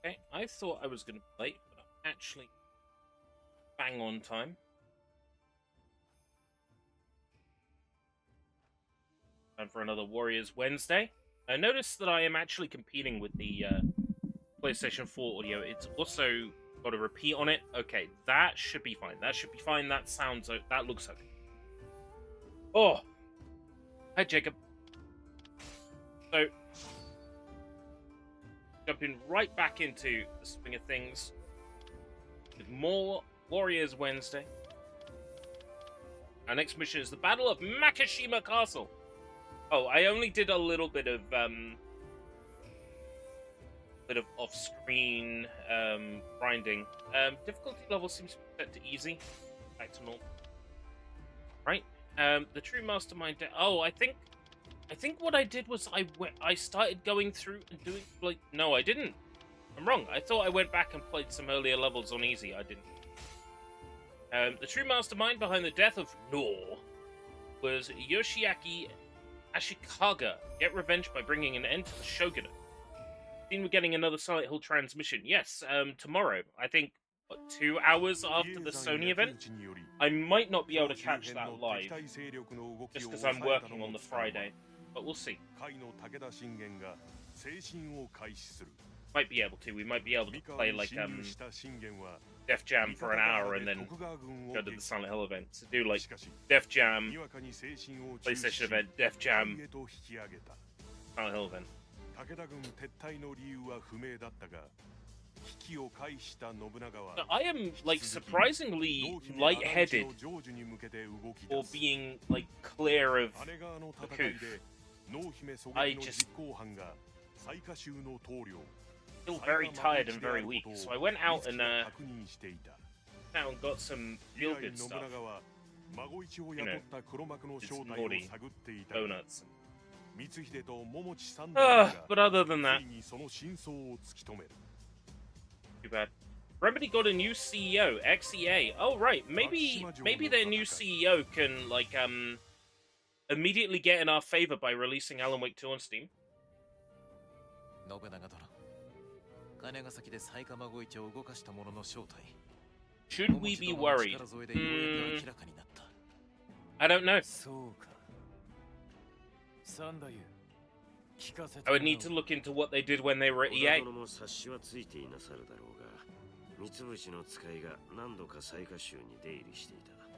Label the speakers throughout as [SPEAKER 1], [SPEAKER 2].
[SPEAKER 1] Okay, I thought I was going to be late, but I'm actually bang on time. Time for another Warriors Wednesday. I noticed that I am actually competing with the PlayStation 4 audio. It's also got a repeat on it. Okay, that should be fine. That should be fine. That sounds... that looks okay. Oh! Hi, Jacob. So, jumping right back into the swing of things with more Warriors Wednesday. Our next mission is the Battle of Makishima Castle. Oh, I only did a little bit of off-screen grinding. Difficulty level seems to be set to easy. Back to normal. Right. The true mastermind. Oh, I think what I did was I started going through and doing like no, I didn't. I'm wrong. I thought I went back and played some earlier levels on easy. I didn't. The true mastermind behind the death of Nor was Yoshiaki Ashikaga. Get revenge by bringing an end to the shogunate. We're getting another Silent Hill transmission. Yes, tomorrow. I think, what, 2 hours after the Sony event? I might not be able to catch that live, just because I'm working on the Friday. But we'll see. Might be able to. We might be able to play, like, Def Jam for an hour and then go to the Silent Hill event. So do, like, Def Jam, PlayStation event, Def Jam, Silent Hill event. I am, like, surprisingly lightheaded for being, like, clear of the coup. I just feel very tired and very weak, so I went out and got some feel-good stuff. You know, it's naughty donuts. But other than that, too bad. Remedy got a new CEO, XEA. Oh right, maybe their new CEO can like immediately get in our favor by releasing Alan Wake 2 on Steam. Should we be worried? I don't know. I would need to look into what they did when they were at EA.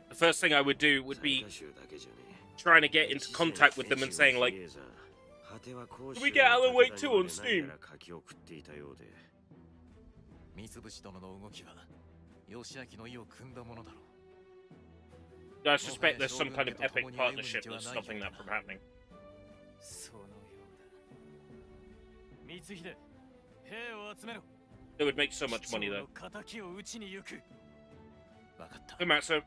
[SPEAKER 1] The first thing I would do would be trying to get into contact with them and saying, like, can we get Alan Wake 2 on Steam? I suspect there's some kind of epic partnership that's stopping that from happening. They would make so much money, though. Umatsu.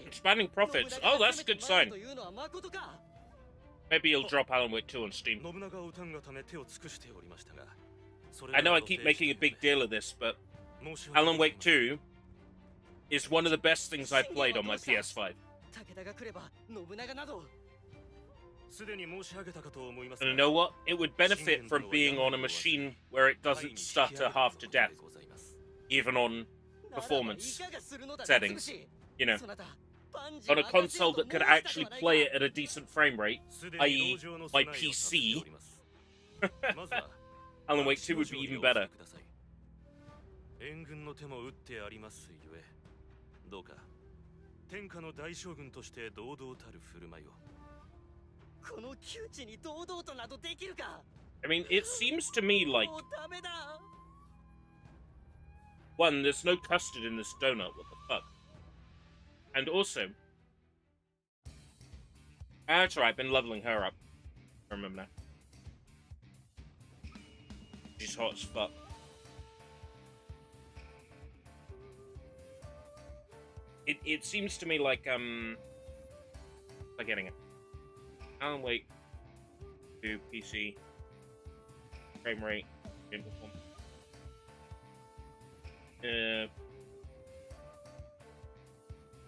[SPEAKER 1] Expanding profits. Oh, that's a good sign. Maybe you'll drop Alan Wake 2 on Steam. I know I keep making a big deal of this, but Alan Wake 2 is one of the best things I've played on my PS5. And you know what? It would benefit from being on a machine where it doesn't stutter half to death, even on performance settings. You know, on a console that could actually play it at a decent frame rate, i.e. my PC, Alan Wake 2 would be even better. I mean, it seems to me like... One, there's no custard in this donut, what the fuck? And also... That's right, I've been leveling her up. I remember now. She's hot as fuck. It seems to me like, I'm getting it. Alan Wake 2 PC frame rate in performance.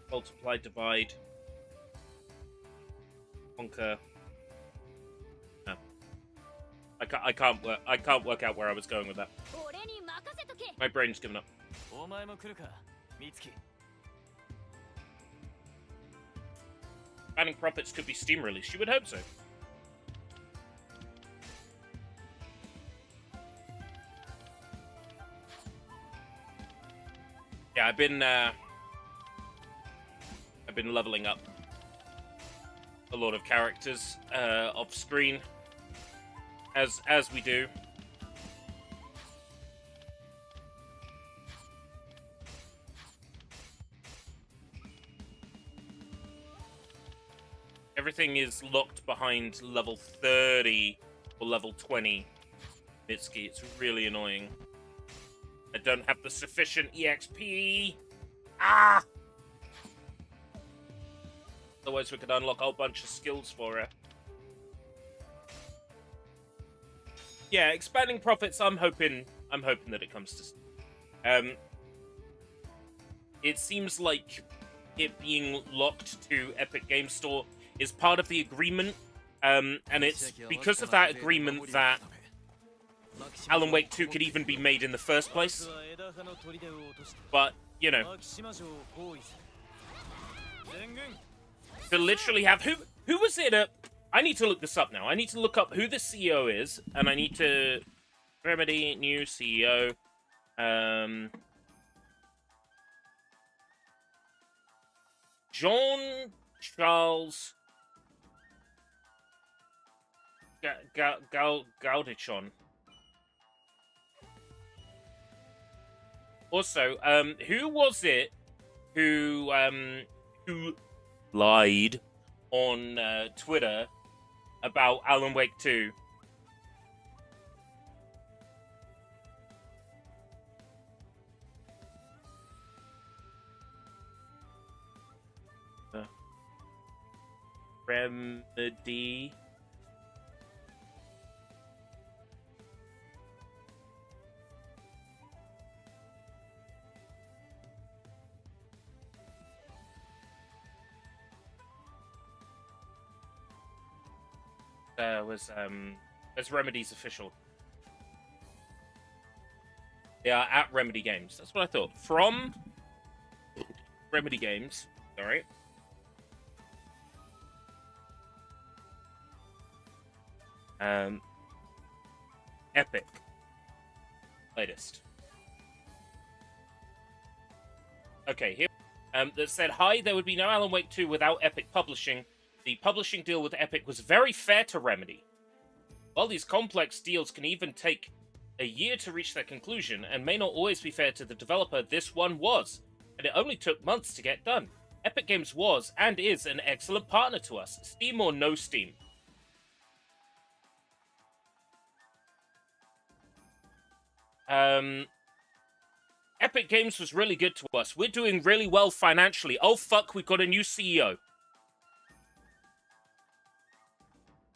[SPEAKER 1] Multiply, divide. Conquer. No. I can't work out where I was going with that. My brain's given up. Banning profits could be Steam release. You would hope so. Yeah, I've been leveling up a lot of characters off screen, as we do. Everything is locked behind level 30 or level 20. Mitsuki, it's really annoying. I don't have the sufficient EXP. Ah! Otherwise, we could unlock a whole bunch of skills for it. Yeah, expanding profits. I'm hoping that it comes to. It seems like it being locked to Epic Games Store is part of the agreement, and it's because of that agreement that Alan Wake 2 could even be made in the first place. But, you know, to literally have who was it? I need to look this up now. I need to look up who the CEO is, and I need to Remedy new CEO. Jean Charles Gaudichon. Also, who was it who lied on Twitter about Alan Wake 2? Remedy. Was Remedy's official. Yeah, at Remedy Games. That's what I thought. From Remedy Games. Sorry. Epic. Latest. Okay, here. That said, hi, there would be no Alan Wake 2 without Epic Publishing. The publishing deal with Epic was very fair to Remedy. While these complex deals can even take a year to reach their conclusion and may not always be fair to the developer, this one was, and it only took months to get done. Epic Games was and is an excellent partner to us, Steam or no Steam. Epic Games was really good to us. We're doing really well financially. Oh fuck, we've got a new CEO.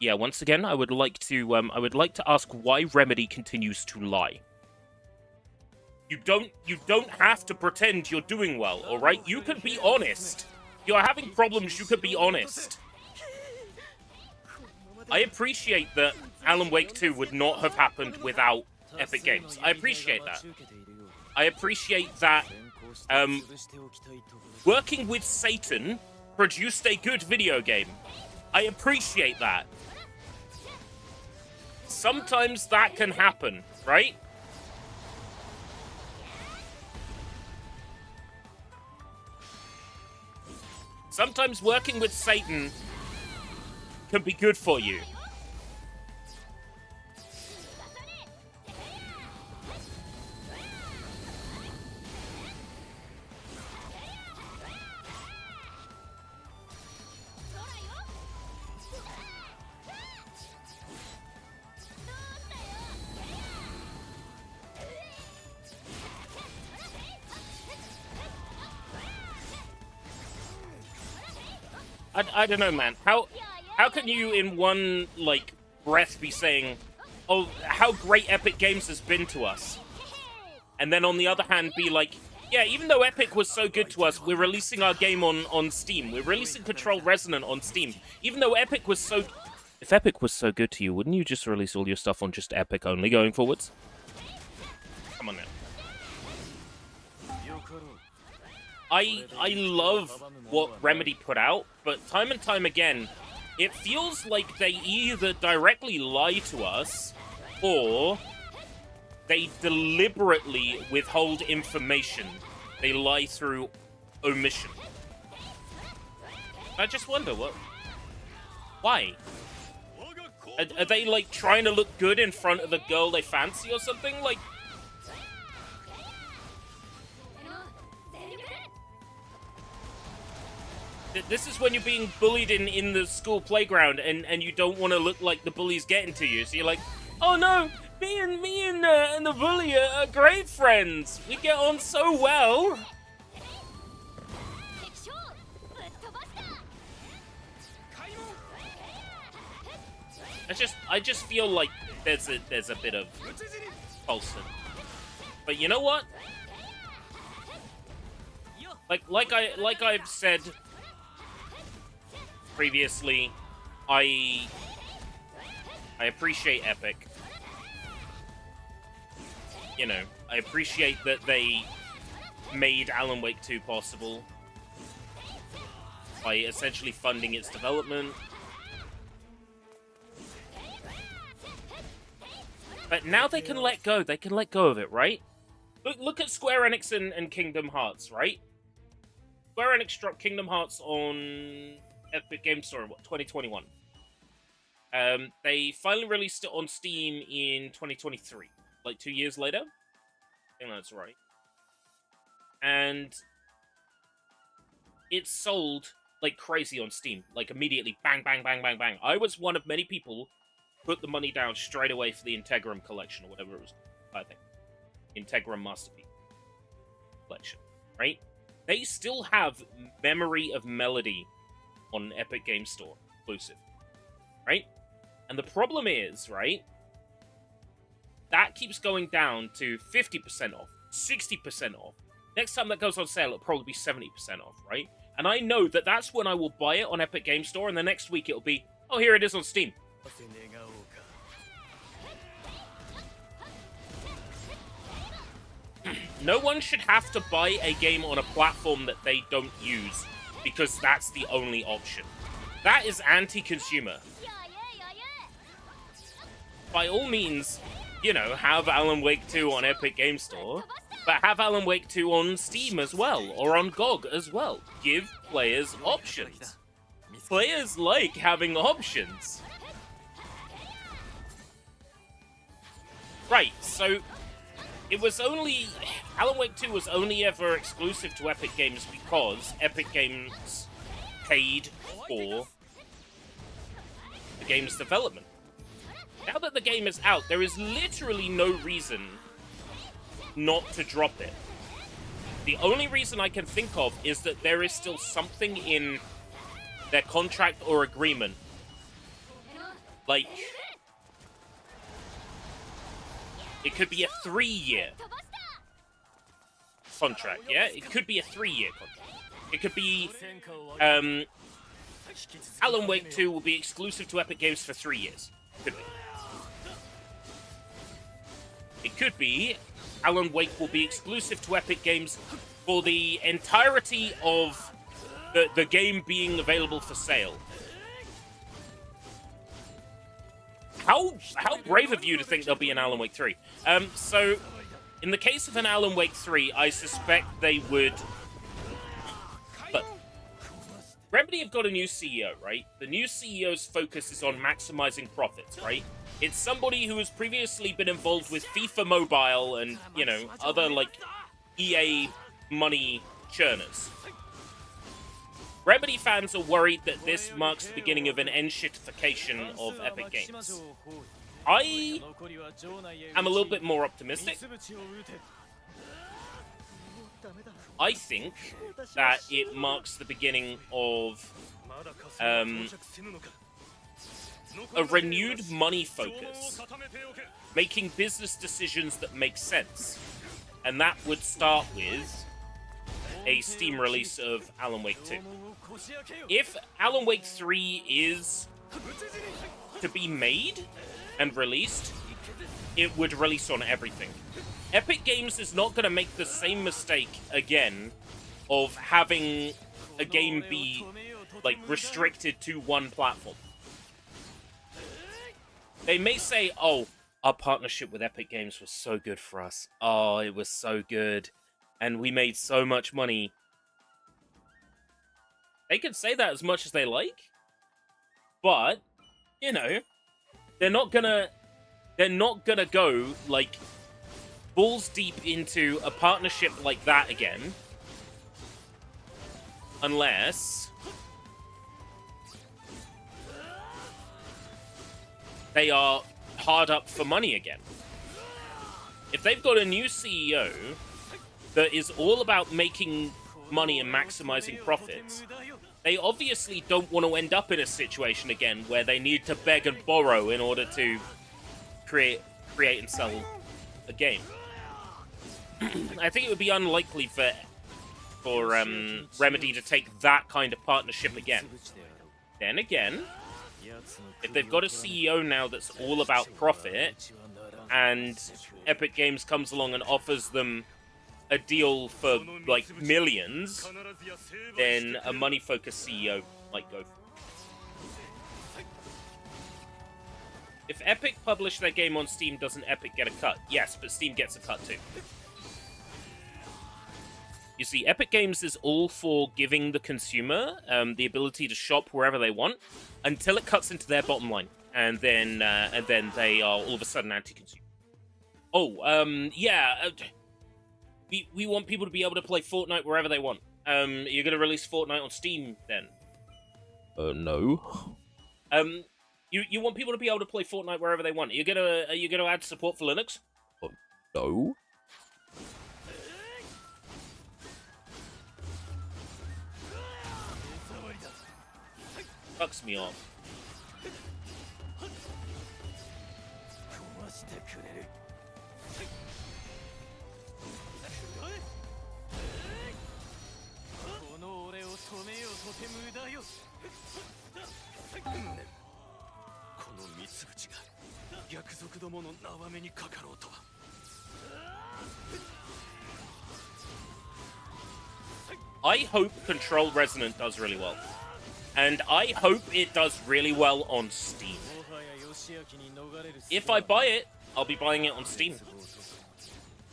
[SPEAKER 1] Yeah, once again, I would like to ask why Remedy continues to lie. You don't have to pretend you're doing well, all right? You can be honest. You're having problems, you could be honest. I appreciate that Alan Wake 2 would not have happened without Epic Games. I appreciate that. I appreciate that working with Satan produced a good video game. I appreciate that. Sometimes that can happen, right? Sometimes working with Satan can be good for you. I don't know, man. How can you in one, like, breath be saying, oh, how great Epic Games has been to us, and then on the other hand be like, Yeah, even though Epic was so good to us, we're releasing our game on Steam. We're releasing Control Resonant on Steam. Even though Epic was so... If Epic was so good to you, wouldn't you just release all your stuff on just Epic only going forwards? Come on now. I love what Remedy put out, but time and time again, it feels like they either directly lie to us, or they deliberately withhold information. They lie through omission. I just wonder, why? Are they, like, trying to look good in front of the girl they fancy or something? Like... This is when you're being bullied in the school playground and you don't want to look like the bully's getting to you. So you're like, oh no, me and the bully are great friends. We get on so well. I just feel like there's a bit of falsehood. But you know what? Like I've said previously, I appreciate Epic. You know, I appreciate that they made Alan Wake 2 possible by essentially funding its development. But now they can let go. They can let go of it, right? Look at Square Enix and Kingdom Hearts, right? Square Enix dropped Kingdom Hearts on Epic Game Store in, 2021? They finally released it on Steam in 2023. Like 2 years later? I think that's right. And it sold like crazy on Steam. Like immediately, bang, bang, bang, bang, bang. I was one of many people put the money down straight away for the Integrum collection, or whatever it was, I think. Integrum Masterpiece collection, right? They still have Memory of Melody on Epic Game Store, exclusive, right? And the problem is, right, that keeps going down to 50% off, 60% off. Next time that goes on sale, it'll probably be 70% off, right? And I know that that's when I will buy it on Epic Game Store, and the next week it'll be, oh, here it is on Steam. No one should have to buy a game on a platform that they don't use, because that's the only option. That is anti-consumer. By all means, you know, have Alan Wake 2 on Epic Game Store, but have Alan Wake 2 on Steam as well, or on GOG as well. Give players options. Players like having options. Right, so it was only... Alan Wake 2 was only ever exclusive to Epic Games because Epic Games paid for the game's development. Now that the game is out, there is literally no reason not to drop it. The only reason I can think of is that there is still something in their contract or agreement. Like, it could be a 3-year contract, yeah? It could be a 3-year contract. It could be, Alan Wake 2 will be exclusive to Epic Games for 3 years. Could be. It could be Alan Wake will be exclusive to Epic Games for the entirety of the game being available for sale. How brave of you to think there'll be an Alan Wake 3. So, in the case of an Alan Wake 3, I suspect they would... But Remedy have got a new CEO, right? The new CEO's focus is on maximizing profits, right? It's somebody who has previously been involved with FIFA Mobile and, you know, other, like, EA money churners. Remedy fans are worried that this marks the beginning of an end-shitification of Epic Games. I am a little bit more optimistic. I think that it marks the beginning of a renewed money focus, making business decisions that make sense. And that would start with a Steam release of Alan Wake 2. If Alan Wake 3 is to be made and released, it would release on everything. Epic Games is not going to make the same mistake again of having a game be, like, restricted to one platform. They may say, oh, our partnership with Epic Games was so good for us. Oh, it was so good. And we made so much money. They can say that as much as they like. But, you know, they're not gonna go, like, balls deep into a partnership like that again. Unless they are hard up for money again. If they've got a new CEO that is all about making money and maximizing profits, they obviously don't want to end up in a situation again where they need to beg and borrow in order to create and sell a game. I think it would be unlikely for Remedy to take that kind of partnership again. Then again, if they've got a CEO now that's all about profit, and Epic Games comes along and offers them a deal for, like, millions, then a money-focused CEO might go for it. If Epic publish their game on Steam, doesn't Epic get a cut? Yes, but Steam gets a cut too. You see, Epic Games is all for giving the consumer the ability to shop wherever they want until it cuts into their bottom line, and then they are all of a sudden anti-consumer. Oh, yeah. We want people to be able to play Fortnite wherever they want. You're gonna release Fortnite on Steam then? No. You want people to be able to play Fortnite wherever they want. Are you gonna add support for Linux? No. Fucks me off. I hope Control Resonant does really well. And I hope it does really well on Steam. If I buy it, I'll be buying it on Steam.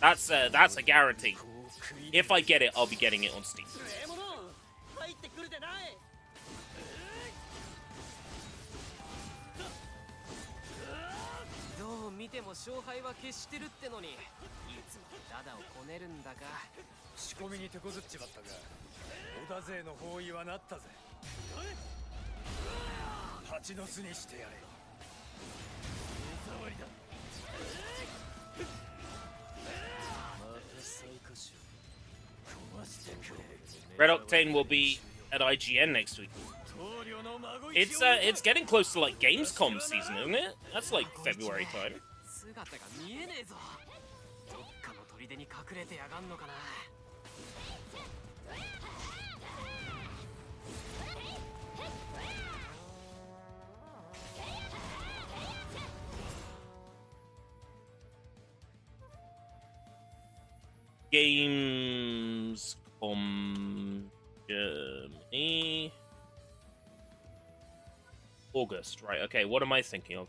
[SPEAKER 1] That's a guarantee. If I get it, I'll be getting it on Steam. Red Octane will be at IGN next week. It's getting close to, like, Gamescom season, isn't it? That's like February time. Gamescom Germany. August, right? Okay, what am I thinking of?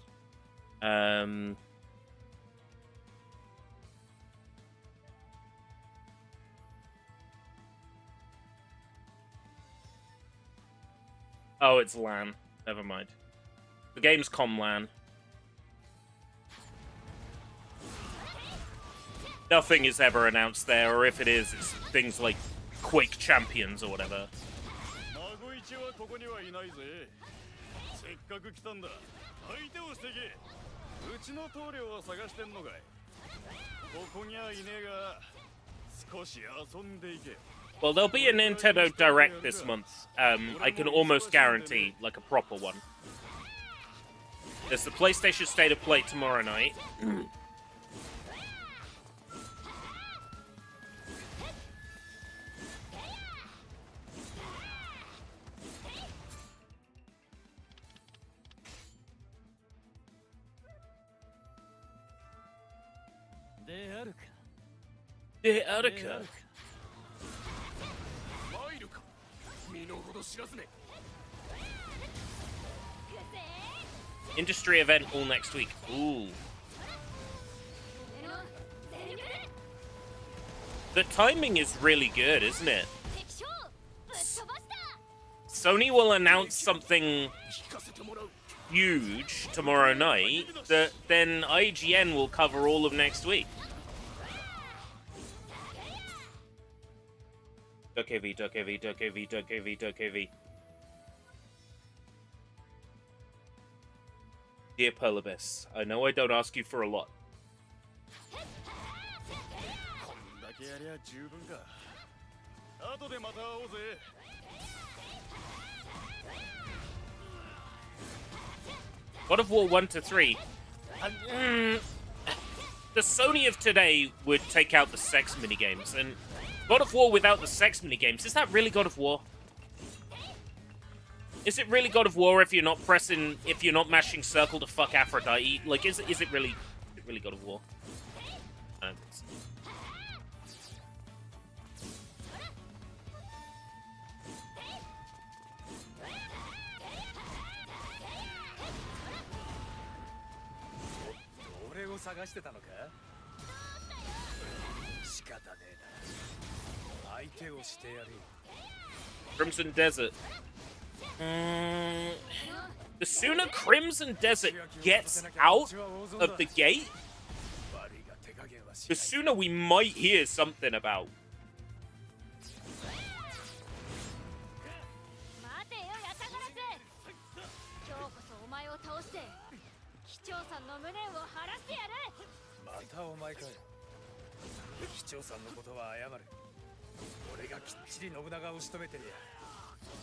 [SPEAKER 1] Oh, it's LAN. Never mind. The Gamescom LAN. Nothing is ever announced there, or if it is, it's things like Quake Champions or whatever. Well, there'll be a Nintendo Direct this month. I can almost guarantee, like, a proper one. There's the PlayStation State of Play tomorrow night. Dear Attica. Industry event all next week. Ooh. The timing is really good, isn't it? Sony will announce something huge tomorrow night that then IGN will cover all of next week. DuckAV, DuckAV, DuckAV, DuckAV, DuckAV. Dear Pelibus, I know I don't ask you for a lot. God of War 1 to 3. The Sony of today would take out the sex minigames, and God of War without the sex minigames, is that really God of War? Is it really God of War if you're not mashing circle to fuck Aphrodite? Like, is it really God of War? I don't think so. Crimson Desert. The sooner Crimson Desert gets out of the gate, the sooner we might hear something about.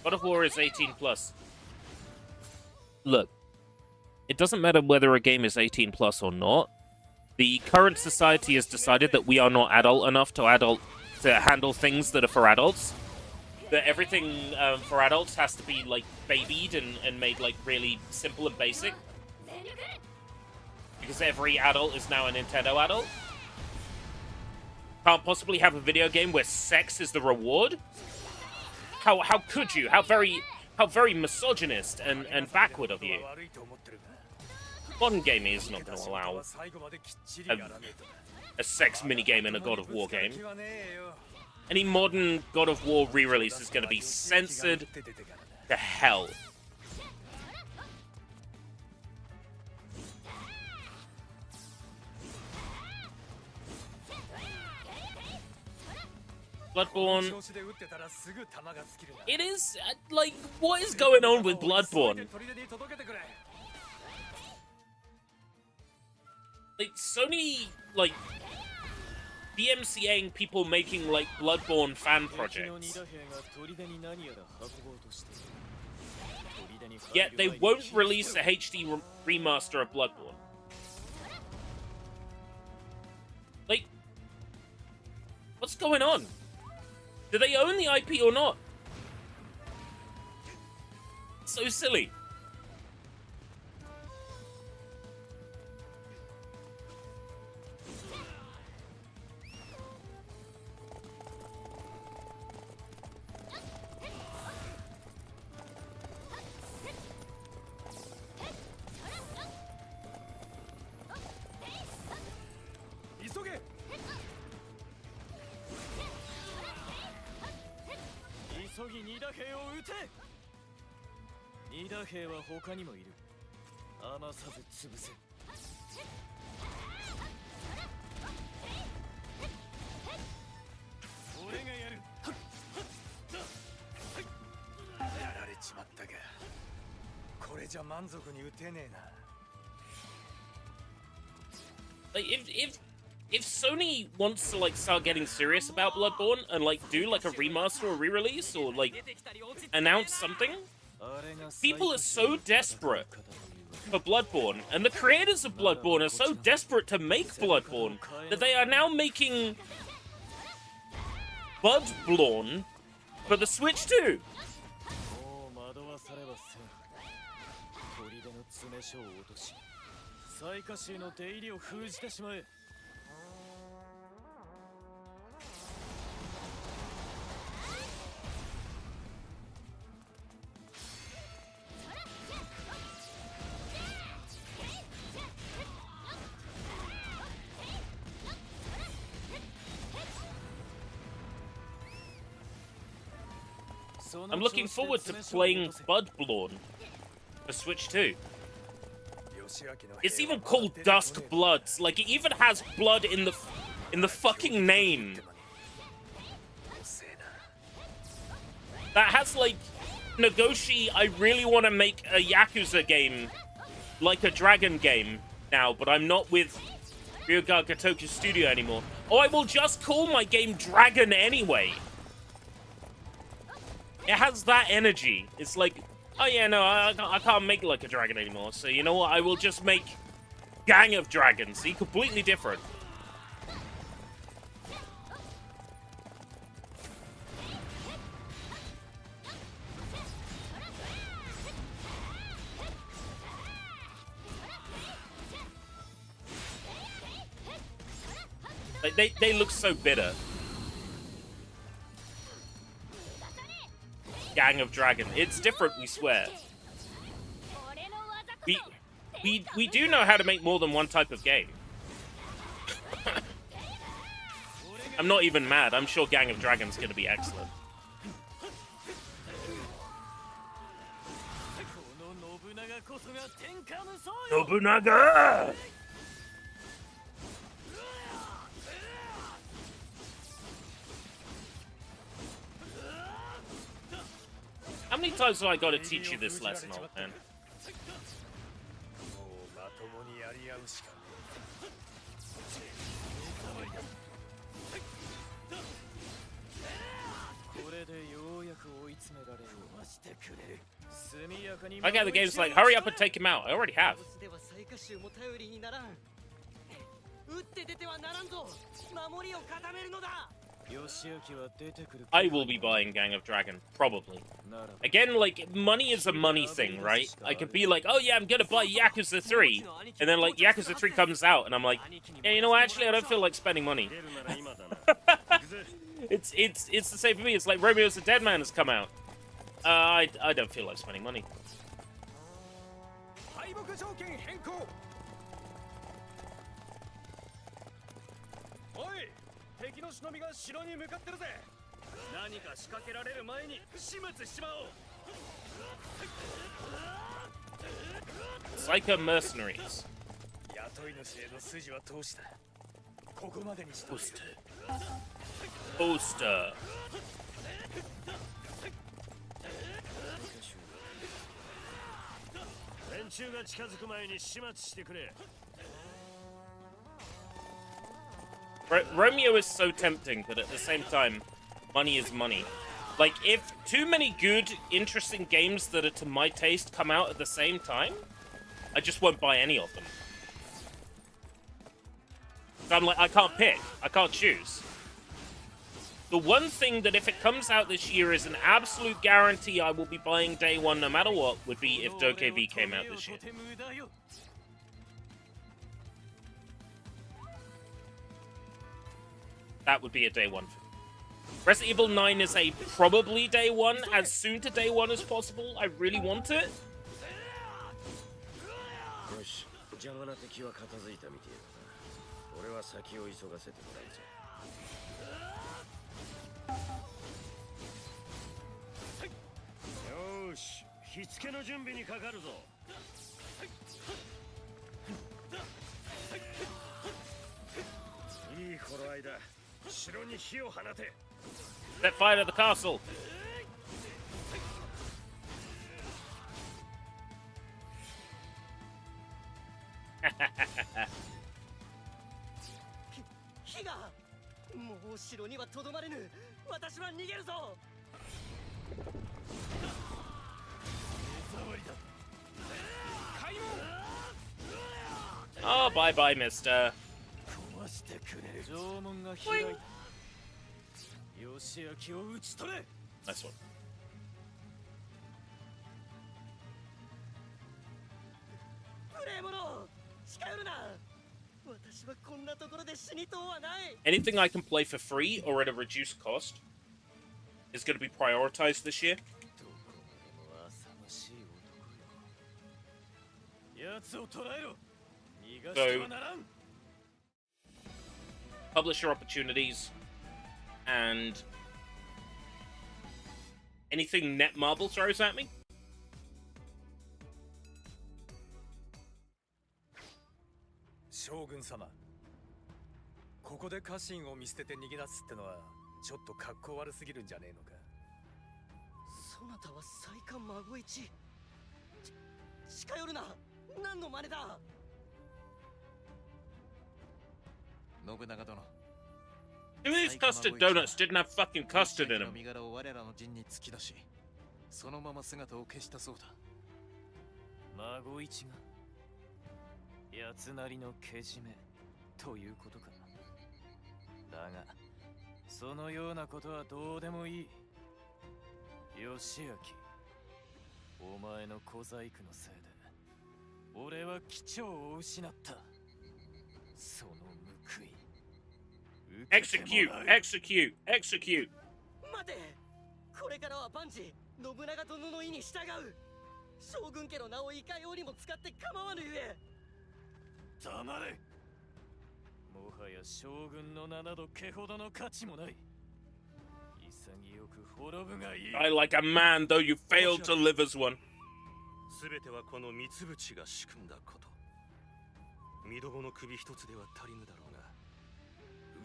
[SPEAKER 1] God of War is 18 plus. Look, it doesn't matter whether a game is 18 plus or not. The current society has decided that we are not adult enough to handle things that are for adults. That everything for adults has to be like babied and made like really simple and basic. Because every adult is now a Nintendo adult. Can't possibly have a video game where sex is the reward. How could you? How very misogynist and backward of you. Modern gaming is not going to allow a sex minigame in a God of War game. Any modern God of War re-release is going to be censored to hell. Bloodborne. It is, like, what is going on with Bloodborne? Like, Sony, like, DMCAing people making, like, Bloodborne fan projects. Yet they won't release a HD remaster of Bloodborne. Like, what's going on? Do they own the IP or not? So silly. Like, if Sony wants to, like, start getting serious about Bloodborne and, like, do, like, a remaster or re-release or, like, announce something, people are so desperate for Bloodborne, and the creators of Bloodborne are so desperate to make Bloodborne that they are now making Budblorn for the Switch too. I'm looking forward to playing Bloodborne for Switch 2. It's even called Dust Bloods. Like, it even has blood in the fucking name. That has, like, Nagoshi, I really want to make a Yakuza game, like a Dragon game now, but I'm not with Ryoga Gotoku Studio anymore. Oh, I will just call my game Dragon anyway. It has that energy. It's like, oh yeah, no, I can't make like a dragon anymore. So you know what? I will just make Gang of Dragons. See, completely different. Like, they look so bitter. Gang of Dragon. It's different, we swear. We do know how to make more than one type of game. I'm not even mad. I'm sure Gang of Dragon's gonna be excellent. Nobunaga! How many times have I got to teach you this lesson, old man? I got the game's like, hurry up and take him out. I already have. I will be buying Gang of Dragon, probably. Again, like, money is a money thing, right? I could be like, oh yeah, I'm gonna buy Yakuza 3, and then, like, Yakuza 3 comes out, and I'm like, yeah, you know what, actually, I don't feel like spending money. It's the same for me. It's like Romeo's the Dead Man has come out. I don't feel like spending money. Psycho Mercenaries. Booster. Romeo is so tempting, but at the same time, money is money. Like, if too many good, interesting games that are to my taste come out at the same time, I just won't buy any of them. So I'm like, I can't pick. I can't choose. The one thing that if it comes out this year is an absolute guarantee I will be buying day one no matter what would be if DokeV came out this year. That would be a day one for me. Resident Evil 9 is a probably day one, as soon to day one as possible. I really want it. Set fire to the castle. Oh, bye-bye, mister. Boing. Nice one. Anything I can play for free or at a reduced cost is going to be prioritized this year. So, publisher opportunities and Anything Netmarble throws at me?
[SPEAKER 2] 将軍様、ここで家臣を見捨てて逃げ出すってのはちょっと格好悪すぎるんじゃねえのか。
[SPEAKER 3] そなたは才官孫一。近寄るな。何の真似だ。
[SPEAKER 2] 信長殿。
[SPEAKER 1] Who of these custard donuts didn't have fucking custard in them?
[SPEAKER 2] 身柄を我らの陣に突き出し、そのまま姿を消したそうだ。孫一が奴なりのけじめということか。だが、そのようなことはどうでもいい。義明、お前の小細工のせいで、俺は機長を失った。その報い。
[SPEAKER 1] Execute! Execute! Execute!
[SPEAKER 3] 待て。これからは万事信長殿の意に従う。将軍家の名をいかようにも使って構わぬゆえ。
[SPEAKER 2] 黙れ。もはや将軍の名など毛ほどの価値もない。潔く滅ぶがいい。
[SPEAKER 1] Die like a man, though you failed to live as one.
[SPEAKER 4] すべてはこの三つ淵が仕組んだこと。御堂の首一つでは足りぬだろうが、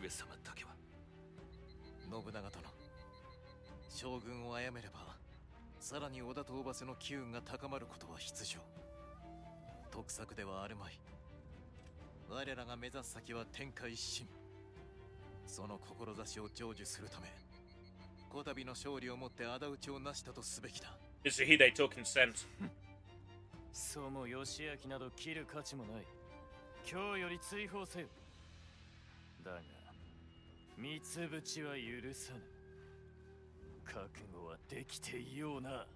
[SPEAKER 4] 上様だけは。
[SPEAKER 2] 信長殿、将軍を殺めれば、さらに織田と大場の機運が高まることは必定。得策ではあるまい。我らが目指す先は天下一心。その志を成就するため、こたびの勝利をもって仇討ちをなしたとすべきだ。
[SPEAKER 1] Is Hide talking sense?
[SPEAKER 2] そうも義明など切る価値もない。今日より追放せよ。だが、三つ淵は許さぬ。覚悟はできていような。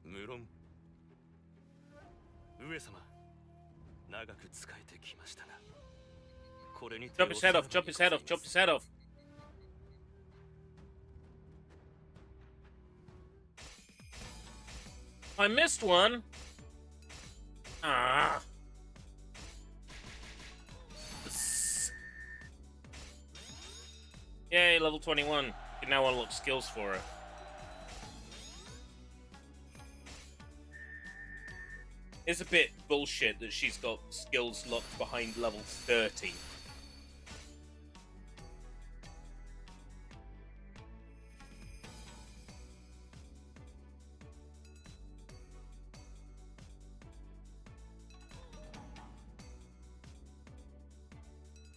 [SPEAKER 4] 無論。上様、長く仕えてきましたが、これに
[SPEAKER 1] Chop his head off, chop his head off, chop his head off. I missed one. Ah. Yay, level 21. You can now unlock skills for it. It's a bit bullshit that she's got skills locked behind level 30.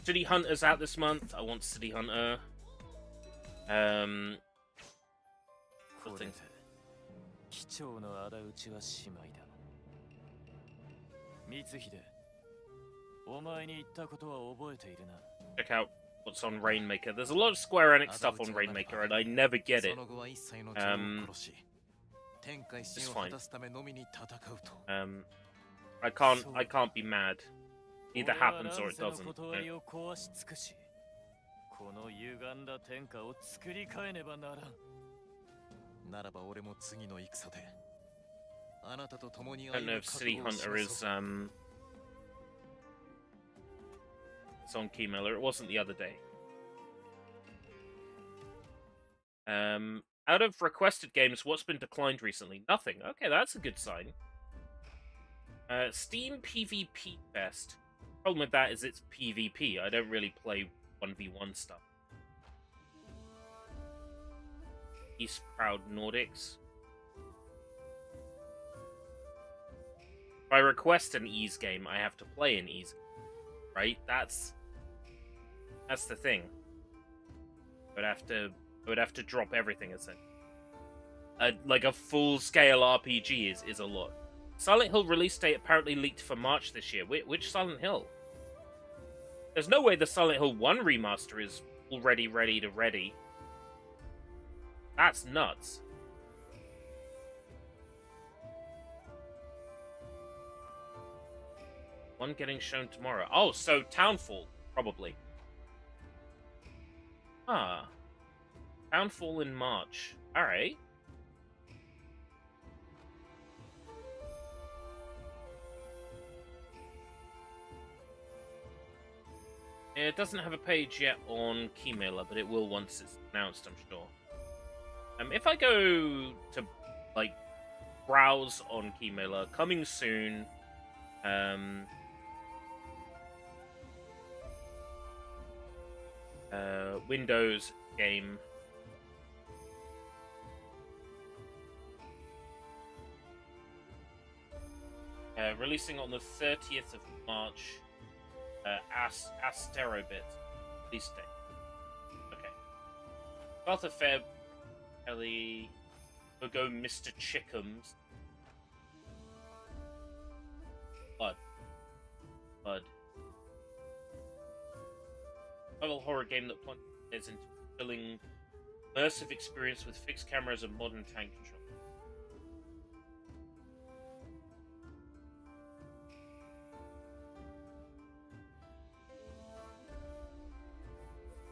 [SPEAKER 1] City Hunter's out this month. I want City Hunter.
[SPEAKER 2] これで貴重の仇討ちはしまいだ。光秀、お前に言ったことは覚えているな。
[SPEAKER 1] Check out what's on Rainmaker. There's a lot of Square Enix stuff on Rainmaker, and I never get it. It's fine. I can't be mad. Either happens or it doesn't.
[SPEAKER 2] この歪んだ天下を作り変えねばならん。ならば俺も次の戦であなたと共に
[SPEAKER 1] I don't know if City Hunter is it's on Keymailer. It wasn't the other day. Out of requested games, what's been declined recently? Nothing. Okay, that's a good sign. Steam PvP Fest. Problem with that is it's PvP. I don't really play 1v1 stuff. East Proud Nordics. If I request an Ease game, I have to play an Ease game, right? That's the thing. I would have to drop everything essentially. Like a full-scale RPG is a lot. Silent Hill release date apparently leaked for March this year. Which Silent Hill? There's no way the Silent Hill 1 remaster is already ready. That's nuts. One getting shown tomorrow. Oh, so Townfall, probably. Ah. Townfall in March. Alright. It doesn't have a page yet on Keymailer, but it will once it's announced, I'm sure. If I go to like browse on Keymailer, coming soon. Windows game. Releasing on the 30th of March. Asterobit. Release date. Okay. 12th of Feb. Ellie. We'll go Mr. Chickums. Blood. Survival horror game that plunges into thrilling, immersive experience with fixed cameras and modern tank control.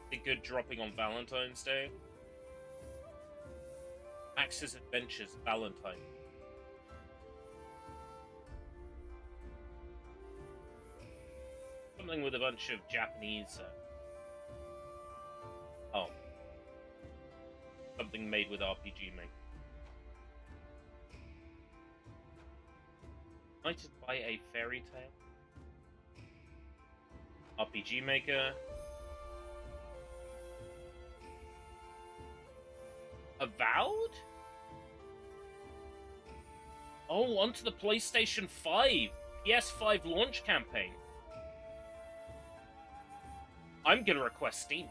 [SPEAKER 1] Be good dropping on Valentine's Day. Max's Adventures Valentine. Something with a bunch of Japanese. Something made with RPG Maker. United by a Fairy Tale. RPG Maker. Avowed? Oh, onto the PlayStation 5. PS5 launch campaign. I'm gonna request Steam.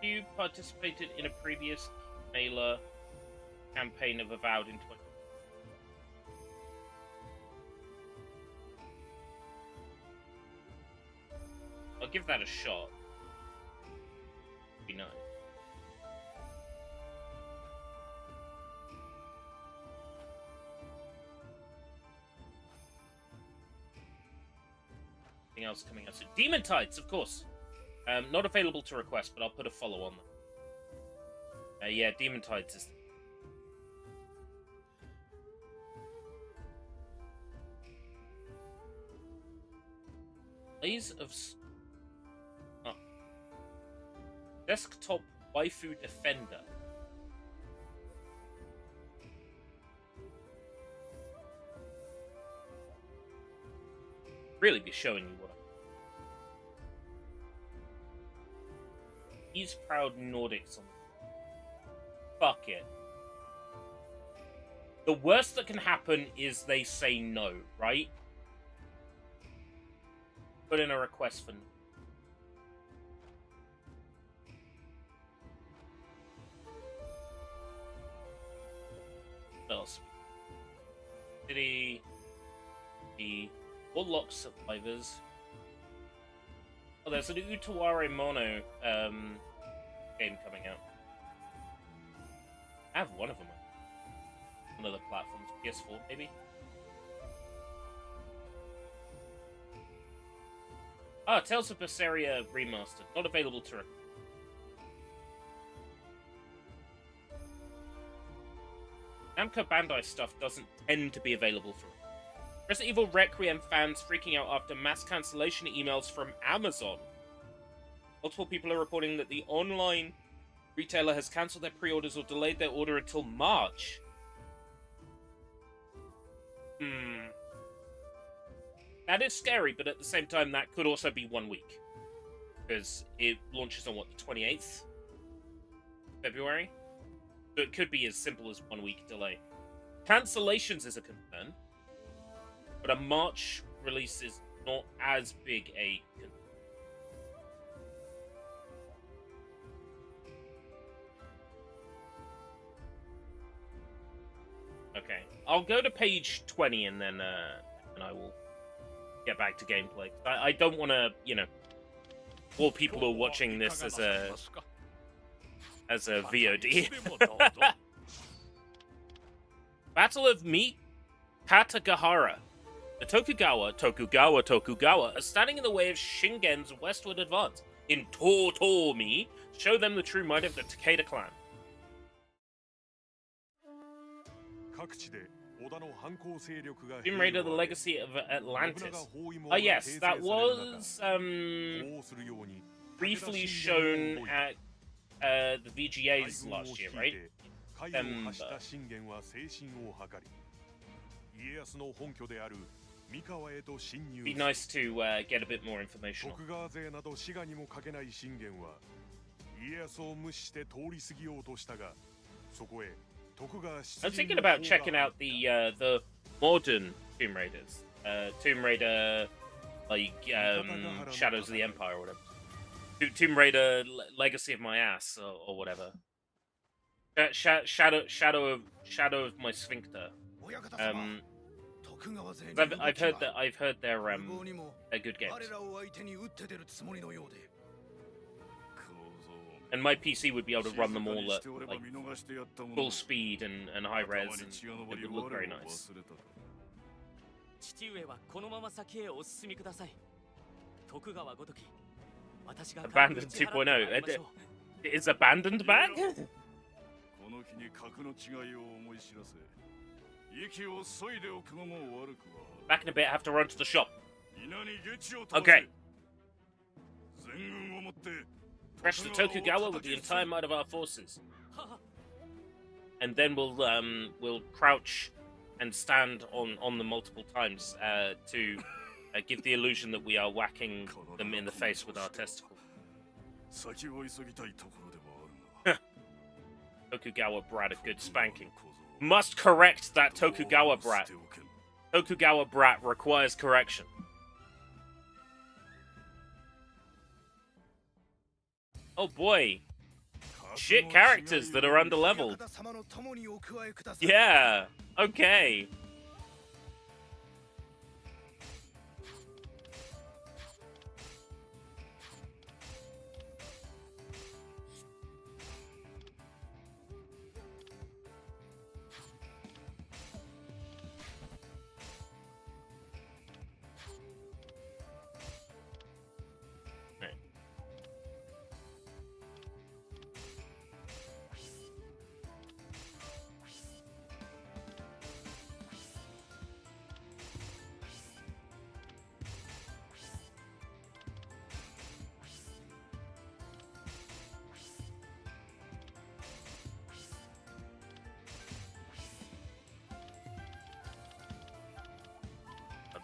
[SPEAKER 1] You participated in a previous mailer campaign of Avowed in 20. I'll give that a shot. Be nice. Anything else coming out soon? Demon Tides, of course. Not available to request, but I'll put a follow on them. Yeah, Demon Tides is. Blaze of. Oh. Desktop Waifu Defender. Really be showing you what. He's proud Nordics on. Fuck it. The worst that can happen is they say no, right? Put in a request for. What else? City. The Warlock Survivors. Oh, there's an Utaware Mono game coming out. I have one of them on one of the platforms. PS4, maybe? Ah, Tales of Berseria Remastered. Not available to request. Namco Bandai stuff doesn't tend to be available for. Resident Evil Requiem fans freaking out after mass cancellation emails from Amazon. Multiple people are reporting that the online retailer has cancelled their pre-orders or delayed their order until March. That is scary, but at the same time, that could also be 1 week. Because it launches on, what, the 28th? February? So it could be as simple as 1 week delay. Cancellations is a concern. But a March release is not as big a concern. Okay, I'll go to page 20 and then I will get back to gameplay. I don't want to, you know, all people who are watching this as a VOD. Battle of Meat Katagahara. The Tokugawa are standing in the way of Shingen's westward advance. In Totomi, show them the true might of the Takeda clan. Tomb Raider: The Legacy of Atlantis. Oh yes, that was briefly shown at the VGAs last year, right?
[SPEAKER 5] 海を発した信玄は精神を図り、家康の本拠である三河へと侵入。
[SPEAKER 1] Be nice to get a bit more information.
[SPEAKER 5] 徳川勢など滋賀にもかけない信玄は家康を無視して通り過ぎようとしたが、そこへ徳川出
[SPEAKER 1] I was thinking about checking out the modern Tomb Raiders, Tomb Raider like Shadows of the Empire or whatever. Tomb Raider Legacy of My Ass or whatever. Shadow of My Sphincter. I've heard they're good games. And my PC would be able to run them all at like full speed and high res, and it would look very nice.
[SPEAKER 3] 父上はこのまま先へお進みください。徳川ごとき、私が
[SPEAKER 1] Abandoned 2.0. Is abandoned back?
[SPEAKER 5] この日に格の違いを思い知らせ、息を削いでおくのも悪くは。
[SPEAKER 1] Back in a bit. I have to run to the shop.
[SPEAKER 5] 皆に下地を通せ。
[SPEAKER 1] Okay.
[SPEAKER 5] 全軍をもって。
[SPEAKER 1] Crash the Tokugawa with the entire might of our forces, and then we'll crouch and stand on them multiple times to give the illusion that we are whacking them in the face with our testicles. Tokugawa brat a good spanking. Must correct that Tokugawa brat. Tokugawa brat requires correction. Oh boy. Shit characters that are underleveled. Yeah. Okay.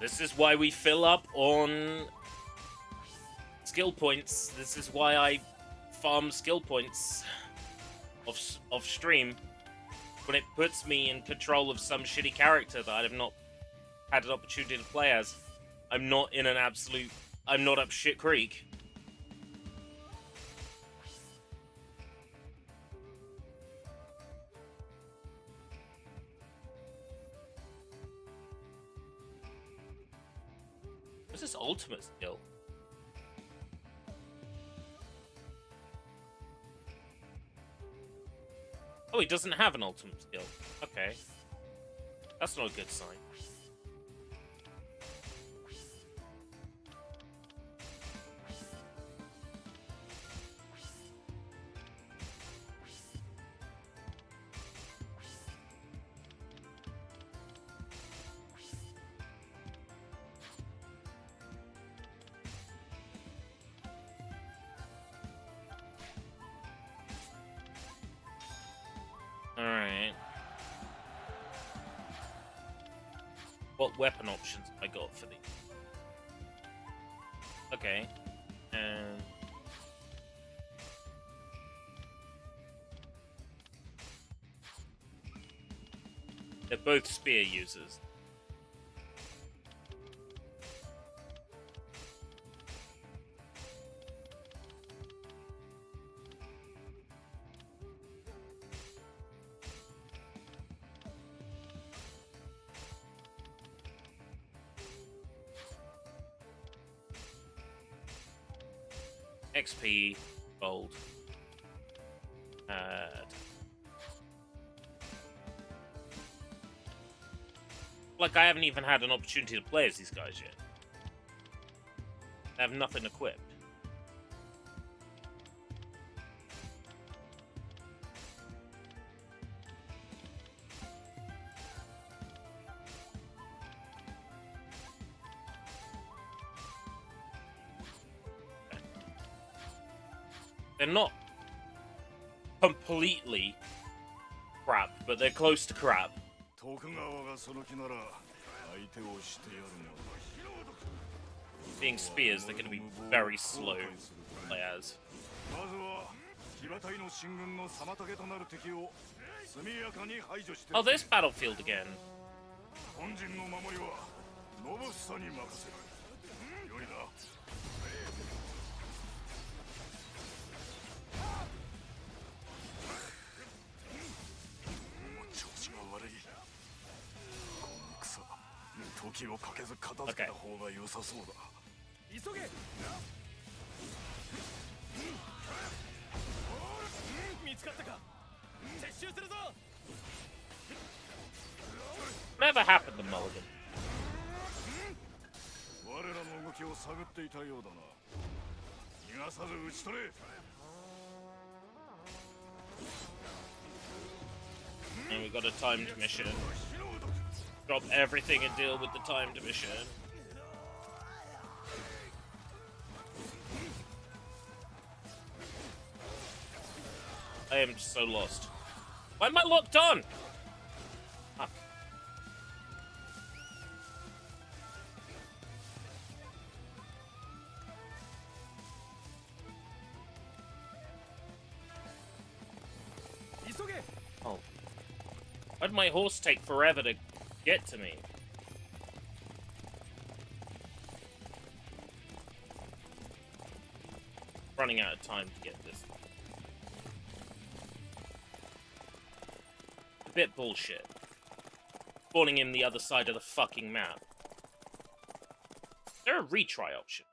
[SPEAKER 1] This is why we fill up on skill points. This is why I farm skill points off stream. When it puts me in control of some shitty character that I have not had an opportunity to play as. I'm not in an absolute... I'm not up shit creek. What's this ultimate skill? Oh, he doesn't have an ultimate skill. Okay. That's not a good sign. Alright. What weapon options have I got for these? Okay. And... they're both spear users. XP, gold. Like, I haven't even had an opportunity to play as these guys yet. They have nothing equipped. They're not completely crap, but they're close to crap.
[SPEAKER 5] 徳川がその気なら相手をしてやるのだ。
[SPEAKER 1] Being spears, they're going to be very slow to play as.
[SPEAKER 5] まずは騎馬隊の進軍の妨げとなる敵を速やかに排除して。
[SPEAKER 1] Oh, there's Battlefield again.
[SPEAKER 5] 本陣の守りは信房に任せる。よいな。調子が悪い。この草、時をかけず片付けた方が良さそうだ。
[SPEAKER 3] 急げ。見つかったか。撤収するぞ。
[SPEAKER 1] Whatever happened to Mulligan?
[SPEAKER 5] 我らの動きを探っていたようだな。逃がさず討ち取れ。
[SPEAKER 1] And we got a timed mission. Drop everything and deal with the timed mission. I am so lost. Why am I locked on? Ah. Oh. Why'd my horse take forever to get to me? Running out of time to get this. A bit bullshit. Spawning in the other side of the fucking map. Is there a retry option?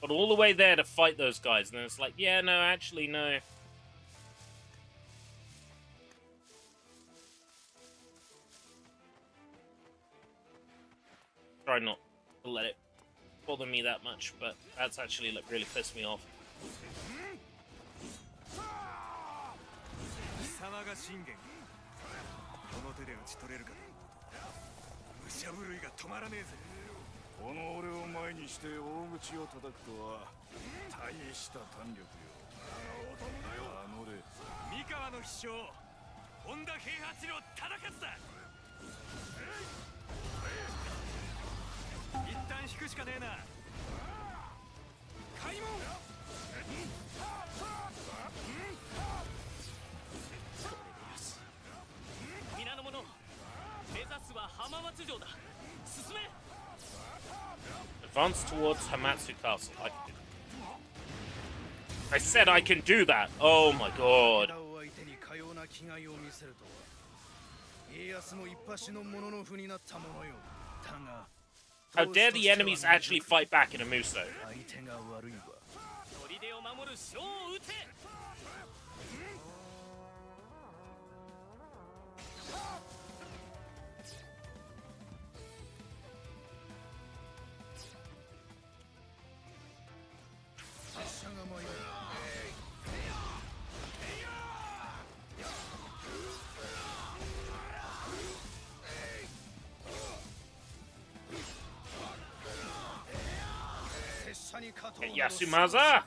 [SPEAKER 1] But all the way there to fight those guys, and then it's like, yeah, no, actually, no. Try not to let it bother me that much, but that's actually like really pissed me off. Advance towards Hamatsu Castle. I said I can do that. Oh my god. How dare the enemies actually fight back in a Muso? Yasumaza!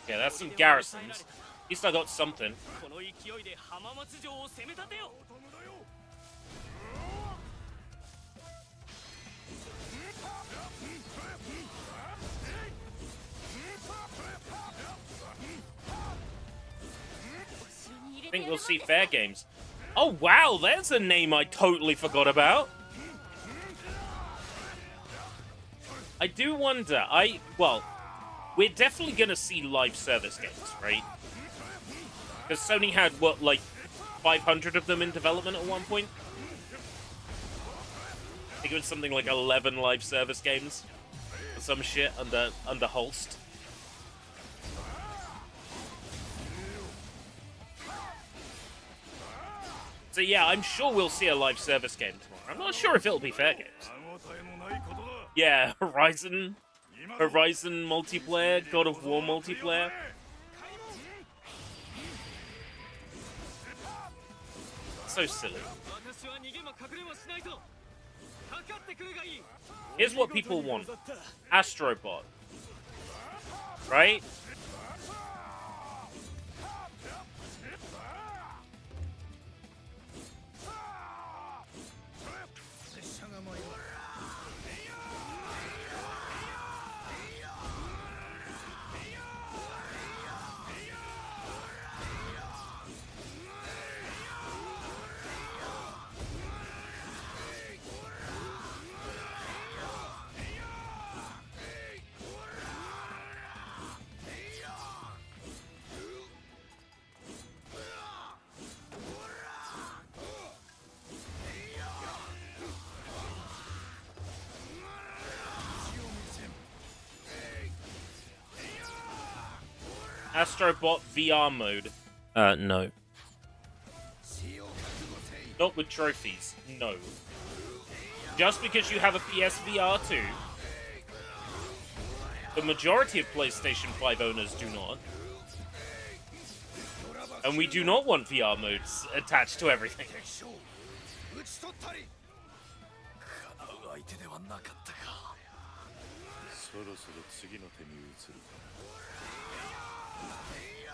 [SPEAKER 1] Yeah, that's some garrisons. At least I got something. we'll see Fair Games. Oh wow, there's a name I totally forgot about. I do wonder. Well, we're definitely gonna see live service games, right? Because Sony had what, like 500 of them in development at one point. I think it was something like 11 live service games or some shit under Holst. So yeah, I'm sure we'll see a live service game tomorrow. I'm not sure if it'll be Fair Games. Yeah, Horizon multiplayer, God of War multiplayer. So silly. Here's what people want. Astrobot. Right? Astrobot VR mode. No. Not with trophies. No. Just because you have a PSVR 2, the majority of PlayStation 5 owners do not. And we do not want VR modes attached to everything.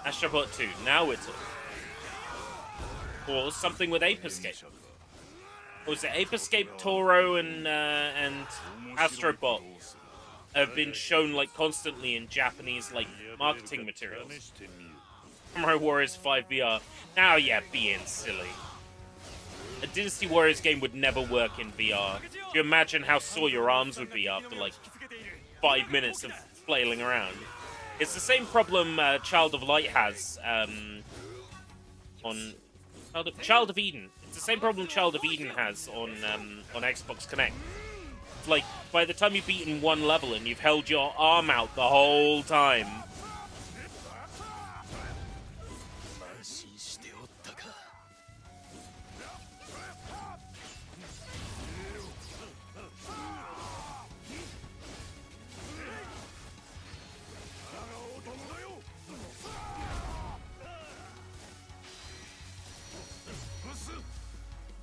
[SPEAKER 1] Astrobot 2, now we're talking. Or something with Ape Escape. Or was it Ape Escape, Toro, and Astrobot have been shown like constantly in Japanese like marketing materials. Samurai Warriors 5 VR. Now, yeah, being silly. A Dynasty Warriors game would never work in VR. Do you imagine how sore your arms would be after like 5 minutes of flailing around? It's the same problem Child of Light has on Child of Eden. It's the same problem Child of Eden has on Xbox Connect. It's like by the time you've beaten one level and you've held your arm out the whole time.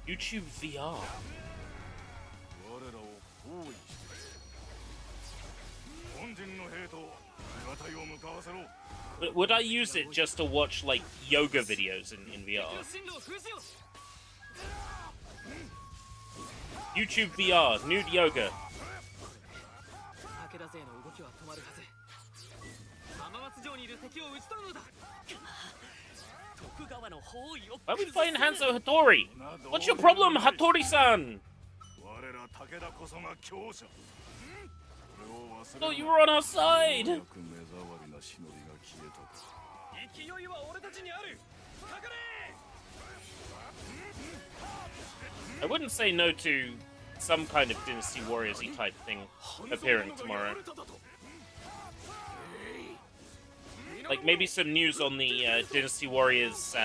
[SPEAKER 1] YouTube VR. But would I use it just to watch like yoga videos in VR? YouTube VR, nude yoga. Why are we fighting Hanzo Hattori? What's your problem, Hattori-san? I thought you were on our side. I wouldn't say no to some kind of Dynasty Warriors-y type thing appearing tomorrow. Like maybe some news on the Dynasty Warriors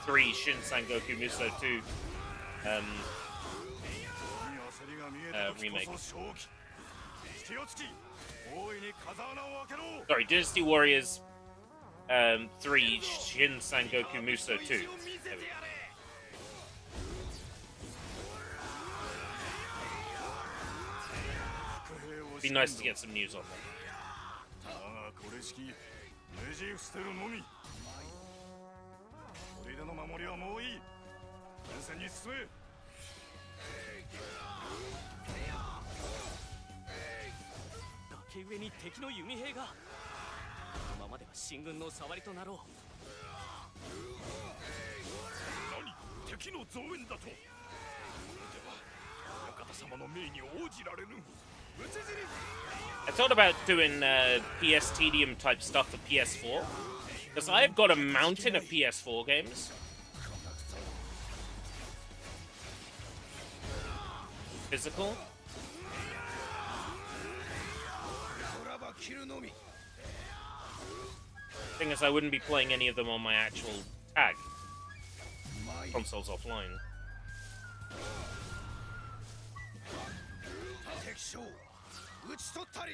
[SPEAKER 1] 3 Shin Sangoku Musou 2 remake. Sorry, Dynasty Warriors 3 Shin Sangoku Musou 2. Be nice to get some news on that.
[SPEAKER 5] 敵の増援だと。では館様の命に応じられぬ。討ち死に。
[SPEAKER 1] I thought about doing PS Tedium type stuff for PS4, because I've got a mountain of PS4 games. Physical. Thing is, I wouldn't be playing any of them on my actual tag. Consoles offline.
[SPEAKER 5] 討ち取ったり。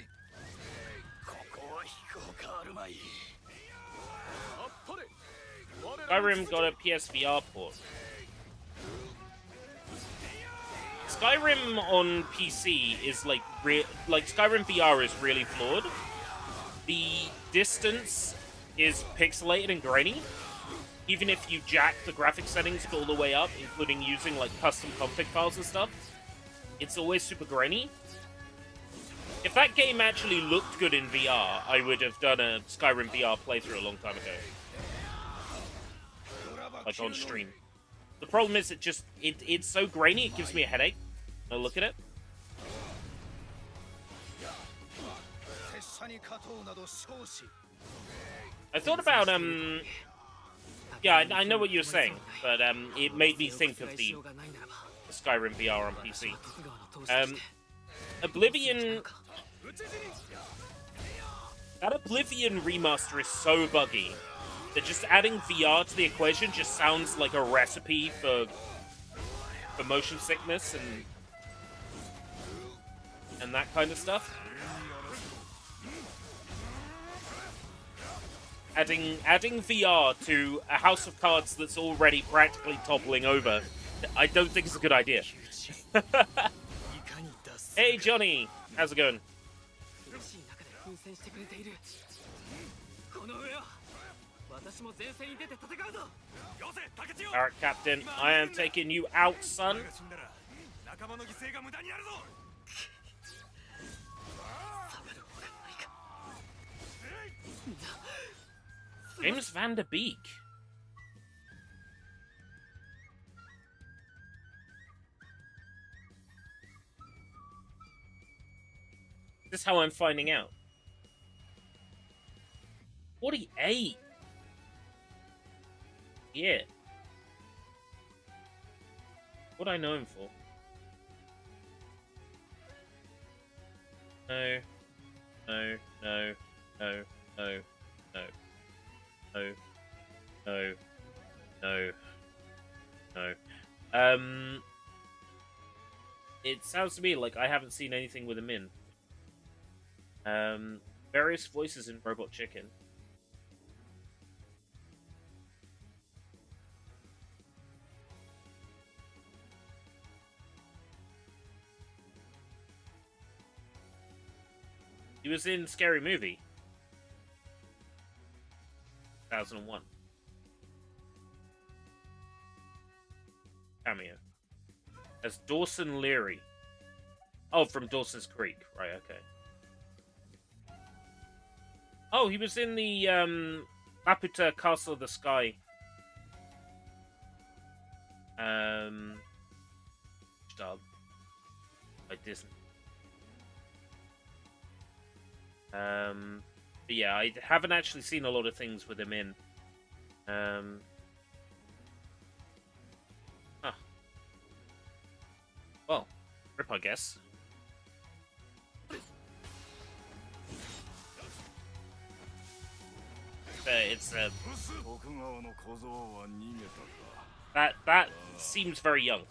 [SPEAKER 5] ここは引くほかあるまい。あっぱれ。
[SPEAKER 1] Skyrim got a PSVR port. Skyrim on PC is like Skyrim VR is really flawed. The distance is pixelated and grainy. Even if you jack the graphic settings all the way up, including using like custom config files and stuff, it's always super grainy. If that game actually looked good in VR, I would have done a Skyrim VR playthrough a long time ago. Like on stream. The problem is it's so grainy it gives me a headache. No, look at it. I thought about yeah, I know what you're saying, but it made me think of the Skyrim VR on PC. Oblivion. That Oblivion remaster is so buggy that just adding VR to the equation just sounds like a recipe for motion sickness and that kind of stuff. Adding VR to a House of Cards that's already practically toppling over, I don't think it's a good idea. Hey Johnny, how's it going? Alright, Captain, I am taking you out, son. James Van Der Beek. This is how I'm finding out. 48. Yeah. What I know him for? No. No. No. No. No. No. No. No. No. No. It sounds to me like I haven't seen anything with him in. Various voices in Robot Chicken. He was in Scary Movie. 2001. Cameo. As Dawson Leary. Oh, from Dawson's Creek. Right, okay. Oh, he was in the Laputa Castle of the Sky. Dub by Disney. But yeah, I haven't actually seen a lot of things with him in. Well, rip, I guess. It's that seems very young.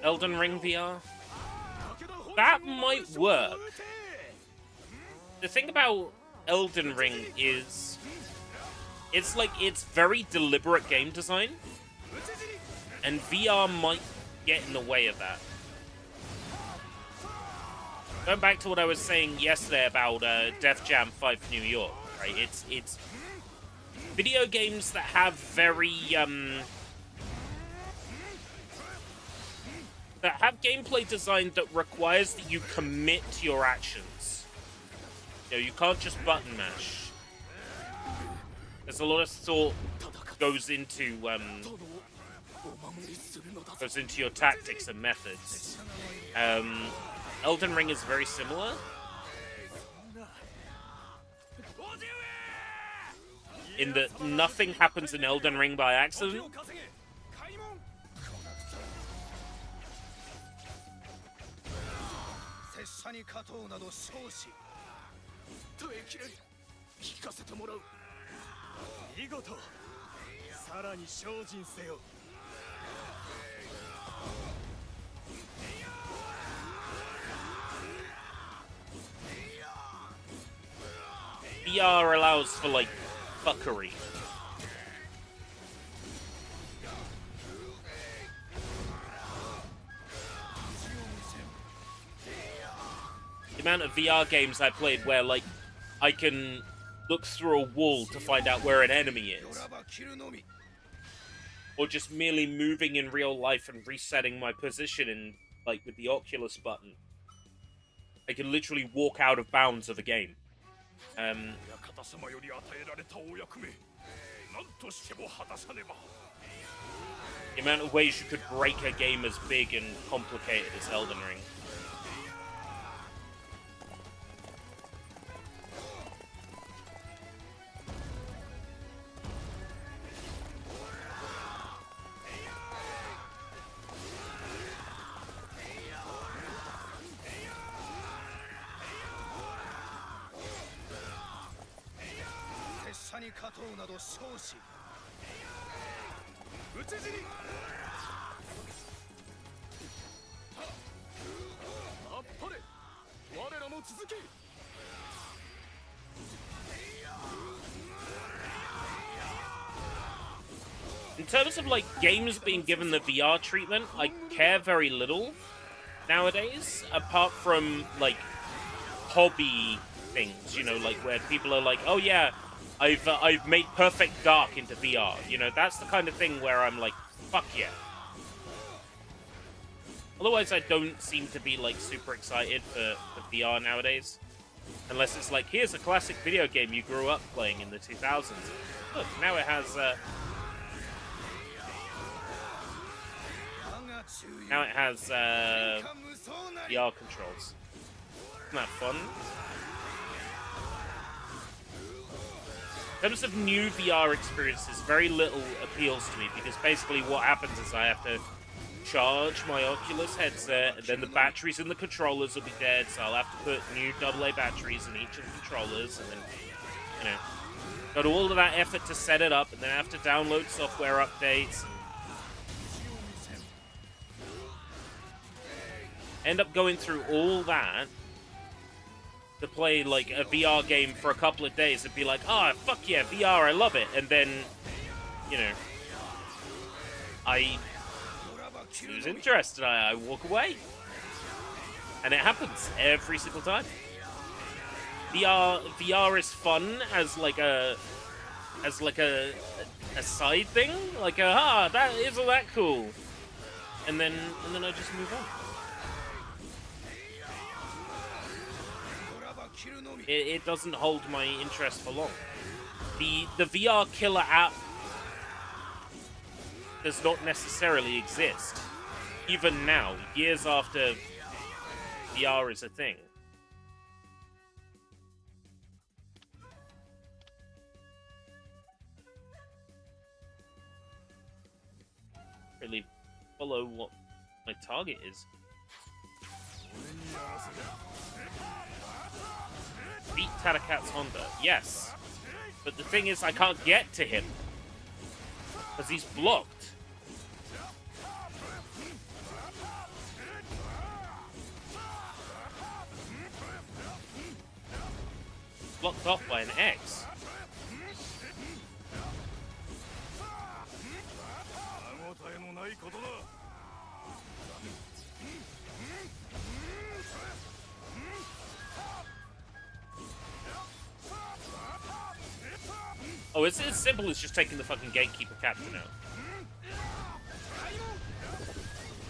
[SPEAKER 1] Elden Ring VR? That might work. The thing about Elden Ring is it's very deliberate game design, and VR might get in the way of that. going back to what I was saying yesterday about Def Jam 5 New York, right? It's video games that have very that have gameplay design that requires that you commit to your actions. You know, you can't just button mash. There's a lot of thought goes into your tactics and methods. Elden Ring is very similar. In that nothing happens in Elden Ring by accident. VR allows for, like, fuckery. The amount of VR games I played where, like, I can look through a wall to find out where an enemy is. Or just merely moving in real life and resetting my position in, like, with the Oculus button. I can literally walk out of bounds of a game. The amount of ways you could break a game as big and complicated as Elden Ring. In terms of, like, games being given the VR treatment, I care very little nowadays, apart from, like, hobby things, you know, like, where people are like, oh yeah, I've made Perfect Dark into VR, you know, that's the kind of thing where I'm like, fuck yeah. Otherwise, I don't seem to be, like, super excited for VR nowadays. Unless it's like, here's a classic video game you grew up playing in the 2000s. Look, now it has, VR controls. Isn't that fun? In terms of new VR experiences, very little appeals to me, because basically what happens is I have to charge my Oculus headset, and then the batteries in the controllers will be dead, so I'll have to put new AA batteries in each of the controllers, and then, you know, go to all of that effort to set it up, and then I have to download software updates, and end up going through all that to play, like, a VR game for a couple of days and be like, oh, fuck yeah, VR, I love it. And then, you know, I lose interest and I walk away. And it happens every single time. VR is fun as, like, a side thing. Like, that isn't that cool. And then I just move on. It doesn't hold my interest for long. The VR killer app does not necessarily exist. Even now, years after VR is a thing. Really follow what my target is. Beat Tadakat's Honda, yes. But the thing is, I can't get to him. Because he's blocked. Blocked off by an X. Oh, it's as simple as just taking the fucking gatekeeper captain out.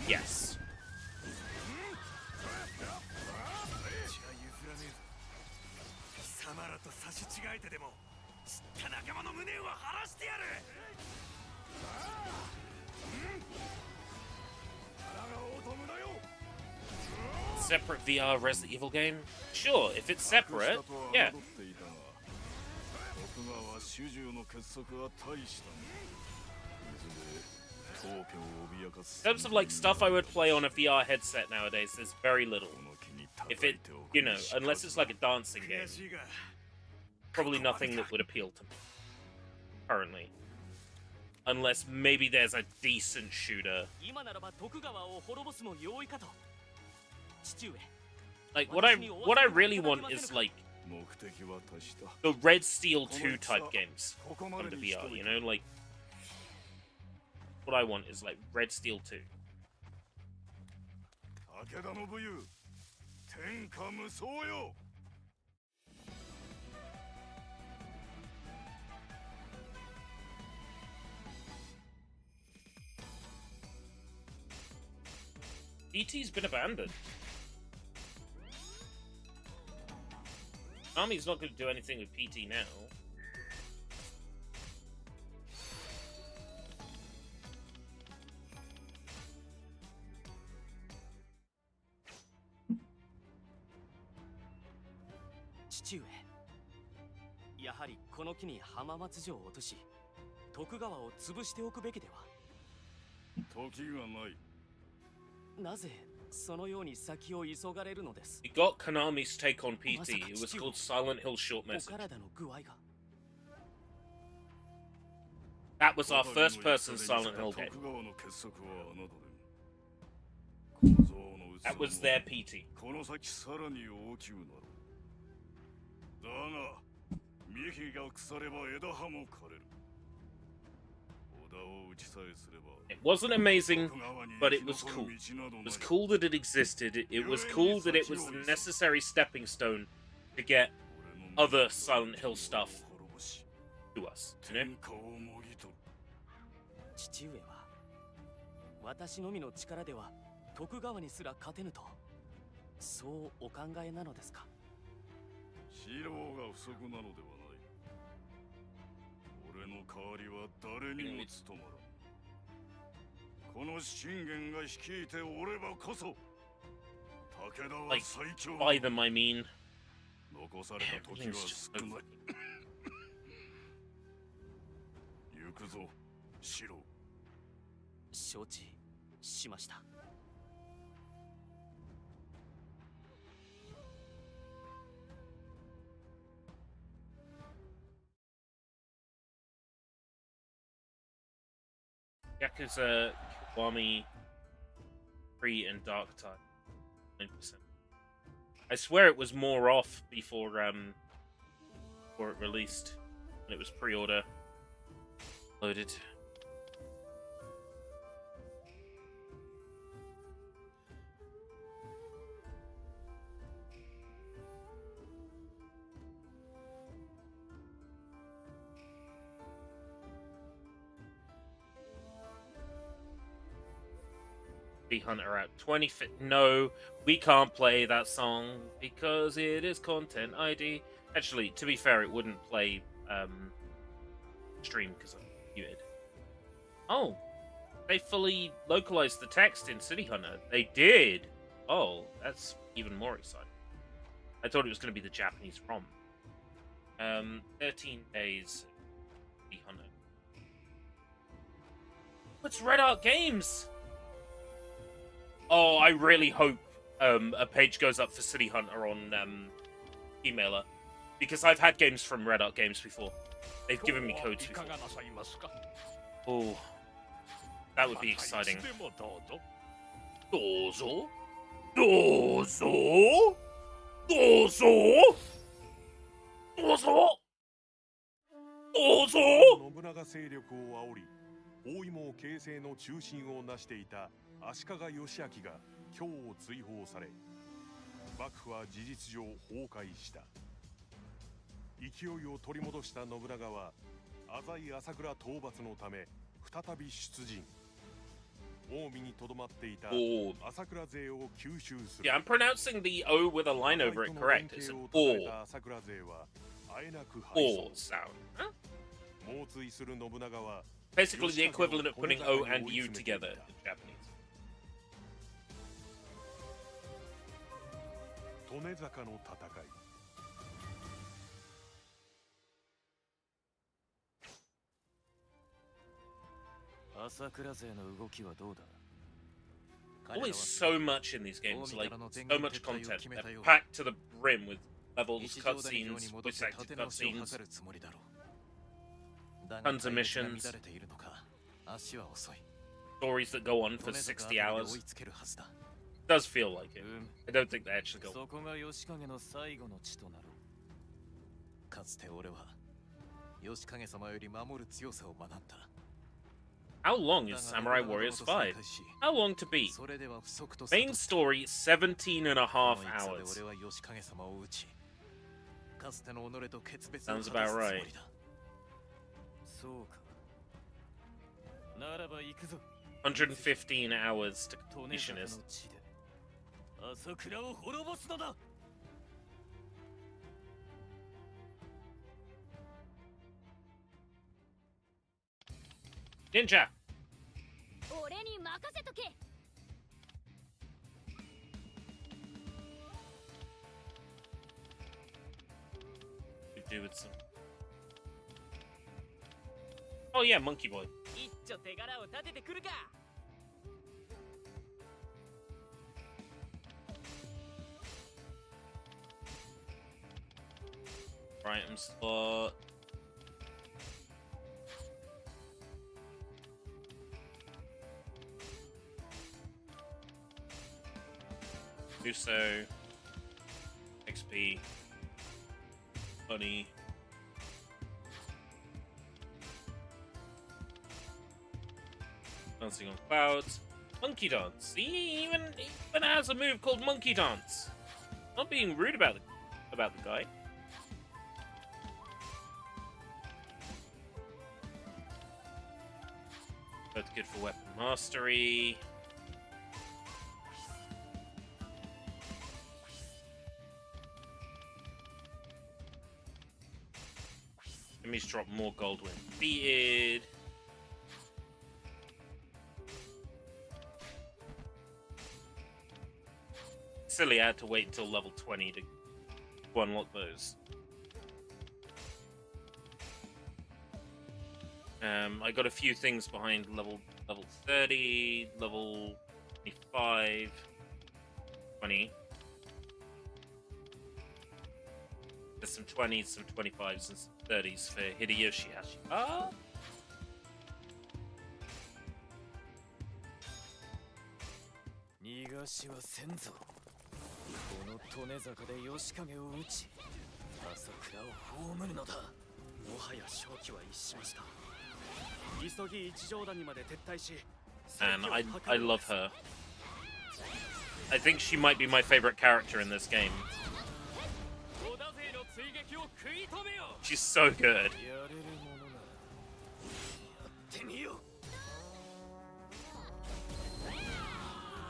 [SPEAKER 1] Yes.
[SPEAKER 4] 貴様らと差し違えてでも知った仲間の無念は晴らしてやる。
[SPEAKER 1] Separate VR Resident Evil game? Sure, if it's separate, yeah.
[SPEAKER 5] 徳川主従の結束は大したんだ。いずれ当家を脅かす。
[SPEAKER 1] In terms of like stuff I would play on a VR headset nowadays, there's very little. If it, you know, unless it's like a dancing game, probably nothing that would appeal to me currently. Unless maybe there's a decent shooter.
[SPEAKER 3] 今ならば徳川を滅ぼすも容易かと。父上。
[SPEAKER 1] Like what I really want is like
[SPEAKER 5] 目的は達した。
[SPEAKER 1] the Red Steel 2 type games under VR, you know, like what I want is like Red Steel 2.
[SPEAKER 5] 武田の武勇、天下無双よ。
[SPEAKER 1] ET's been abandoned. Army's not going to do anything with PT now.
[SPEAKER 3] Chichiue. やはりこの機に浜松城を落とし、徳川を潰しておくべきでは。
[SPEAKER 5] 時がない。
[SPEAKER 3] なぜそのように先を急がれるのです。
[SPEAKER 1] We got Konami's take on PT. It was called Silent Hill Short
[SPEAKER 3] お
[SPEAKER 1] Message.
[SPEAKER 3] 体の具合が。
[SPEAKER 1] That was our first person Silent Hill game.
[SPEAKER 5] 徳川の結束は侮れん。小僧の器
[SPEAKER 1] That was their PT.
[SPEAKER 5] この先さらに大きくなる。だが、幹が腐れば枝葉も枯れる。織田を打ちさえすれば。
[SPEAKER 1] It wasn't amazing, but it was cool. It was cool that it existed. It was cool that it was the necessary stepping stone to get other Silent Hill stuff to us. You know?
[SPEAKER 3] 父上は私のみの力では徳川にすら勝てぬとそうお考えなのですか。
[SPEAKER 5] 資料が不足なのではない。俺の代わりは誰にも務まらん。この信玄が率いておればこそ武田は
[SPEAKER 1] Like,
[SPEAKER 5] 最強。
[SPEAKER 1] by them, I mean.
[SPEAKER 5] 残された時は
[SPEAKER 1] Everything's just
[SPEAKER 5] 少
[SPEAKER 1] so
[SPEAKER 5] ない。行くぞ、シロ。
[SPEAKER 3] 承知しました。
[SPEAKER 1] Yakuza, Kiwami, Free, and Dark Tide. 9%. I swear it was more off before it released. And it was pre-order loaded. Hunter out 20 no, we can't play that song because it is content ID. Actually, to be fair, it wouldn't play stream because I'm muted. Oh, they fully localized the text in City Hunter. They did. Oh, that's even more exciting. I thought it was going to be the Japanese ROM. 13 days. City Hunter. What's Red Art Games? Oh, I really hope a page goes up for City Hunter on Emailer, because I've had games from Red Art Games before. They've given me codes before. Oh, that would be exciting. Dozo? Dozo? Dozo? Dozo? Dozo?
[SPEAKER 5] 信長勢力を煽り、包囲網形成の中心を成していた足利義昭が今日追放され、幕府は事実上崩壊した。勢いを取り戻した信長は浅井朝倉討伐のため再び出陣。近江にとどまっていた
[SPEAKER 1] Or
[SPEAKER 5] 朝倉勢を吸収する。
[SPEAKER 1] yeah, I'm pronouncing the O with a line over it correct. It's an or
[SPEAKER 5] 朝倉勢はあえなく敗
[SPEAKER 1] or
[SPEAKER 5] 走。
[SPEAKER 1] sound. Huh?
[SPEAKER 5] 猛追する信長は
[SPEAKER 1] Basically the equivalent of putting O and U together in Japanese.
[SPEAKER 5] 利根坂の戦い。
[SPEAKER 2] 朝倉勢の動きはどうだ？
[SPEAKER 1] Always so much in these games, like so much content. They're packed to the brim with levels, cutscenes, voice acted cutscenes, tons of missions, stories that go on for 60 hours. Does feel like it. I don't think they actually go.
[SPEAKER 2] そこが義景の最後の地となろう。かつて俺は義景様より守る強さを学んだ。
[SPEAKER 1] How long is Samurai Warriors 5? How long to beat? Main story 17 and a half hours. Sounds about right.
[SPEAKER 2] そうか。ならば行くぞ。
[SPEAKER 1] 115 hours to
[SPEAKER 2] 利根
[SPEAKER 1] completion
[SPEAKER 2] 坂の
[SPEAKER 1] is.
[SPEAKER 2] 地で朝倉を滅ぼすのだ。
[SPEAKER 1] Ninja!
[SPEAKER 6] 俺に任せとけ。
[SPEAKER 1] Could do with some. Oh yeah, Monkey Boy.
[SPEAKER 3] 一丁手柄を立ててくるか。
[SPEAKER 1] Item slot. Do so. XP. Money. Dancing on clouds. Monkey dance. He even has a move called monkey dance. Not being rude about the guy. Both good for weapon mastery. Enemies drop more gold when defeated. Silly, I had to wait until level 20 to unlock those. I got a few things behind level 30, level 25, 20. There's some 20s, some 25s, and some 30s for Hideyoshi Hashiba.
[SPEAKER 2] 逃がしはせんぞ。この利根坂で義景を討ち、朝倉を葬るのだ。
[SPEAKER 3] もはや勝機は逸しました。急ぎ一条谷まで撤退し。
[SPEAKER 1] And I love her. I think she might be my favorite character in this game. She's so good.
[SPEAKER 2] やれるものならやってみよう。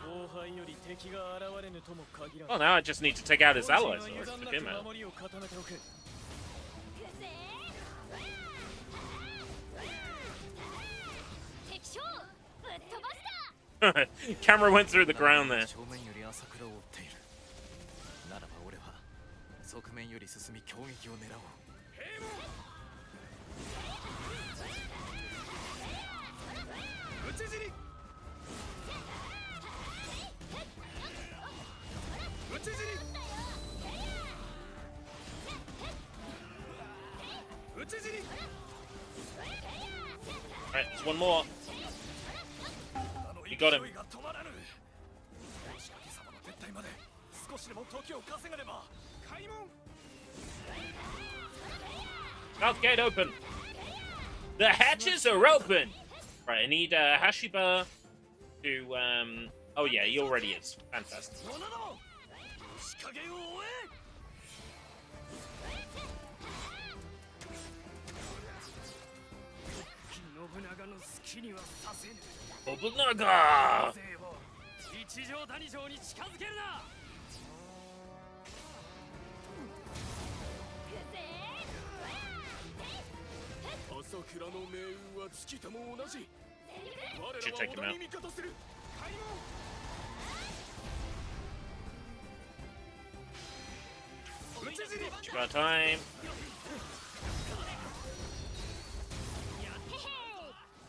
[SPEAKER 2] 後輩より敵が現れぬとも限ら
[SPEAKER 1] Well, now I just need to take out his allies. Or took him out.
[SPEAKER 2] 守りを固めておく。
[SPEAKER 6] 敵将ぶっ飛ばした。
[SPEAKER 1] Camera went through the ground there.
[SPEAKER 2] 正面より朝倉を追っている。ならば俺は側面より進み攻撃を狙おう。
[SPEAKER 1] Alright, there's one more. You got him. South gate open. The hatches are open. Right, I need Hashiba to oh yeah, he already is. Fantastic.
[SPEAKER 2] きにはさせぬ。
[SPEAKER 1] Nobunaga!
[SPEAKER 2] 勢を一条谷城に近づけるな。
[SPEAKER 5] 朝倉の命運は月とも同じ。
[SPEAKER 1] Should take him out.
[SPEAKER 5] 味方する。開門。
[SPEAKER 1] About time.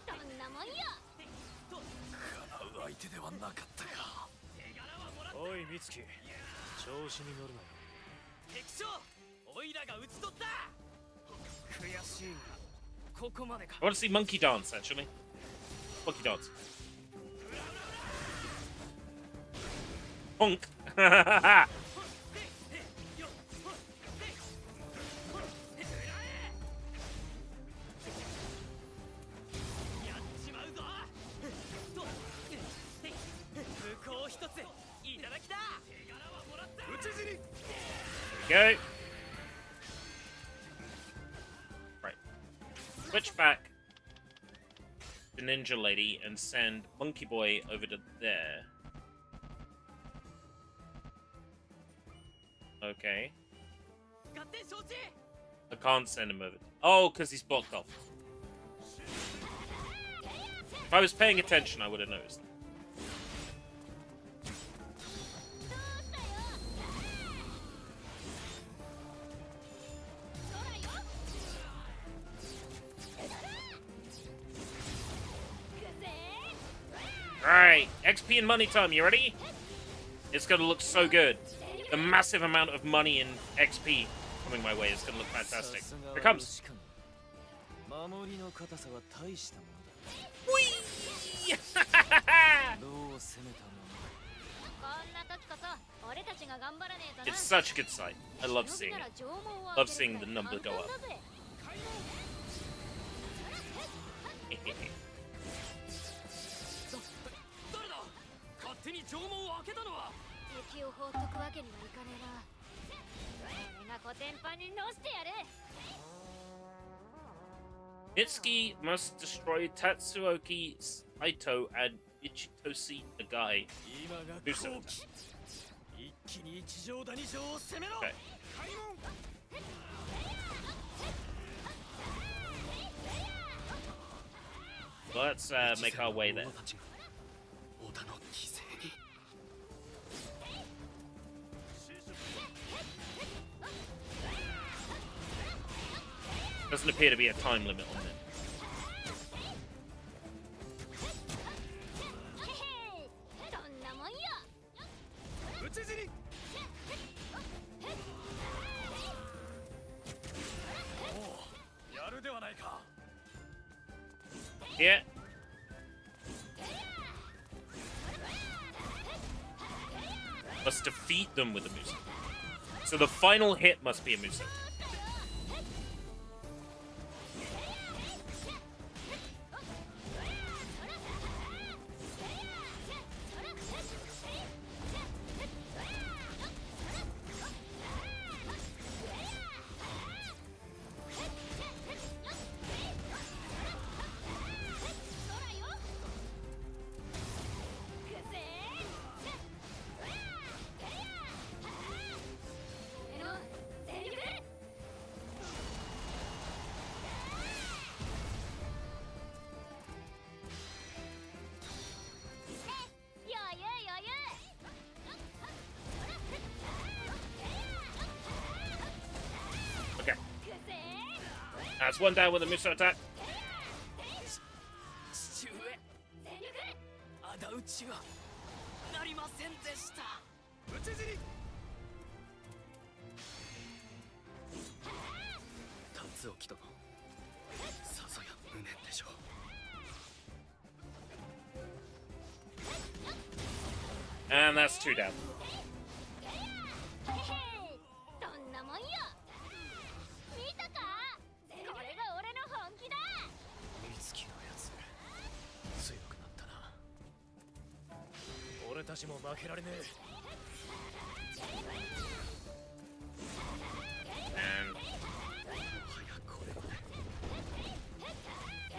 [SPEAKER 6] どんなもんよ。
[SPEAKER 2] 叶う相手ではなかったか。おい美月、調子に乗るなよ。
[SPEAKER 3] 敵将オイラが討ち取った。
[SPEAKER 2] 悔しいがここまでか。
[SPEAKER 1] I want to see monkey dance, actually. Monkey dance. Honk.
[SPEAKER 3] やっちまうぞ。武功一ついただきだ。手柄はもらった。討ち死に。
[SPEAKER 1] Go. Right. Switch back to Ninja Lady and send Monkey Boy over to there. Okay.
[SPEAKER 3] 合点承知。
[SPEAKER 1] I can't send him over. Oh, because he's blocked off. If I was paying attention, I would have noticed.
[SPEAKER 6] そらよ。
[SPEAKER 1] Alright, XP and money time, you ready? It's gonna look so good. The massive amount of money and XP coming my way is gonna look fantastic. Here it comes.
[SPEAKER 2] 守りの硬さは大したものだ。どう攻めたもの。
[SPEAKER 6] こんな時こそ俺たちが頑張らねえとな。
[SPEAKER 1] It's such a good sight. I love seeing it. Love seeing the number go up.
[SPEAKER 3] 誰だ。勝手に城門を開けたのは。
[SPEAKER 6] 敵を放っとくわけにはいかねえな。俺がコテンパンに乗せてやる。
[SPEAKER 1] Mitsuki must destroy Tatsuoki Saito and Ichitoshi Nagai.
[SPEAKER 3] 今が
[SPEAKER 1] Do so.
[SPEAKER 3] 好機。一気に一条谷城を攻めろ。
[SPEAKER 1] Okay.
[SPEAKER 3] 開門。
[SPEAKER 1] Let's make our way there.
[SPEAKER 3] 織田の犠牲に。
[SPEAKER 1] Doesn't appear to be a time limit on it.
[SPEAKER 6] どんなもんよ。
[SPEAKER 3] 討ち死に。 やるではないか。
[SPEAKER 1] Yeah. Must defeat them with a Musa. So the final hit must be a Musa. Okay. That's one down with a Musa attack.
[SPEAKER 3] 父上。仇討ちはなりませんでした。討ち死に。辰興殿。さぞや無念でしょう。
[SPEAKER 1] And that's two down.
[SPEAKER 6] どんなもんよ。見たか。これが俺の本気だ。
[SPEAKER 2] 美月のやつ強くなったな。俺たちも負けられねえ。
[SPEAKER 1] And
[SPEAKER 3] もはやこれま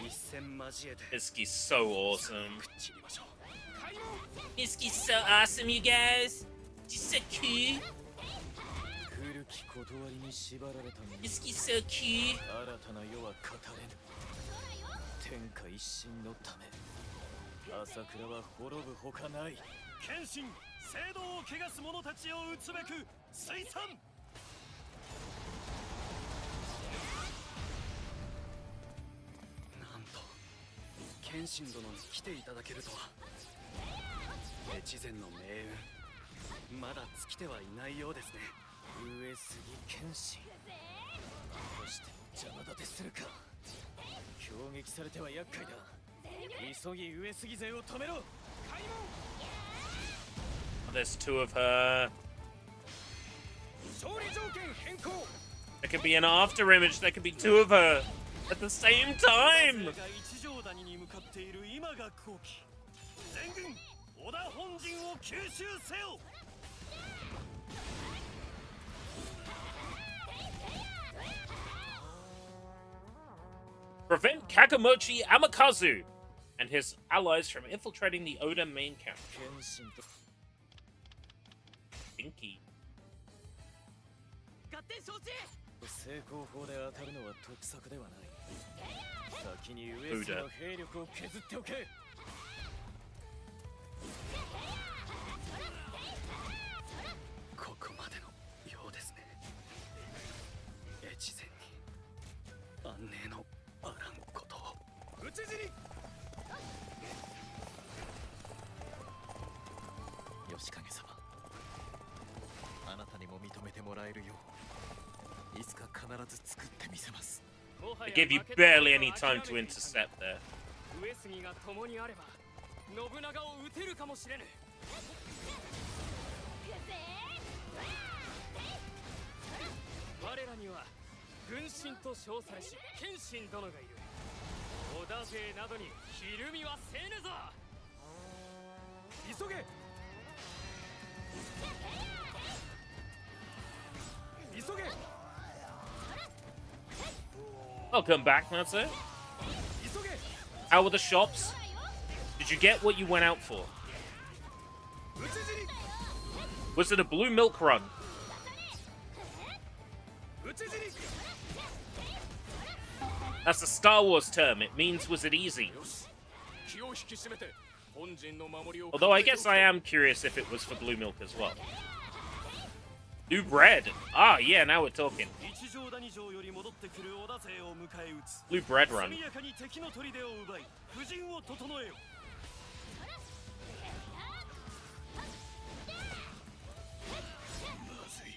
[SPEAKER 3] で一戦交えて
[SPEAKER 1] Mitsuki's so awesome.
[SPEAKER 3] くっちりましょう。
[SPEAKER 1] Mitsuki's so awesome, you guys. She's so cute.
[SPEAKER 2] 古き断りに縛られたのに
[SPEAKER 1] Mitsuki's so cute.
[SPEAKER 2] 新たな世は語れぬ天下一新のため朝倉は滅ぶほかない
[SPEAKER 5] 剣心聖堂を汚す者たちを討つべく推賛。
[SPEAKER 3] なんと謙信殿に来ていただけるとは。越前の命運まだ尽きてはいないようですね。
[SPEAKER 2] 上杉謙信どうしても邪魔立てするか攻撃されては厄介だ急ぎ上杉勢を止めろ
[SPEAKER 1] There's two of her.
[SPEAKER 2] 勝利条件変更
[SPEAKER 1] There could be an after image. There could be two of her at the same time.
[SPEAKER 5] が一条谷に向かっている今が好機。全軍織田本陣を吸収せよ。
[SPEAKER 1] Prevent Kakamochi Amakazu and his allies from infiltrating the Oda main camp.
[SPEAKER 2] 謙信と
[SPEAKER 1] Stinky.
[SPEAKER 3] 合点承知。
[SPEAKER 2] 成功法で当たるのは得策ではない先に上杉の兵力を削っておけ
[SPEAKER 3] ここまでのようですね。越前に安寧のあらんことを。
[SPEAKER 5] 討ち死に。
[SPEAKER 2] 吉影様あなたにも認めてもらえるよういつか必ず作ってみせます
[SPEAKER 1] I gave you barely any time to intercept there.
[SPEAKER 3] 上杉が共にあれば信長を討てるかもしれぬ。我らには軍神と称されし謙信殿がいる。織田勢などにひるみはせぬぞ。急げ。急げ。
[SPEAKER 1] I'll come back, that's it. How were the shops? Did you get what you went out for? Was it a blue milk run? That's a Star Wars term. It means was it easy? Although I guess I am curious if it was for blue milk as well. New bread. Ah, yeah, now we're talking. Blue bread run.
[SPEAKER 5] 速やかに敵の砦を奪い布陣を整えよ。
[SPEAKER 2] まずい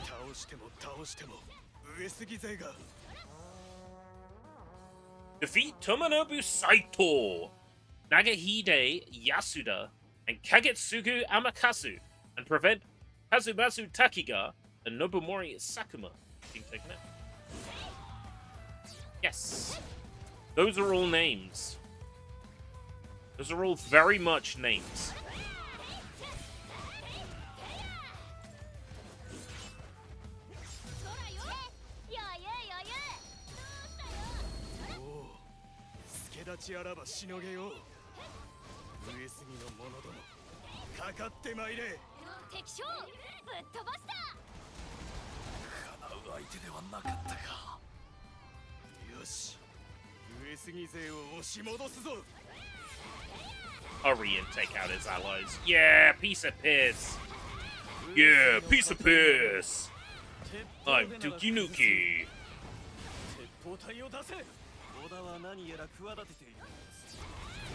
[SPEAKER 2] 倒しても倒しても上杉勢が
[SPEAKER 1] Defeat Tomonobu Saito, Nagahide Yasuda, and Kagetsugu Amakasu, and prevent Kazumasu Takiga and Nobumori Sakuma being taken out. Yes. Those are all names. Those are all very much names.
[SPEAKER 2] Oh, 助立ちあらばしのげよう上杉の者どもかかってまいれ
[SPEAKER 6] 敵将ぶっ飛ばした
[SPEAKER 2] 叶う相手ではなかったかよし上杉勢を押し戻すぞ
[SPEAKER 1] Hurry and take out his allies. Yeah, piece of piss. Yeah, piece of piss. I'm Duki Nuki.
[SPEAKER 2] 鉄砲隊を出せ
[SPEAKER 5] 織田は何やら企てている。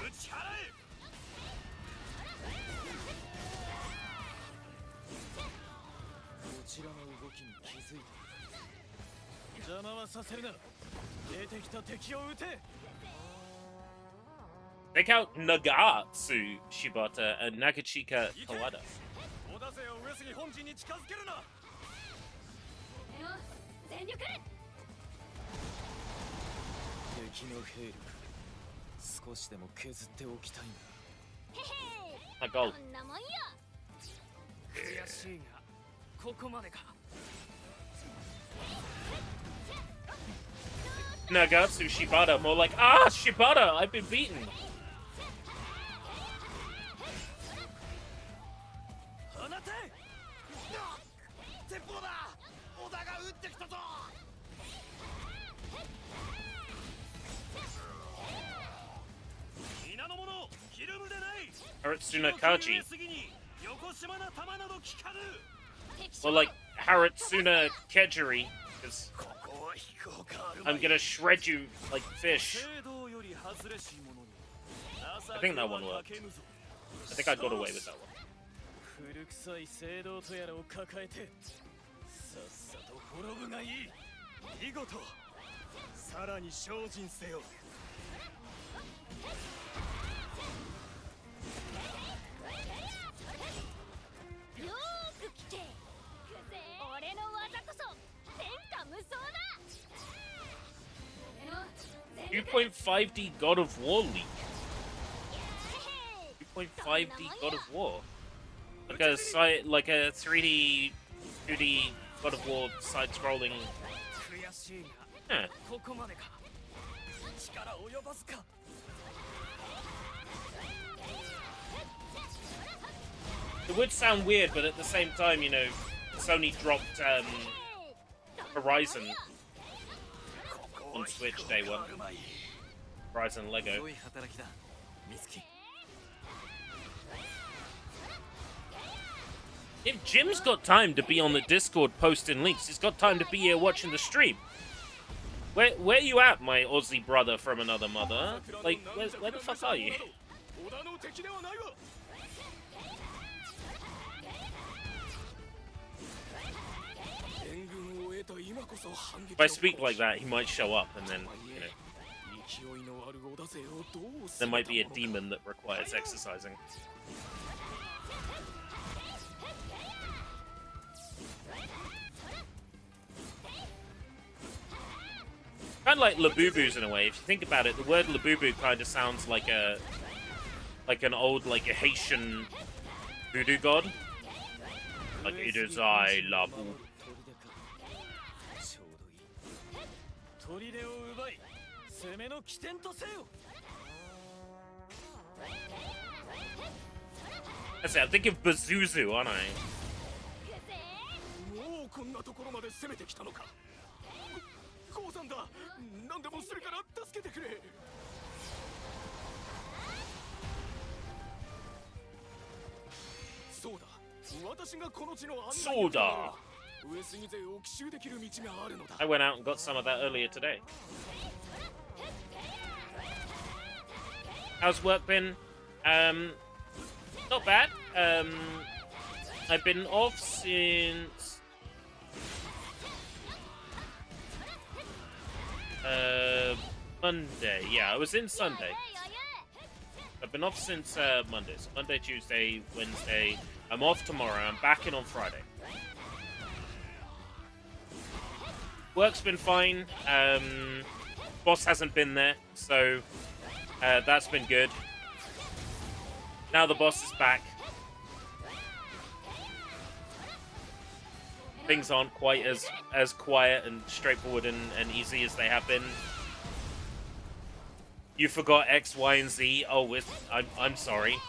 [SPEAKER 5] 打ち払え。
[SPEAKER 2] こちらの動きに気づいた邪魔はさせるな出てきた敵を撃て
[SPEAKER 1] Take out Nagatsu Shibata and Nagachika Kawada.
[SPEAKER 2] 織田勢を上杉本陣に近づけるな
[SPEAKER 6] 全力
[SPEAKER 2] 敵の兵力少しでも削っておきたいんだ
[SPEAKER 1] My goal.
[SPEAKER 6] こんなもんよ
[SPEAKER 3] 悔しいがここまでか。
[SPEAKER 1] Nagatsu Shibata. More like, ah, Shibata, I've been beaten.
[SPEAKER 2] 放て鉄砲だ織田が撃ってきたぞ 皆の者ひるむでない
[SPEAKER 1] Haratsuna Kaji.
[SPEAKER 2] 過ぎに横島な弾など効かぬ
[SPEAKER 1] Or like Haratsuna Kejiri. Because
[SPEAKER 2] ここは引くほかある
[SPEAKER 1] I'm gonna shred you like fish.
[SPEAKER 2] 聖堂より外れし者に
[SPEAKER 1] I think that one worked. I think I got away with that one.
[SPEAKER 2] 古臭い聖堂とやらを抱えてさっさと滅ぶがいい見事さらに精進せよ
[SPEAKER 6] よーく聞け俺の技こそ天下無双だ
[SPEAKER 1] 2.5D God of War leak. 2.5D God of War. Like a 3D, 2D God of War side-scrolling.
[SPEAKER 2] 悔しいが
[SPEAKER 1] Yeah.
[SPEAKER 2] ここまでか力及ばずか
[SPEAKER 1] It would sound weird, but at the same time, you know, Sony dropped Horizon on Switch day one. Horizon Lego.
[SPEAKER 2] 良い働きだミツキ
[SPEAKER 1] If Jim's got time to be on the Discord posting links, he's got time to be here watching the stream. Where you at, my Aussie brother from another mother? Like, where the fuck are you?
[SPEAKER 3] 織田の敵ではないわ
[SPEAKER 1] If I speak like that, he might show up, and then, you know, there might be a demon that requires exercising. Kind of like Labubus in a way. If you think about it, the word Labubu kind of sounds like an old, like a Haitian voodoo god. Like, it is I, Labu.
[SPEAKER 2] 砦を奪い攻めの起点とせよ
[SPEAKER 1] That's it, I think of Bazuzu, aren't I?
[SPEAKER 3] もうこんなところまで攻めてきたのか降参だ何でもするから助けてくれそうだ私がこの地の案内
[SPEAKER 1] そうだ
[SPEAKER 3] 上杉勢を奇襲できる道があるのだ
[SPEAKER 1] I went out and got some of that earlier today. How's work been? Not bad. I've been off since Monday. Yeah, I was in Sunday. I've been off since Monday. So Monday, Tuesday, Wednesday. I'm off tomorrow. I'm back in on Friday. Work's been fine. Boss hasn't been there, so that's been good. Now the boss is back. Things aren't quite as quiet and straightforward and easy as they have been. You forgot X, Y, and Z. Oh, I'm sorry.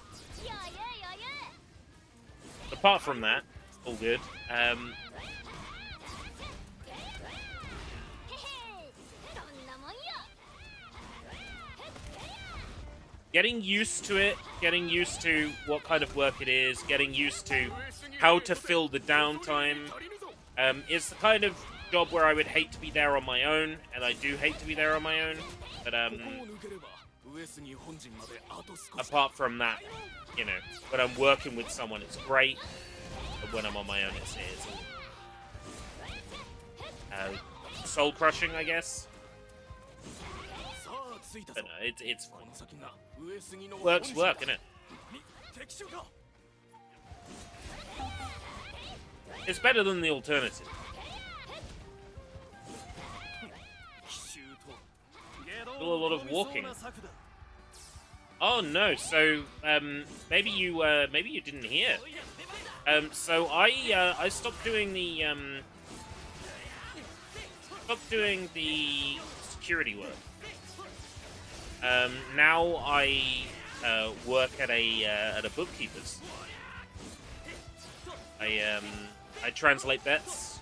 [SPEAKER 1] Apart from that, it's all good. Getting used to it, getting used to what kind of work it is, getting used to how to fill the downtime. It's the kind of job where I would hate to be there on my own, and I do hate to be there on my own, but apart from that, you know, when I'm working with someone, it's great, but when I'm on my own, it's soul-crushing, I guess. But no, it's fine. Work's work, innit? It's better than the alternative. Still a lot of walking. Oh no, so maybe you didn't hear. So I stopped doing the security work. Now I work at a bookkeeper's. I translate bets.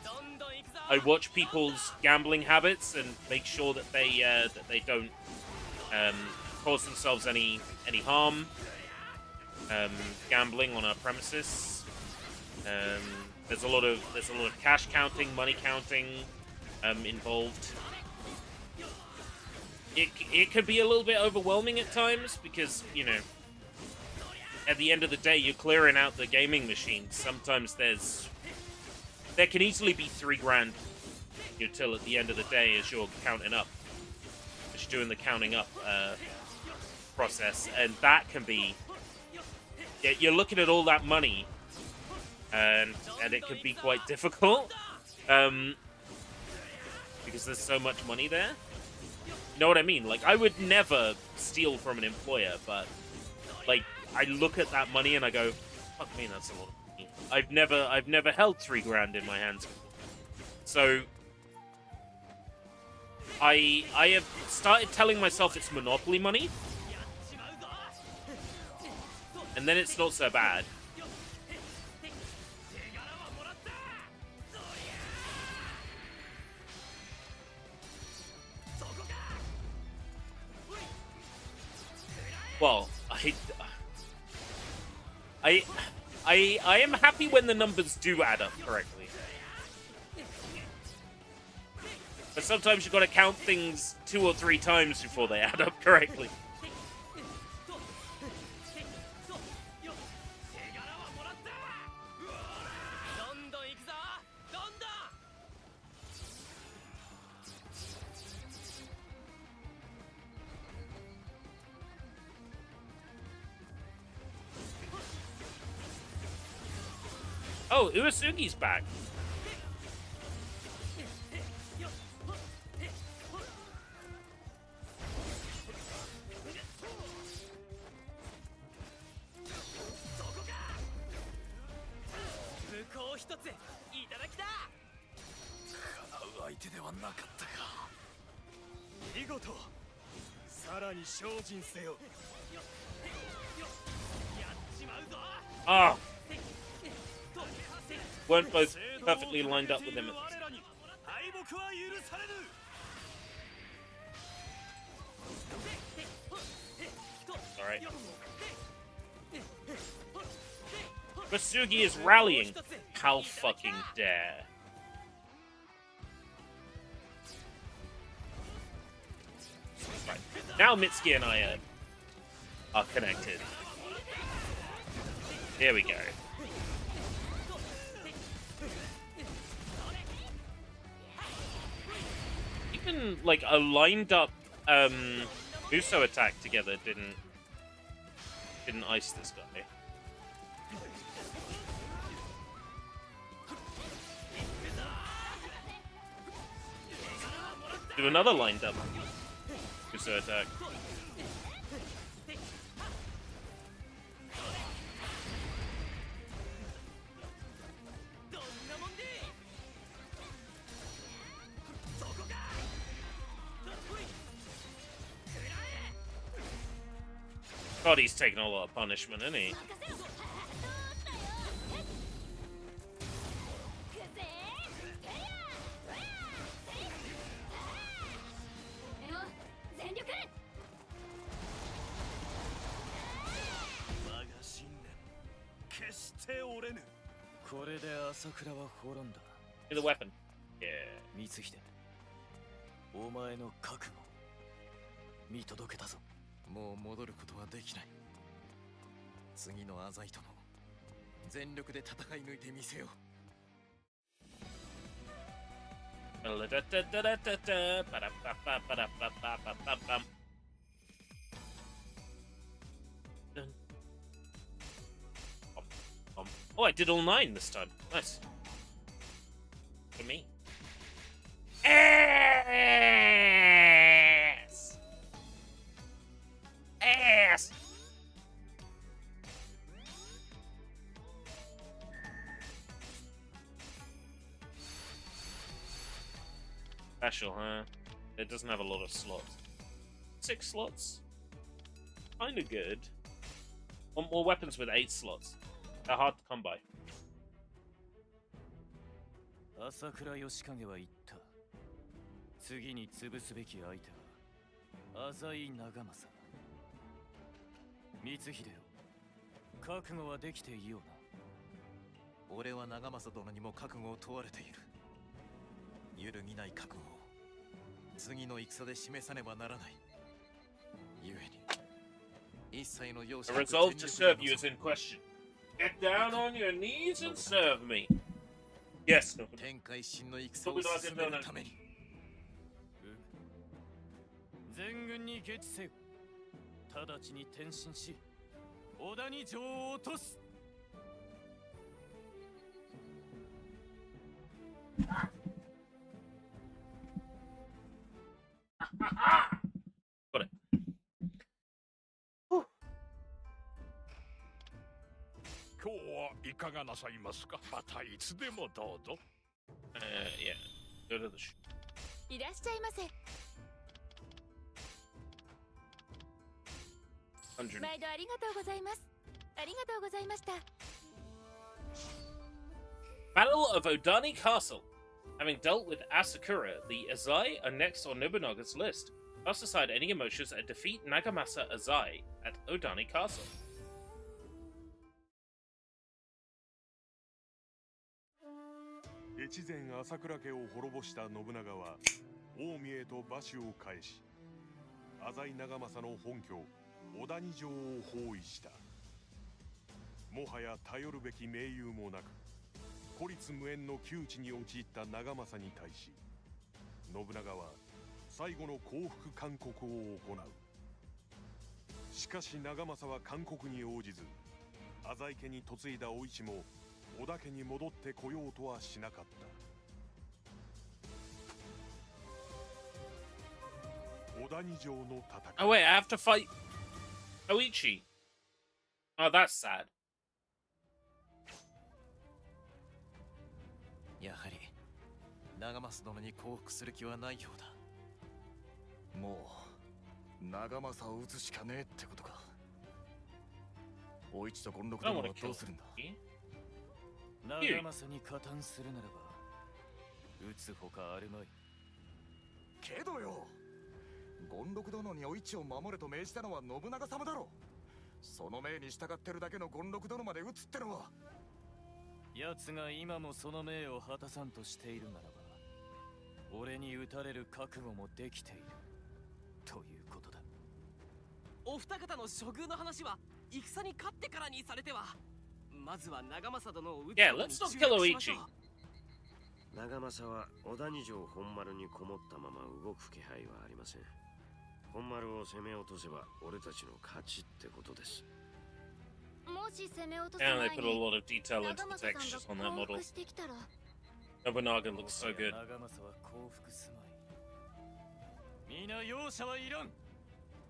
[SPEAKER 1] I watch people's gambling habits and make sure that they don't cause themselves any harm. Gambling on our premises. There's a lot of cash counting, money counting involved. It could be a little bit overwhelming at times because, you know, at the end of the day, you're clearing out the gaming machines. Sometimes there can easily be $3,000 your till at the end of the day as you're counting up, as you're doing the counting up process, and that can be. You're looking at all that money, and it can be quite difficult, because there's so much money there. You know what I mean? Like, I would never steal from an employer, but, like, I look at that money and I go, fuck me, that's a lot of money. I've never held $3,000 in my hands before. So, I have started telling myself it's Monopoly money, and then it's not so bad. Well, I am happy when the numbers do add up correctly. But sometimes you've got to count things 2 or 3 times before they add up correctly. Oh, Uesugi's back. Ah. Weren't both perfectly lined up with him. Alright. Uesugi is rallying. How fucking dare. Right. Now Mitsuki and I are connected. There we go. Even like a lined up Muso attack together didn't ice this guy. Do another lined up Muso attack. God, he's taking a lot of punishment, isn't he? In the weapon. Yeah.
[SPEAKER 2] お前の覚悟見届けたぞ。もう戻ることはできない。次のアザイトも全力で戦い抜いてみせよう。
[SPEAKER 1] Oh, I did all 9 this time. Nice. For me. Ass! Ass! Special, huh? It doesn't have a lot of slots. 6 slots? Kinda good. Want more weapons with 8 slots. They're hard to come by.
[SPEAKER 2] 朝倉義景は言った。次に潰すべき相手は浅井長政。光秀よ、覚悟はできていような。俺は長政殿にも覚悟を問われている。揺るぎない覚悟を次の戦で示さねばならない。故に一切の容赦
[SPEAKER 1] The resolve to serve you is in question. Get down on your knees and serve me. Yes, no.
[SPEAKER 2] 天下一神の戦を進めるために。全軍に撃せよ。直ちに転身し、織田に城を落とす。
[SPEAKER 1] Got it.
[SPEAKER 5] 今日はいかがなさいますか。またいつでもどうぞ。
[SPEAKER 1] Yeah. Go to the shoot.
[SPEAKER 6] いらっしゃいませ。
[SPEAKER 1] 100.
[SPEAKER 6] 毎度ありがとうございます。ありがとうございました。
[SPEAKER 1] Battle of Odani Castle. Having dealt with Asakura, the Azai are next on Nobunaga's list. Cast aside any emotions and defeat Nagamasa Azai at Odani Castle.
[SPEAKER 7] 越前朝倉家を滅ぼした信長は近江へと馬首を返し、浅井長政の本拠小谷城を包囲した。もはや頼るべき盟友もなく、孤立無援の窮地に陥った長政に対し、信長は最後の降伏勧告を行う。しかし長政は勧告に応じず、浅井家に嫁いだお市も織田家に戻ってこようとはしなかった。小谷城の戦い。
[SPEAKER 1] Oh wait, I have to fight Oichi. Oh, that's sad.
[SPEAKER 2] やはり長政殿に降伏する気はないようだ。
[SPEAKER 5] もう長政を撃つしかねえってことか。お市と権六
[SPEAKER 1] I
[SPEAKER 5] 殿
[SPEAKER 1] don't
[SPEAKER 5] は
[SPEAKER 1] want to
[SPEAKER 5] ど
[SPEAKER 1] kill
[SPEAKER 5] うするんだ。
[SPEAKER 1] him.
[SPEAKER 2] 長政に加担するならば撃つほかあるまい。
[SPEAKER 5] けどよ、権六殿にお市を守れと命じたのは信長様だろ。その命に従ってるだけの権六殿まで撃つってのは。
[SPEAKER 2] 奴が今もその命を果たさんとしているならば、俺に撃たれる覚悟もできているということだ。
[SPEAKER 3] お二方の処遇の話は戦に勝ってからにされては。まずは長政殿を撃つ
[SPEAKER 1] Yeah,
[SPEAKER 3] ことに
[SPEAKER 1] let's not
[SPEAKER 3] 注
[SPEAKER 1] kill
[SPEAKER 3] 力しましょ
[SPEAKER 1] Oichi.
[SPEAKER 3] う。
[SPEAKER 8] 長政は小谷城本丸にこもったまま動く気配はありません。本丸を攻め落とせば俺たちの勝ちってことです。
[SPEAKER 6] もし攻め落とす
[SPEAKER 1] And
[SPEAKER 6] 前
[SPEAKER 1] they
[SPEAKER 6] に
[SPEAKER 1] put a lot of detail
[SPEAKER 6] 長
[SPEAKER 1] into the
[SPEAKER 6] 政さん
[SPEAKER 1] textures
[SPEAKER 6] が
[SPEAKER 1] on that
[SPEAKER 6] 降
[SPEAKER 1] model.
[SPEAKER 6] 伏してきたら
[SPEAKER 1] Nobunaga looks so good.
[SPEAKER 2] 長政は降伏すまい。皆容赦はいらん。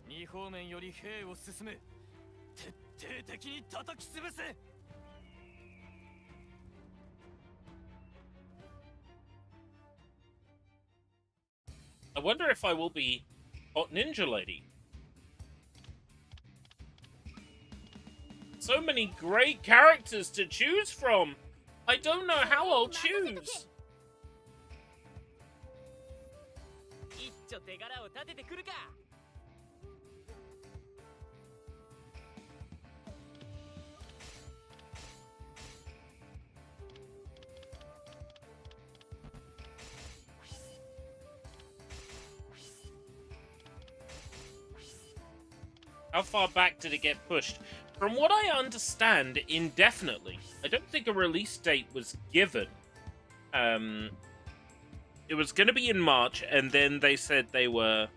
[SPEAKER 2] 二方面より兵を進め、徹底的に叩き潰せ。
[SPEAKER 1] I wonder if I will be Hot Ninja Lady. So many great characters to choose from. I don't know how I'll choose.
[SPEAKER 3] 一丁手柄を立ててくるか。
[SPEAKER 1] How far back did it get pushed? From what I understand, indefinitely. I don't think a release date was given. It was going to be in March, and then they said they were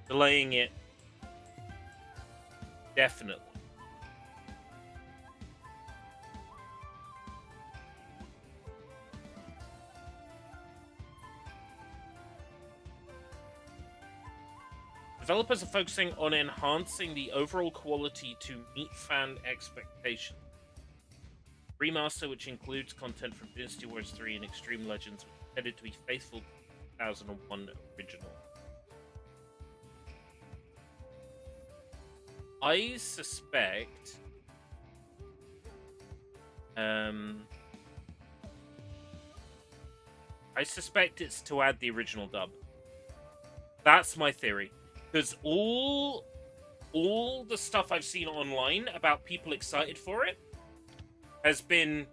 [SPEAKER 1] delaying it definitely. Developers are focusing on enhancing the overall quality to meet fan expectations. Remaster, which includes content from Dynasty Warriors 3 and Extreme Legends, intended to be faithful to the 2001 original. I suspect it's to add the original dub. That's my theory. Because all the stuff I've seen online about people excited for it has been,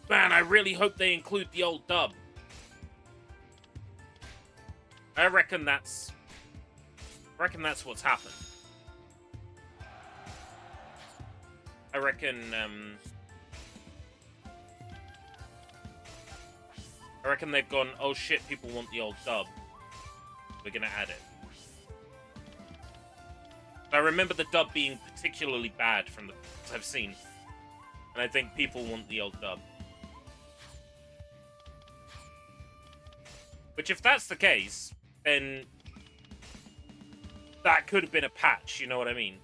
[SPEAKER 1] man, I really hope they include the old dub. I reckon that's what's happened. I reckon they've gone, oh shit, people want the old dub. We're gonna add it. I remember the dub being particularly bad from the ones I've seen. And I think people want the old dub. Which, if that's the case, then that could have been a patch, you know what I mean?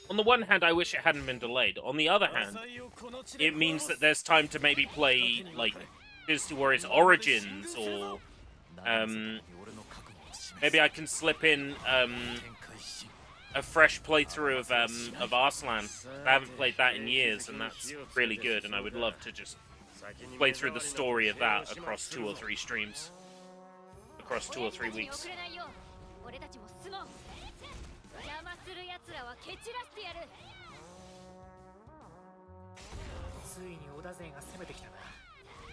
[SPEAKER 1] On the one hand, I wish it hadn't been delayed. On the other hand, it means that there's time to maybe play, like, Dynasty Warriors Origins, or maybe I can slip in a fresh playthrough of Arslan. I haven't played that in years, and that's really good, and I would love to just play through the story of that across 2 or 3 streams. Across 2 or 3 weeks.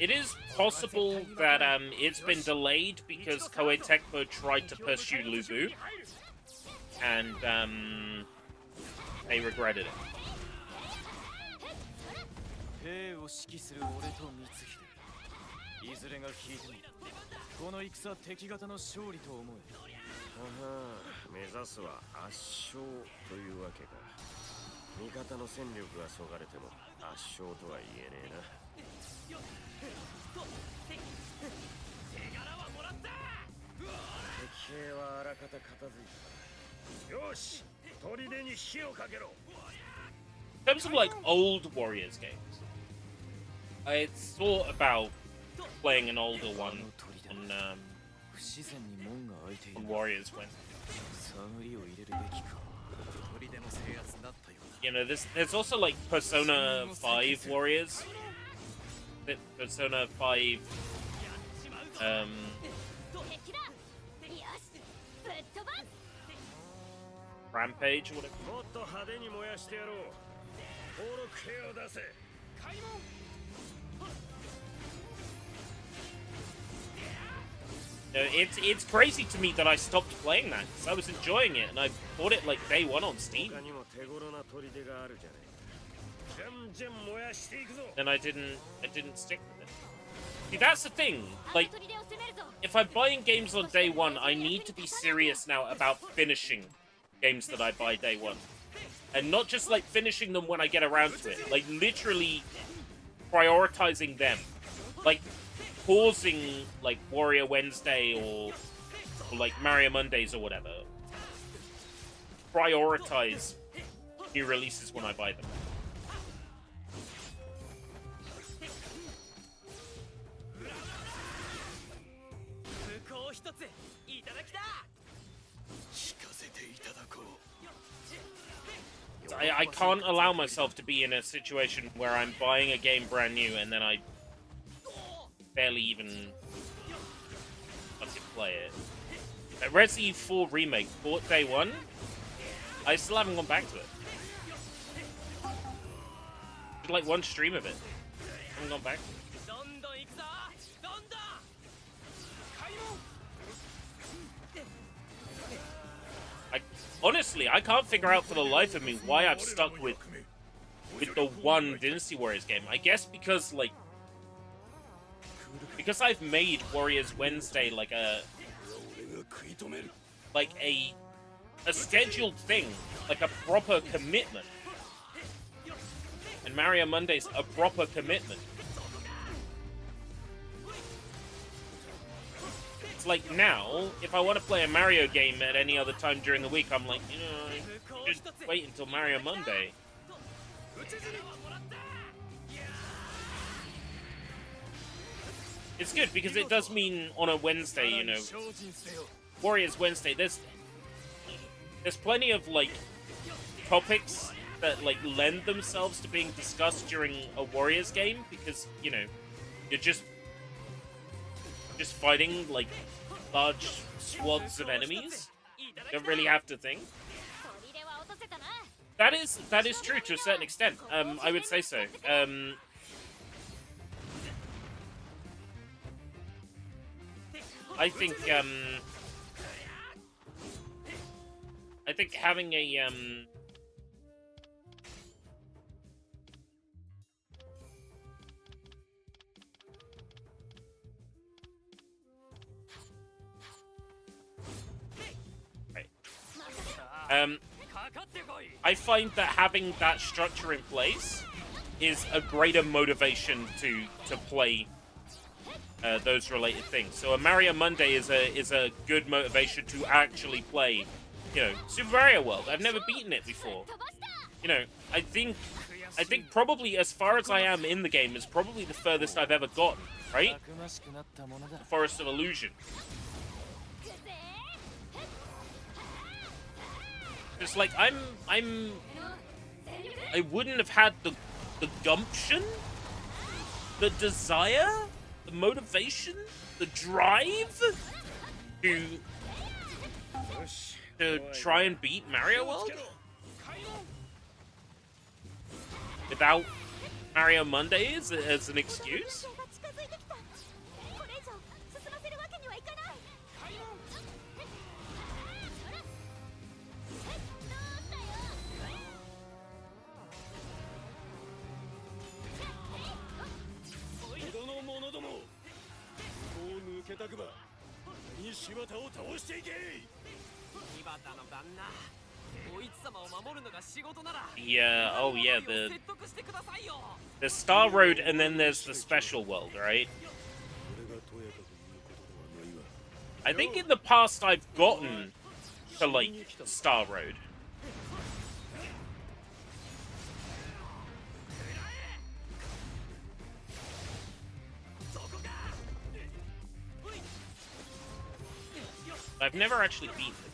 [SPEAKER 1] It is possible that it's been delayed because Koei Tecmo tried to pursue Lu Bu, and they regretted it.
[SPEAKER 8] 目指すは圧勝というわけか。味方の戦力がそがれても圧勝とは言えねえな。敵兵はあらかた片付いた。よし、砦に火をかけろ。
[SPEAKER 1] In terms of like old Warriors games, I thought about playing an older one on Warriors when. You know, there's also like Persona 5 Warriors. Persona 5 Rampage or whatever. It's crazy to me that I stopped playing that because I was enjoying it and I bought it like day one on Steam. And I didn't stick with it. See, that's the thing. Like, if I'm buying games on day one, I need to be serious now about finishing games that I buy day one, and not just like finishing them when I get around to it. Like literally prioritizing them. Like pausing like Warrior Wednesday or like Mario Mondays or whatever. Prioritize new releases when I buy them. I can't allow myself to be in a situation where I'm buying a game brand new and then I barely even fucking play it. Resident Evil 4 Remake, bought day one. I still haven't gone back to it. Did like one stream of it. Haven't gone back. Honestly, I can't figure out for the life of me why I've stuck with the one Dynasty Warriors game. I guess because like I've made Warriors Wednesday like a scheduled thing, like a proper commitment. And Mario Monday's a proper commitment. it's like now, if I want to play a Mario game at any other time during the week, I'm like, you know, I should wait until Mario Monday. It's good because it does mean on a Wednesday, you know, Warriors Wednesday, there's plenty of like topics that like lend themselves to being discussed during a Warriors game because, you know, you're just fighting like large swaths of enemies. You don't really have to think. That is true to a certain extent. I would say so. I think having a I find that having that structure in place is a greater motivation to play those related things. So a Mario Monday is a good motivation to actually play, you know, Super Mario World. I've never beaten it before. You know, I think probably as far as I am in the game is probably the furthest I've ever gotten, right? The Forest of Illusion. Just like I wouldn't have had the gumption, the desire, the motivation, the drive to try and beat Mario World without Mario Mondays as an excuse. Yeah, oh yeah, the Star Road and then there's the Special World, right? I think in the past I've gotten to, like, Star Road. I've never actually beaten it.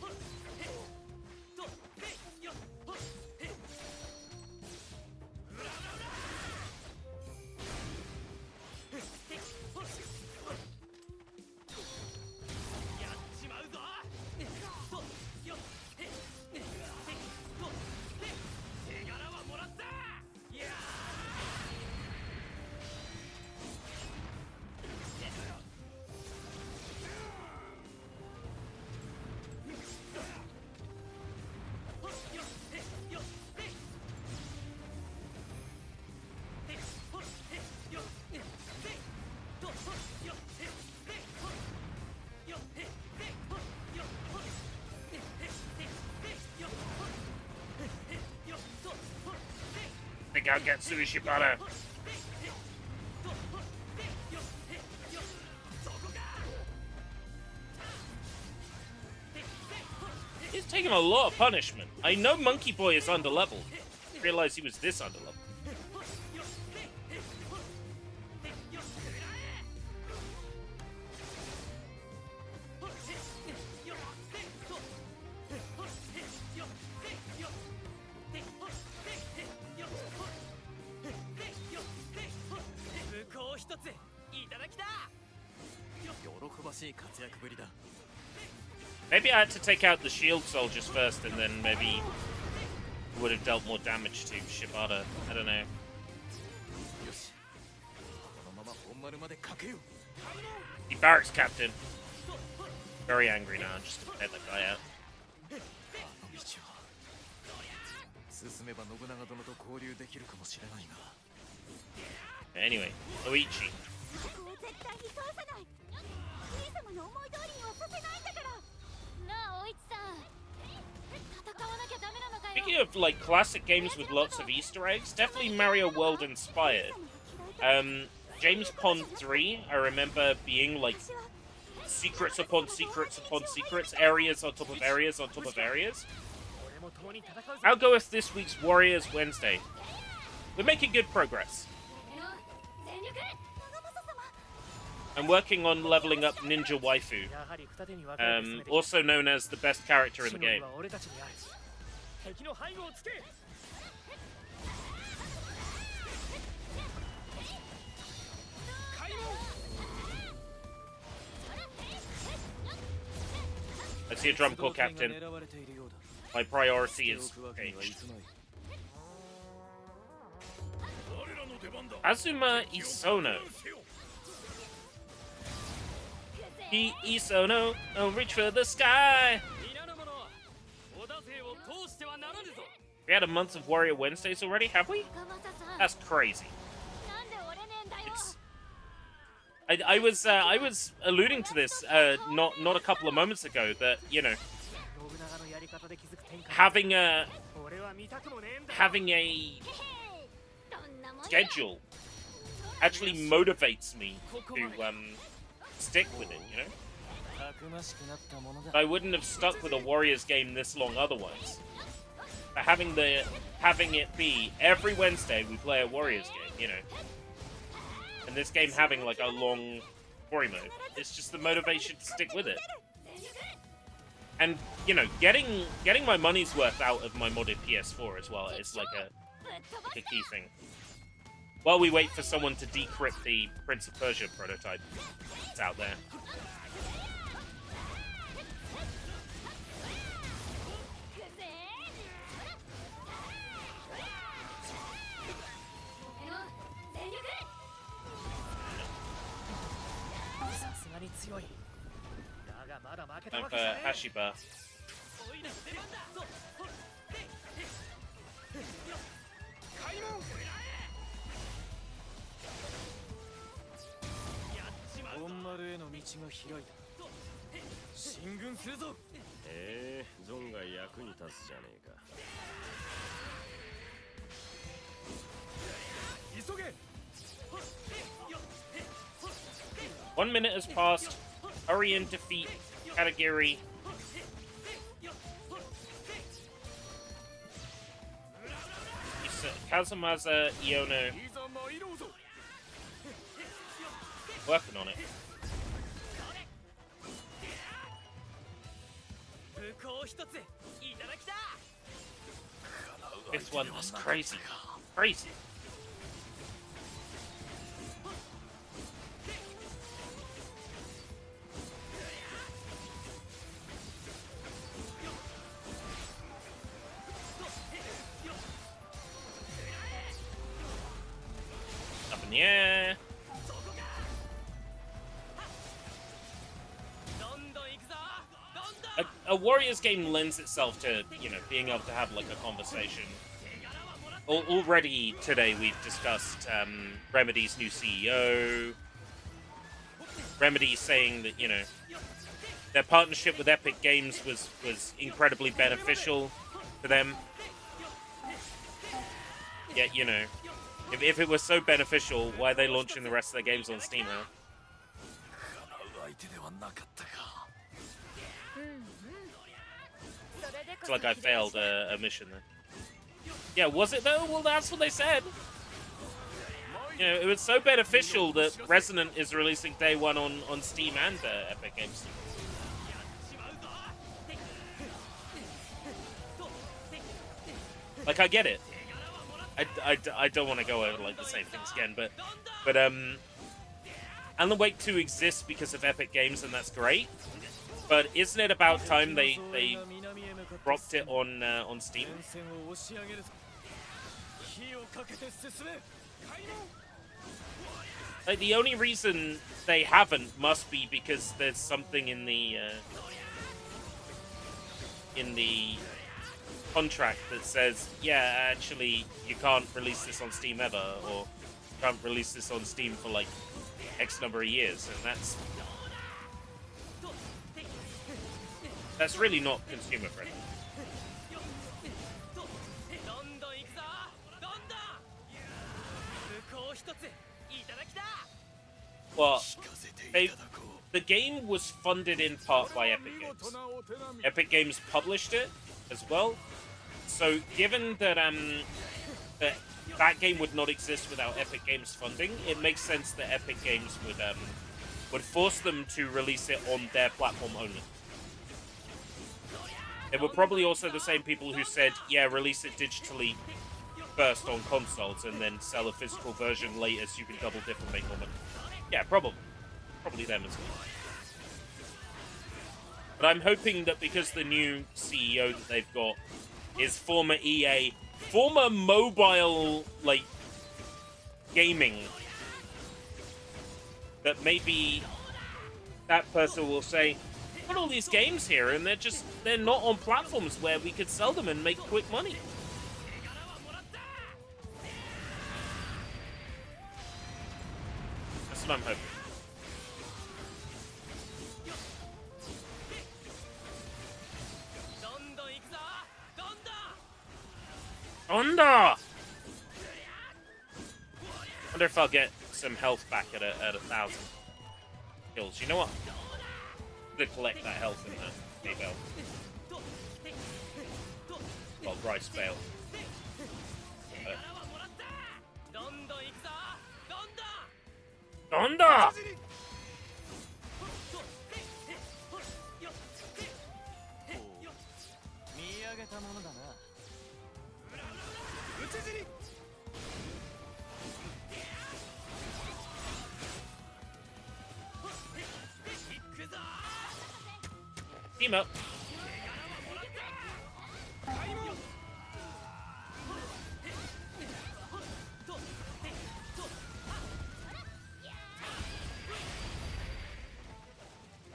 [SPEAKER 1] I think I'll get Sui Shibata. He's taking a lot of punishment. I know Monkey Boy is underleveled. I realized he was this underleveled. Maybe I had to take out the shield soldiers first, and then maybe would have dealt more damage to Shibata. I don't know. The barracks captain. Very angry now, just to let that guy out. Anyway, Luigi. Speaking of, like, classic games with lots of Easter eggs, definitely Mario World inspired. James Pond 3, I remember being, like, secrets upon secrets upon secrets, areas on top of areas on top of areas.
[SPEAKER 3] 俺も共に戦うぞ
[SPEAKER 1] How goeth this week's Warriors Wednesday? We're making good progress.
[SPEAKER 6] 全力
[SPEAKER 1] I'm working on leveling up Ninja Waifu,
[SPEAKER 3] やはり二手に分かれて進めてきた
[SPEAKER 1] also known as the best character in the
[SPEAKER 3] シノ
[SPEAKER 1] game.
[SPEAKER 3] ブは俺たちにある敵の背後をつけ開門
[SPEAKER 1] I see a drum corps
[SPEAKER 2] 出動隊が
[SPEAKER 1] captain.
[SPEAKER 2] 狙われているようだ
[SPEAKER 1] My priority
[SPEAKER 2] 捨
[SPEAKER 1] is
[SPEAKER 2] ておくわけにはい
[SPEAKER 1] changed.
[SPEAKER 2] くまい
[SPEAKER 1] Azuma Isono. Isono, oh, reach for the sky.
[SPEAKER 3] 皆の者織田勢を通してはならぬぞ
[SPEAKER 1] We had a month of Warrior Wednesdays already, have we?
[SPEAKER 6] 赤政さん
[SPEAKER 1] That's crazy.
[SPEAKER 6] なんで折れねえんだよ
[SPEAKER 1] It's, I was alluding to this not a couple of moments ago that, you know,
[SPEAKER 3] 信長のやり方で気づく展開
[SPEAKER 1] having a
[SPEAKER 3] 俺は見たくもねえんだよ
[SPEAKER 1] having a
[SPEAKER 6] どんなもんや
[SPEAKER 1] schedule actually motivates me to stick with it, you know?
[SPEAKER 2] たくましくなったものだ
[SPEAKER 1] I wouldn't have stuck with a Warriors game this long otherwise. But having it be every Wednesday we play a Warriors game, you know. And this game having like a long story mode, it's just the motivation to stick with it. And you know, getting my money's worth out of my modded PS4 as well is like a key thing. While we wait for someone to decrypt the Prince of Persia prototype, it's out there.
[SPEAKER 6] 全力
[SPEAKER 3] さすがに強いだがまだ負けた
[SPEAKER 1] Time
[SPEAKER 3] わ
[SPEAKER 1] for
[SPEAKER 3] けじゃねえ
[SPEAKER 1] Hashiba.
[SPEAKER 3] おいで出番だそう開門やっちまうぞ
[SPEAKER 2] 本丸への道が開いた進軍するぞ
[SPEAKER 8] 存外役に立つじゃねえか
[SPEAKER 3] 急げ
[SPEAKER 1] 1 minute has passed. Hurry and defeat Katagiri. Kazumasa Iono
[SPEAKER 3] いざ参ろうぞ
[SPEAKER 1] working on it.
[SPEAKER 3] 武功一ついただきた
[SPEAKER 1] This one was crazy. Crazy. Up in the air.
[SPEAKER 3] どんどん行くぞどんどん
[SPEAKER 1] A Warriors game lends itself to, you know, being able to have like a conversation. Already today we've discussed Remedy's new CEO. Remedy saying that, you know, their partnership with Epic Games was incredibly beneficial to them. Yet, you know, if it was so beneficial, why are they launching the rest of their games on Steam now?
[SPEAKER 2] 相手ではなかったか
[SPEAKER 1] It's like I failed a mission there. Yeah, was it though? Well, that's what they said. You know, it was so beneficial that Resonant is releasing day one on Steam and Epic Games. Like, I get it. I don't want to go over like the same things again, but Alan Wake 2 exists because of Epic Games, and that's great. But isn't it about time they dropped it on Steam?
[SPEAKER 2] 前線を押し上げるぞ火をかけて進め開門
[SPEAKER 1] Like, the only reason they haven't must be because there's something in the contract that says, yeah, actually, you can't release this on Steam ever, or you can't release this on Steam for like X number of years, and that's really not consumer friendly.
[SPEAKER 3] どんどん行くぞどんどん武功一ついただきた
[SPEAKER 1] Well,
[SPEAKER 5] 聞かせてい
[SPEAKER 1] they
[SPEAKER 5] ただこう
[SPEAKER 1] the game was funded in part by Epic Games. Epic Games published it as well. So given that that game would not exist without Epic Games funding, it makes sense that Epic Games would force them to release it on their platform only. They were probably also the same people who said, yeah, release it digitally first on consoles and then sell a physical version later so you can double dip and make more money. Yeah, probably them as well. But I'm hoping that because the new CEO that they've got is former EA, former mobile, like, gaming, that maybe that person will say, got all these games here and they're not on platforms where we could sell them and make quick money. That's what I'm hoping. Onda! Wonder if I'll get some health back at a 1,000 kills. You know what? I'm gonna collect that health in the hay bale. Well, rice bale. Donda! Team up.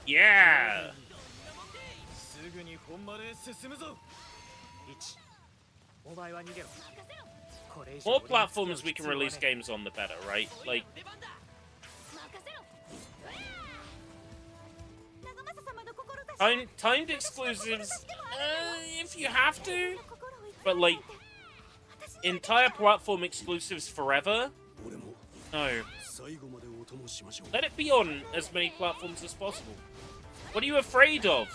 [SPEAKER 1] Yeah. More platforms we can release games on, the better, right? Like, timed exclusives, if you have to, but like, entire platform exclusives forever? No. Let it be on as many platforms as possible. What are you afraid of?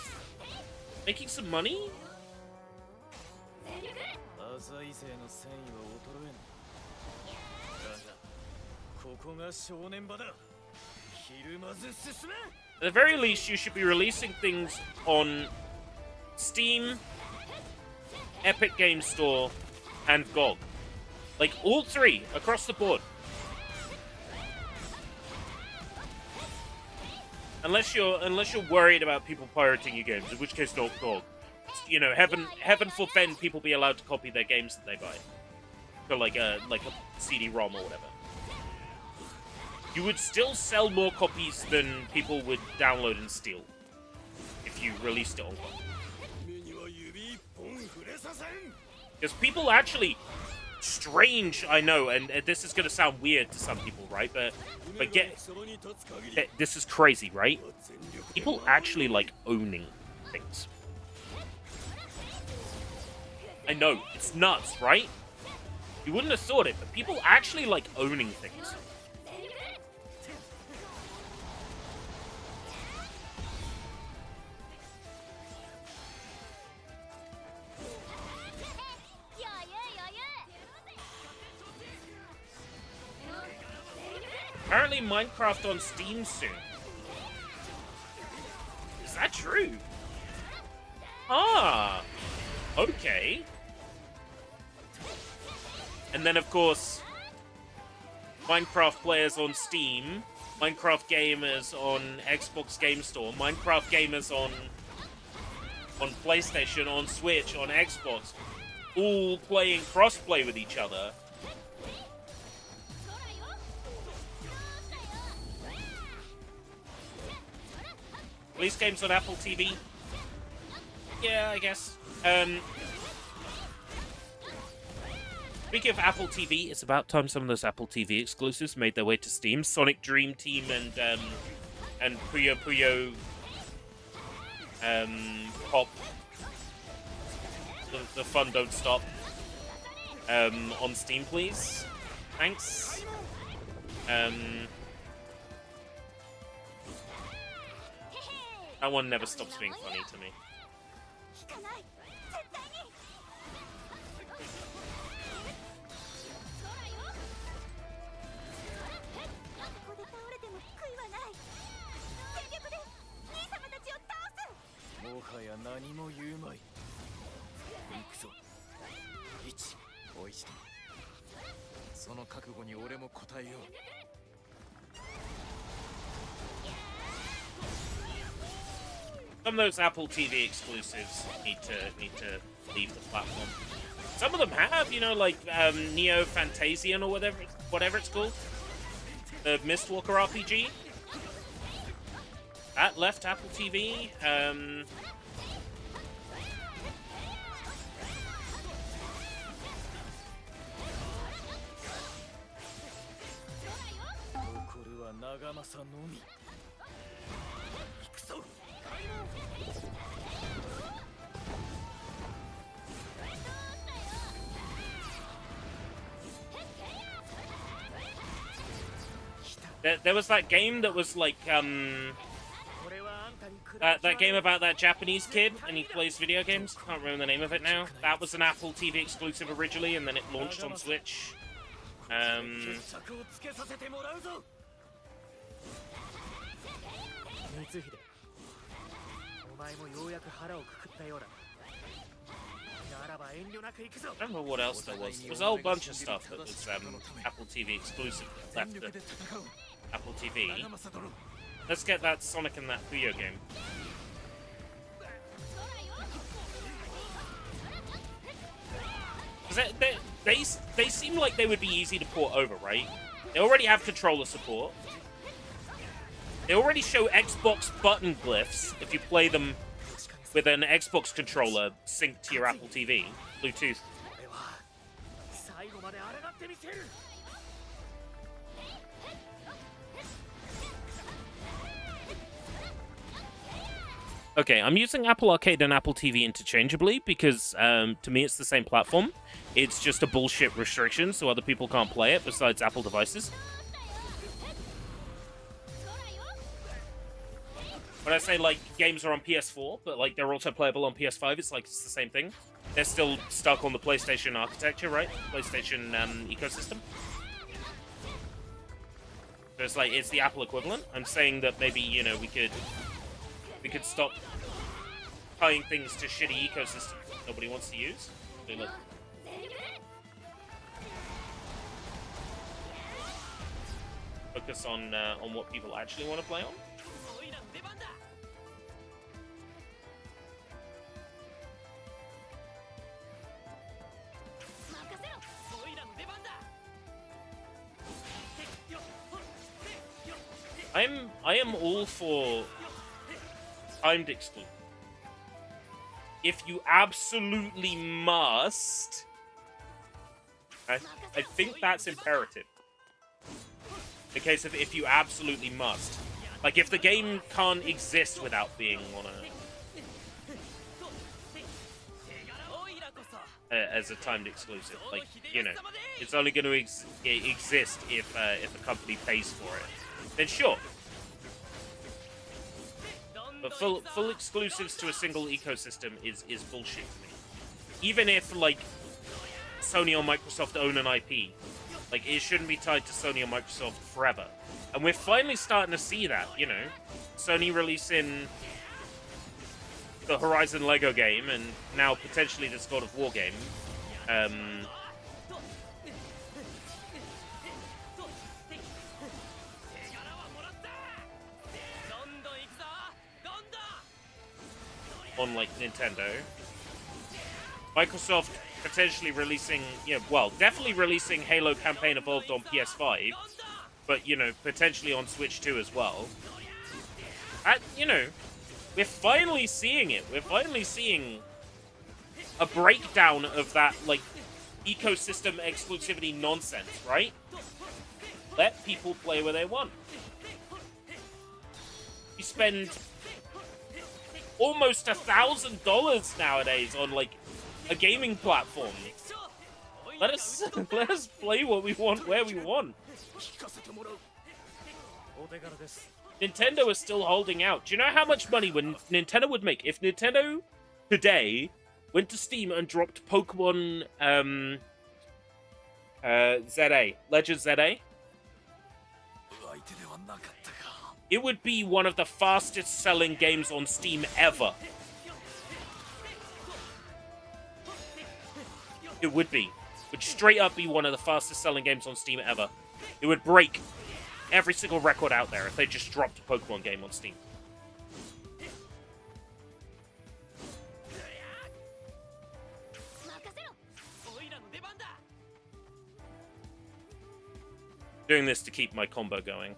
[SPEAKER 1] Making some money? At the very least, you should be releasing things on Steam, Epic Games Store, and GOG. Like, all three, across the board. Unless you're worried about people pirating your games, in which case not GOG. You know, heaven forfend people be allowed to copy their games that they buy. For like a CD-ROM or whatever. You would still sell more copies than people would download and steal if you released it on GOG. Because people actually, strange, I know, and this is going to sound weird to some people, right? But this is crazy, right? People actually like owning things. I know, it's nuts, right? You wouldn't have thought it, but people actually like owning things. Apparently Minecraft on Steam soon. Is that true? Ah, okay. And then, of course, Minecraft players on Steam, Minecraft gamers on Xbox Game Store, Minecraft gamers on PlayStation, on Switch, on Xbox, all playing crossplay with each other. Release games on Apple TV? Yeah, I guess. Speaking of Apple TV, it's about time some of those Apple TV exclusives made their way to Steam. Sonic Dream Team and Puyo Puyo Pop. The fun don't stop. On Steam, please. Thanks. That one never stops being funny to me.
[SPEAKER 6] 引かない絶対にここで倒れても悔いはない全力で兄様たちを倒す
[SPEAKER 2] もはや何も言うまい。行くぞ。一、おいしと。その覚悟に俺も応えよう。
[SPEAKER 1] Some of those Apple TV exclusives need to leave the platform. Some of them have, you know, like Neo Fantasian or whatever it's called, the Mistwalker RPG. That left Apple TV. There was that game that was like that game about that Japanese kid and he plays video games. Can't remember the name of it now. That was an Apple TV exclusive originally, and then it launched on Switch. I don't know what else there was. There was a whole bunch of stuff that was Apple TV exclusive left the Apple TV. Let's get that Sonic and that Puyo game. They seem like they would be easy to port over, right? They already have controller support. They already show Xbox button glyphs if you play them with an Xbox controller synced to your Apple TV, Bluetooth. Okay, I'm using Apple Arcade and Apple TV interchangeably because, to me, it's the same platform. It's just a bullshit restriction so other people can't play it besides Apple devices. When I say, like, games are on PS4, but, like, they're also playable on PS5, it's like it's the same thing. They're still stuck on the PlayStation architecture, right? PlayStation ecosystem. So it's like, it's the Apple equivalent. I'm saying that maybe, you know, we could stop tying things to shitty ecosystems that nobody wants to use. So, like, focus on what people actually want to play on. I am all for timed exclusion. If you absolutely must, I think that's imperative. The case of if you absolutely must. Like, if the game can't exist without being on as a timed exclusive, like, you know, it's only going to exist if a company pays for it, then sure. But full exclusives to a single ecosystem is bullshit to me. Even if, like, Sony or Microsoft own an IP, like, it shouldn't be tied to Sony or Microsoft forever. And we're finally starting to see that, you know. Sony releasing the Horizon Lego game, and now potentially this God of War game. On, like, Nintendo. Microsoft potentially releasing, you know, well, definitely releasing Halo Campaign Evolved on PS5, but, you know, potentially on Switch 2 as well. You know, we're finally seeing it. We're finally seeing a breakdown of that, like, ecosystem exclusivity nonsense, right? Let people play where they want. You spend almost $1,000 nowadays on, like, a gaming platform. Let us play what we want where we want. Nintendo is still holding out. Do you know how much money Nintendo would make if Nintendo today went to Steam and dropped Pokemon ZA, Legend ZA? It would be one of the fastest selling games on Steam ever. It would be. It would straight up be one of the fastest selling games on Steam ever. It would break every single record out there if they just dropped a Pokemon game on Steam. Doing this to keep my combo going.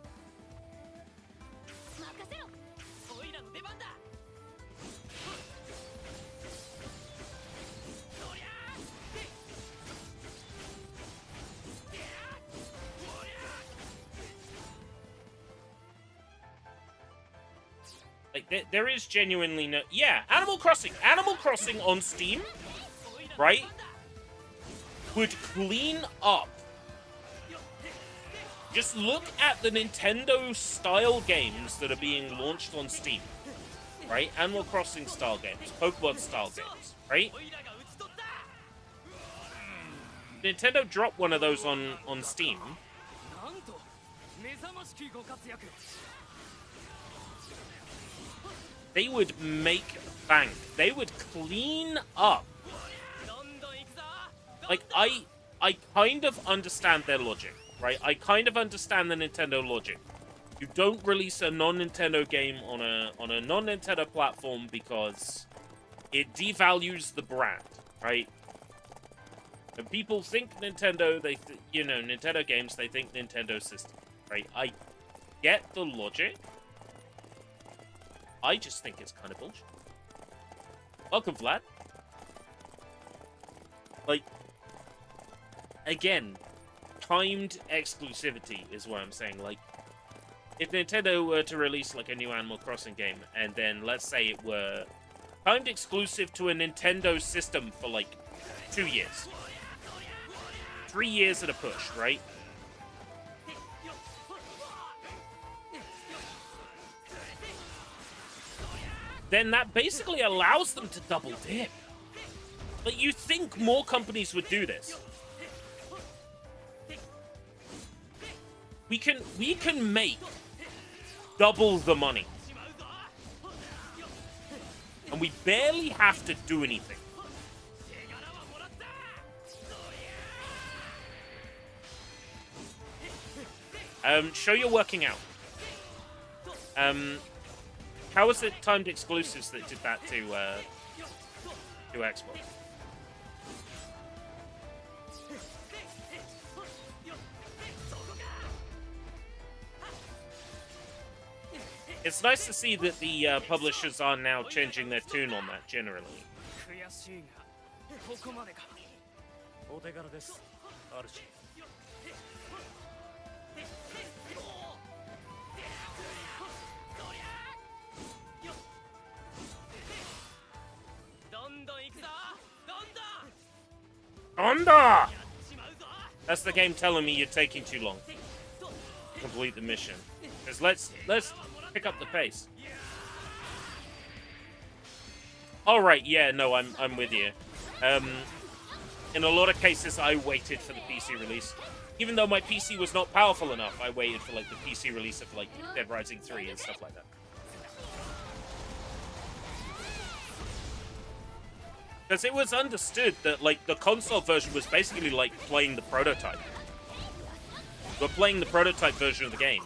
[SPEAKER 1] Like, there is genuinely no... Yeah, Animal Crossing. Animal Crossing on Steam, right, would clean up. Just look at the Nintendo-style games that are being launched on Steam, right? Animal Crossing-style games, Pokemon-style games, right? Nintendo dropped one of those on Steam. They would make bank. They would clean up. Like, I kind of understand their logic, right? I kind of understand the Nintendo logic. You don't release a non-Nintendo game on a non-Nintendo platform because it devalues the brand, right? When people think Nintendo, Nintendo games, they think Nintendo system, right? I get the logic. I just think it's kind of bullshit. Welcome, Vlad. Like, again, timed exclusivity is what I'm saying. Like, if Nintendo were to release, like, a new Animal Crossing game, and then, let's say it were timed exclusive to a Nintendo system for, like, 2 years. 3 years at a push, right? Then that basically allows them to double dip. Like, you think more companies would do this. We can make double the money. And we barely have to do anything. Show you're working out. How was it timed exclusives that did that to Xbox? It's nice to see that the publishers are now changing their tune on that generally. Onda! That's the game telling me you're taking too long to complete the mission. Because let's pick up the pace. Alright, yeah, no, I'm with you. In a lot of cases, I waited for the PC release. Even though my PC was not powerful enough, I waited for, like, the PC release of, like, Dead Rising 3 and stuff like that. Because it was understood that, like, the console version was basically like playing the prototype. We're playing the prototype version of the game.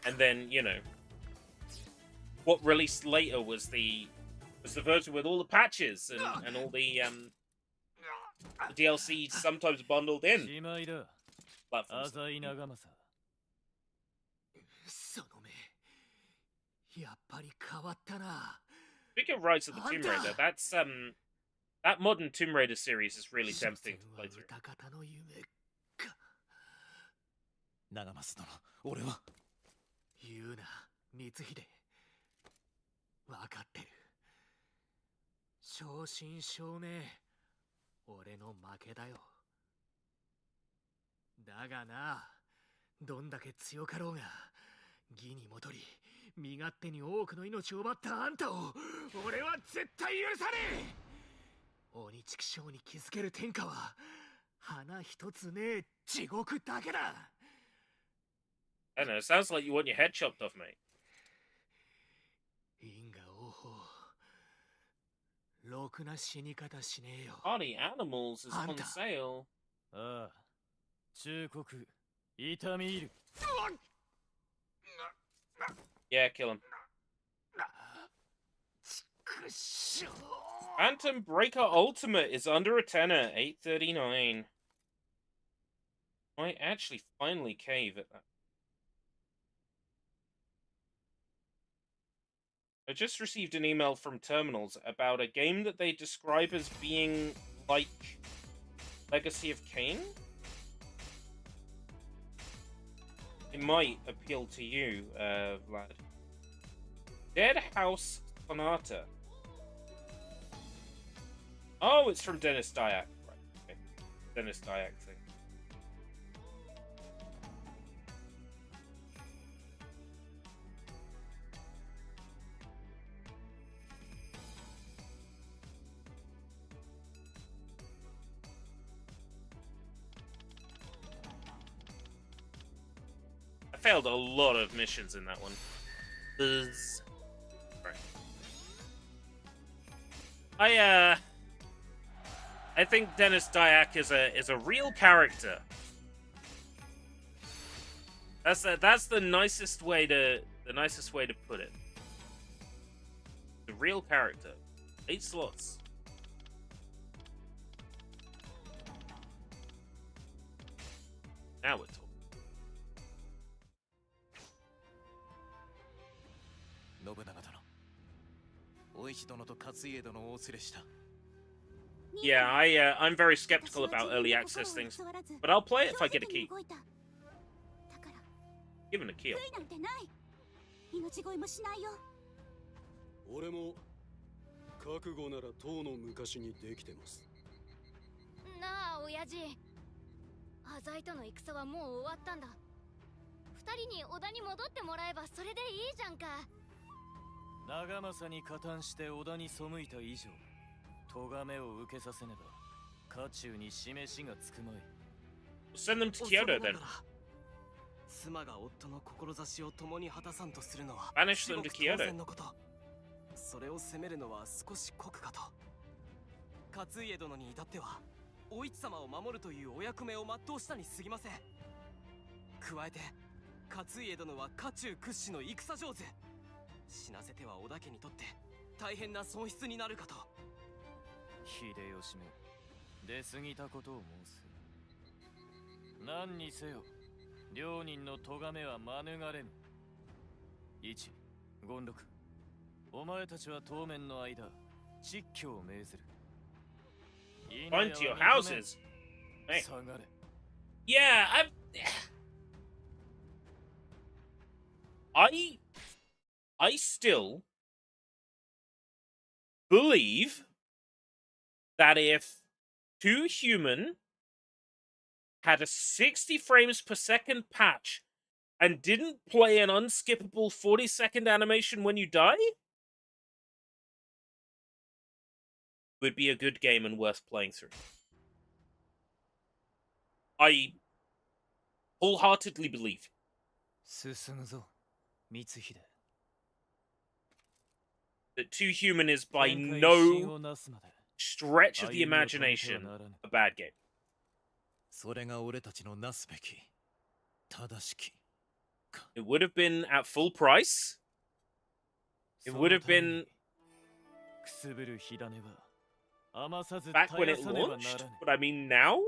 [SPEAKER 1] And then, you know, what released later was the version with all the patches and all the DLC sometimes bundled in. Platforms. Speaking of Rise of the Tomb Raider, that's that modern Tomb Raider series is really tempting to play through.
[SPEAKER 3] 言うな、光秀。わかってる。正真正銘、俺の負けだよ。だがな、どんだけ強かろうが、義に戻り身勝手に多くの命を奪ったあんたを俺は絶対許さねえ。鬼畜生に気づける天下は花一つねえ地獄だけだ。
[SPEAKER 1] I don't know, it sounds like you want your head chopped off, mate.
[SPEAKER 3] 因果応報ろくな死に方しねえよ。
[SPEAKER 1] Party Animals is on
[SPEAKER 3] Anta.
[SPEAKER 1] sale.
[SPEAKER 2] ああ、忠告痛み入る。
[SPEAKER 1] Yeah, kill him.
[SPEAKER 3] くっしょ
[SPEAKER 1] Phantom Breaker Ultimate is under a tenner, 839. Might actually finally cave at that. I just received an email from Terminals about a game that they describe as being like Legacy of Kain. It might appeal to you, Vlad. Dead House Sonata. Oh, it's from Dennis Dyack. Right, okay. Dennis Dyack thing. I failed a lot of missions in that one. Buzz. Right. I think Dennis Dyack is a real character. That's the nicest way to put it. The real character. 8 slots. Now we're talking.
[SPEAKER 2] 信長殿、お市殿と勝家殿をお連れした。
[SPEAKER 1] Yeah, I'm very skeptical about early access things, but I'll play it if I get a key. Given a key.
[SPEAKER 6] 命乞いもしないよ。
[SPEAKER 9] 俺も覚悟ならとうの昔にできてます。
[SPEAKER 10] なあ親父、浅井との戦はもう終わったんだ。二人に織田に戻ってもらえばそれでいいじゃんか。
[SPEAKER 2] 長政に加担して織田に背いた以上、咎めを受けさせねば家中に示しがつくまい。
[SPEAKER 1] Send them to Kyoto then.
[SPEAKER 3] 妻が夫の志を共に果たさんとするのは
[SPEAKER 1] Banish them to Kyoto.
[SPEAKER 3] のこと。それを責めるのは少し酷かと。勝家殿に至ってはお市様を守るというお役目を全うしたに過ぎません。加えて勝家殿は家中屈指の戦上手。死なせては織田家にとって大変な損失になるかと。
[SPEAKER 2] 秀吉め、出過ぎたことを申す。何にせよ、両人の咎めは免れぬ。一、権六、お前たちは当面の間、蟄居を命ずる。
[SPEAKER 1] Find to your houses. Hey.
[SPEAKER 2] 下がれ。
[SPEAKER 1] Yeah, I still believe that if 2 Human had a 60 frames per second patch and didn't play an unskippable 40-second animation when you die, it would be a good game and worth playing through. I wholeheartedly believe.
[SPEAKER 2] 進むぞ、光秀。
[SPEAKER 1] That 2 Human is by no stretch of the imagination a bad game.
[SPEAKER 2] それが俺たちのなすべき、正しき。
[SPEAKER 1] It would have been at full price. It would have been
[SPEAKER 2] くすぶる火種は余さず
[SPEAKER 1] back
[SPEAKER 2] 絶
[SPEAKER 1] when
[SPEAKER 2] や
[SPEAKER 1] it
[SPEAKER 2] さねばなら
[SPEAKER 1] launched.
[SPEAKER 2] ぬ。
[SPEAKER 1] But I mean now,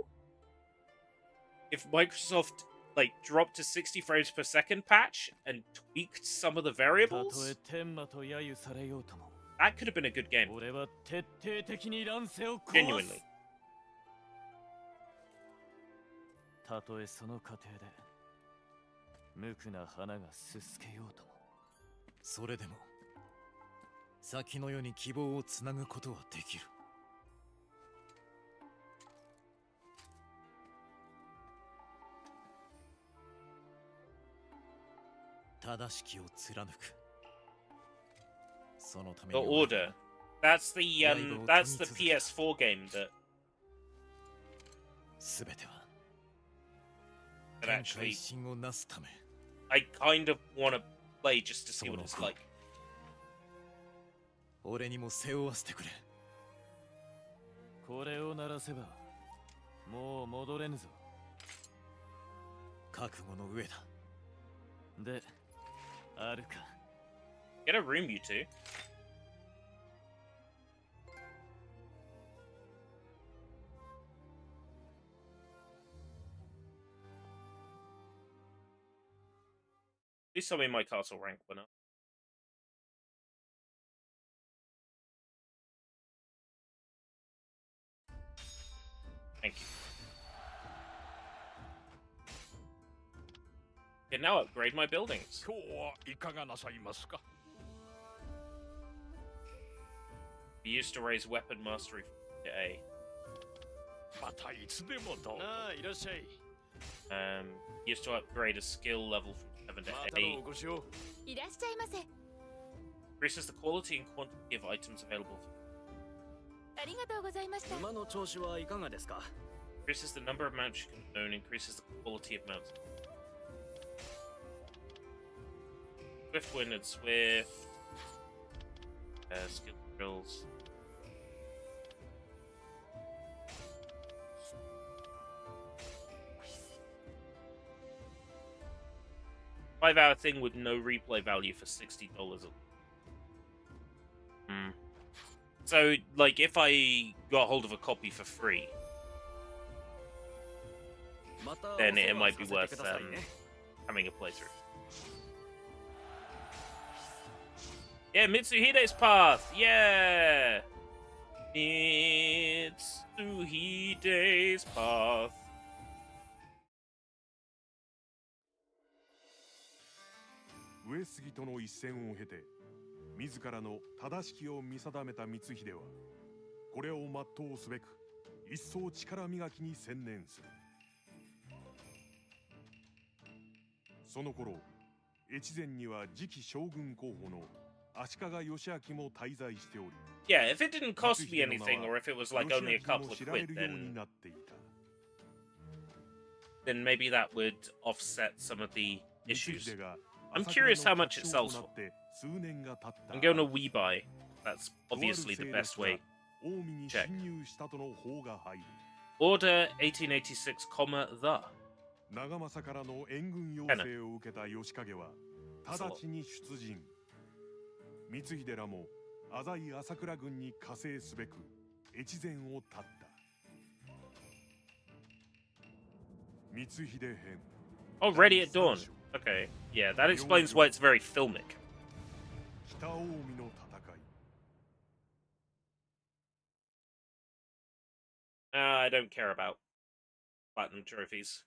[SPEAKER 1] if Microsoft like dropped to 60 frames per second patch and tweaked some of the
[SPEAKER 2] たと
[SPEAKER 1] variables,
[SPEAKER 2] え天馬と揶揄されようとも、
[SPEAKER 1] that could have been a good game.
[SPEAKER 2] 俺は徹底的に乱世を壊す。
[SPEAKER 1] Genuinely.
[SPEAKER 2] たとえその過程で無垢な花がすすけようとも、それでも先の世に希望をつなぐことはできる。正しきを貫く。そのため
[SPEAKER 1] The
[SPEAKER 2] に
[SPEAKER 1] Order. That's the PS4 game that
[SPEAKER 2] すべては
[SPEAKER 1] that
[SPEAKER 2] 天
[SPEAKER 1] actually
[SPEAKER 2] 海心をなすため。
[SPEAKER 1] I kind of want to play just to see what it's like.
[SPEAKER 2] 俺にも背負わせてくれ。
[SPEAKER 11] これを鳴らせばもう戻れぬぞ。
[SPEAKER 2] 覚悟の上だ。
[SPEAKER 11] で、あるか。
[SPEAKER 1] Get a room, you two. Please tell me my castle rank went up. Thank you. Can now upgrade my buildings.
[SPEAKER 5] 今日はいかがなさいますか。
[SPEAKER 1] He used to raise weapon mastery to A.
[SPEAKER 5] またいつでもどうぞ。
[SPEAKER 11] なあ、いらっしゃい。
[SPEAKER 1] He used to upgrade a skill level from 7 to
[SPEAKER 11] またの
[SPEAKER 1] 8.
[SPEAKER 11] お越しを。
[SPEAKER 6] いらっしゃいませ。
[SPEAKER 1] Increases the quality and quantity of items available.
[SPEAKER 6] ありがとうございました。
[SPEAKER 3] 馬の調子はいかがですか。
[SPEAKER 1] Increases the number of mounts you can own. Increases the quality of mounts. Swift Wind and Swift. Skill drills. $5-hour thing with no replay value for $60. Hmm. So, like, if I got hold of a copy for free, then it might be worth having a playthrough. Yeah, Mitsuhide's path! Yeah! Mitsuhide's path.
[SPEAKER 7] 上杉との一戦を経て自らの正しきを見定めた光秀はこれを全うすべく一層力磨きに専念する。その頃越前には次期将軍候補の足利義昭も滞在しており、
[SPEAKER 1] Yeah, if it didn't cost me anything, or if it was like only a couple of quid, then maybe that would offset some of the issues. I'm curious how much it sells for. I'm going to WeBuy. That's obviously the best way. Check. Order 1886, the.
[SPEAKER 7] 長政からの援軍要請を受けた義景は直ちに出陣。光秀らも浅井朝倉軍に加勢すべく越前を立った。光秀編。
[SPEAKER 1] Oh, ready at dawn. Okay, yeah, that explains why it's very filmic.
[SPEAKER 7] 北近江の戦い。
[SPEAKER 1] I don't care about platinum trophies.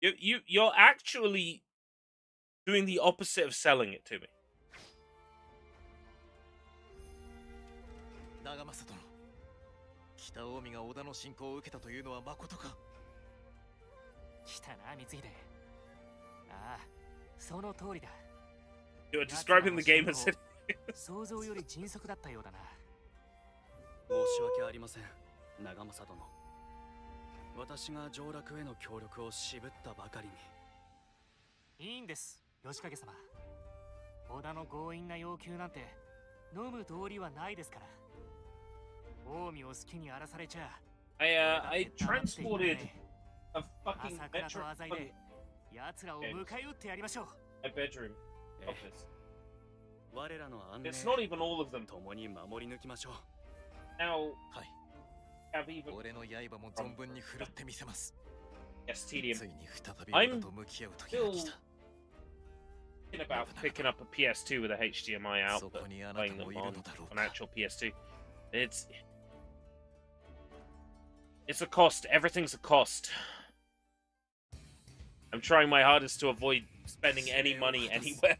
[SPEAKER 1] You're actually doing the opposite of selling it to me.
[SPEAKER 2] 長政殿、北近江が織田の侵攻を受けたというのはまことか。
[SPEAKER 12] 来たな、光秀。ああ、その通りだ。
[SPEAKER 1] You're describing the game as it
[SPEAKER 12] 想像より迅速だったようだな。
[SPEAKER 3] 申し訳ありません、長政殿。私が上洛への協力を渋ったばかりに。
[SPEAKER 12] いいんです、義景様。織田の強引な要求なんて飲む道理はないですから。近江を好きに荒らされちゃ。
[SPEAKER 1] I transported a fucking
[SPEAKER 12] 朝倉と浅井で奴らを迎え撃ってやりましょう。
[SPEAKER 1] a bedroom office.
[SPEAKER 3] 我らの安寧
[SPEAKER 1] It's not even all of them.
[SPEAKER 3] 共に守り抜きましょう。
[SPEAKER 1] Now,
[SPEAKER 2] はい。
[SPEAKER 1] have even
[SPEAKER 2] 俺の刃も存分に振るってみせます。
[SPEAKER 1] yes, tedium.
[SPEAKER 2] ついに再び
[SPEAKER 1] I'm
[SPEAKER 2] 俺と向き合う時が来た。
[SPEAKER 1] thinking about picking up a PS2 with a HDMI out, but playing them on an actual PS2. It's a cost. Everything's a cost. I'm trying my hardest to avoid spending any money anywhere.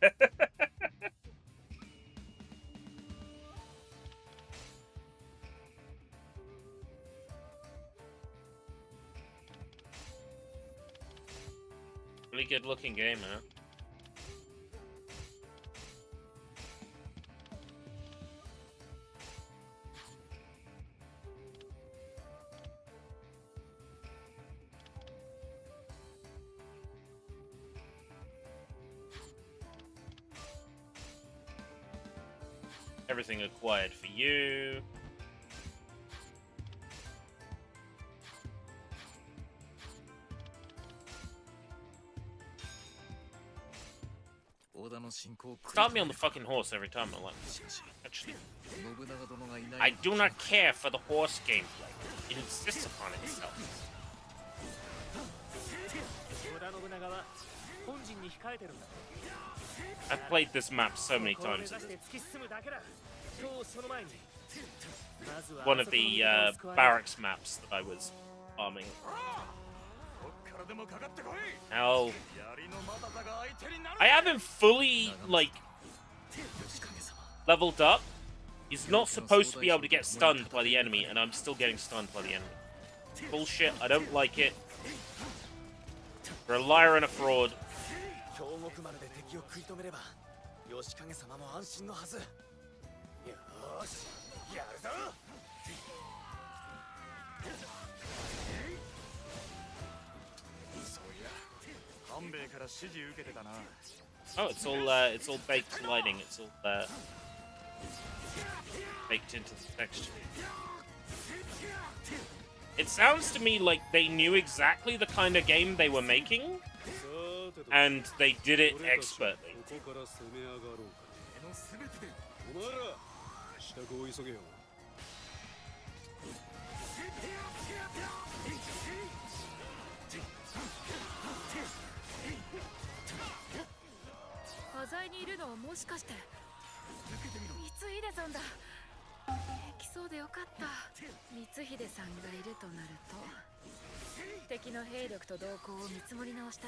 [SPEAKER 1] Really good looking game, man. Everything acquired for you. Start me on the fucking horse every time. I'm like, actually, I do not care for the horse gameplay. It insists upon itself. I've played this map so many times. One of the barracks maps that I was farming. Hell, I haven't fully, like, leveled up. He's not supposed to be able to get stunned by the enemy, and I'm still getting stunned by the enemy. Bullshit, I don't like it. You're a liar and a fraud. Oh, it's all baked lighting. It's all baked into the texture. It sounds to me like they knew exactly the kind of game they were making, and they did it expertly.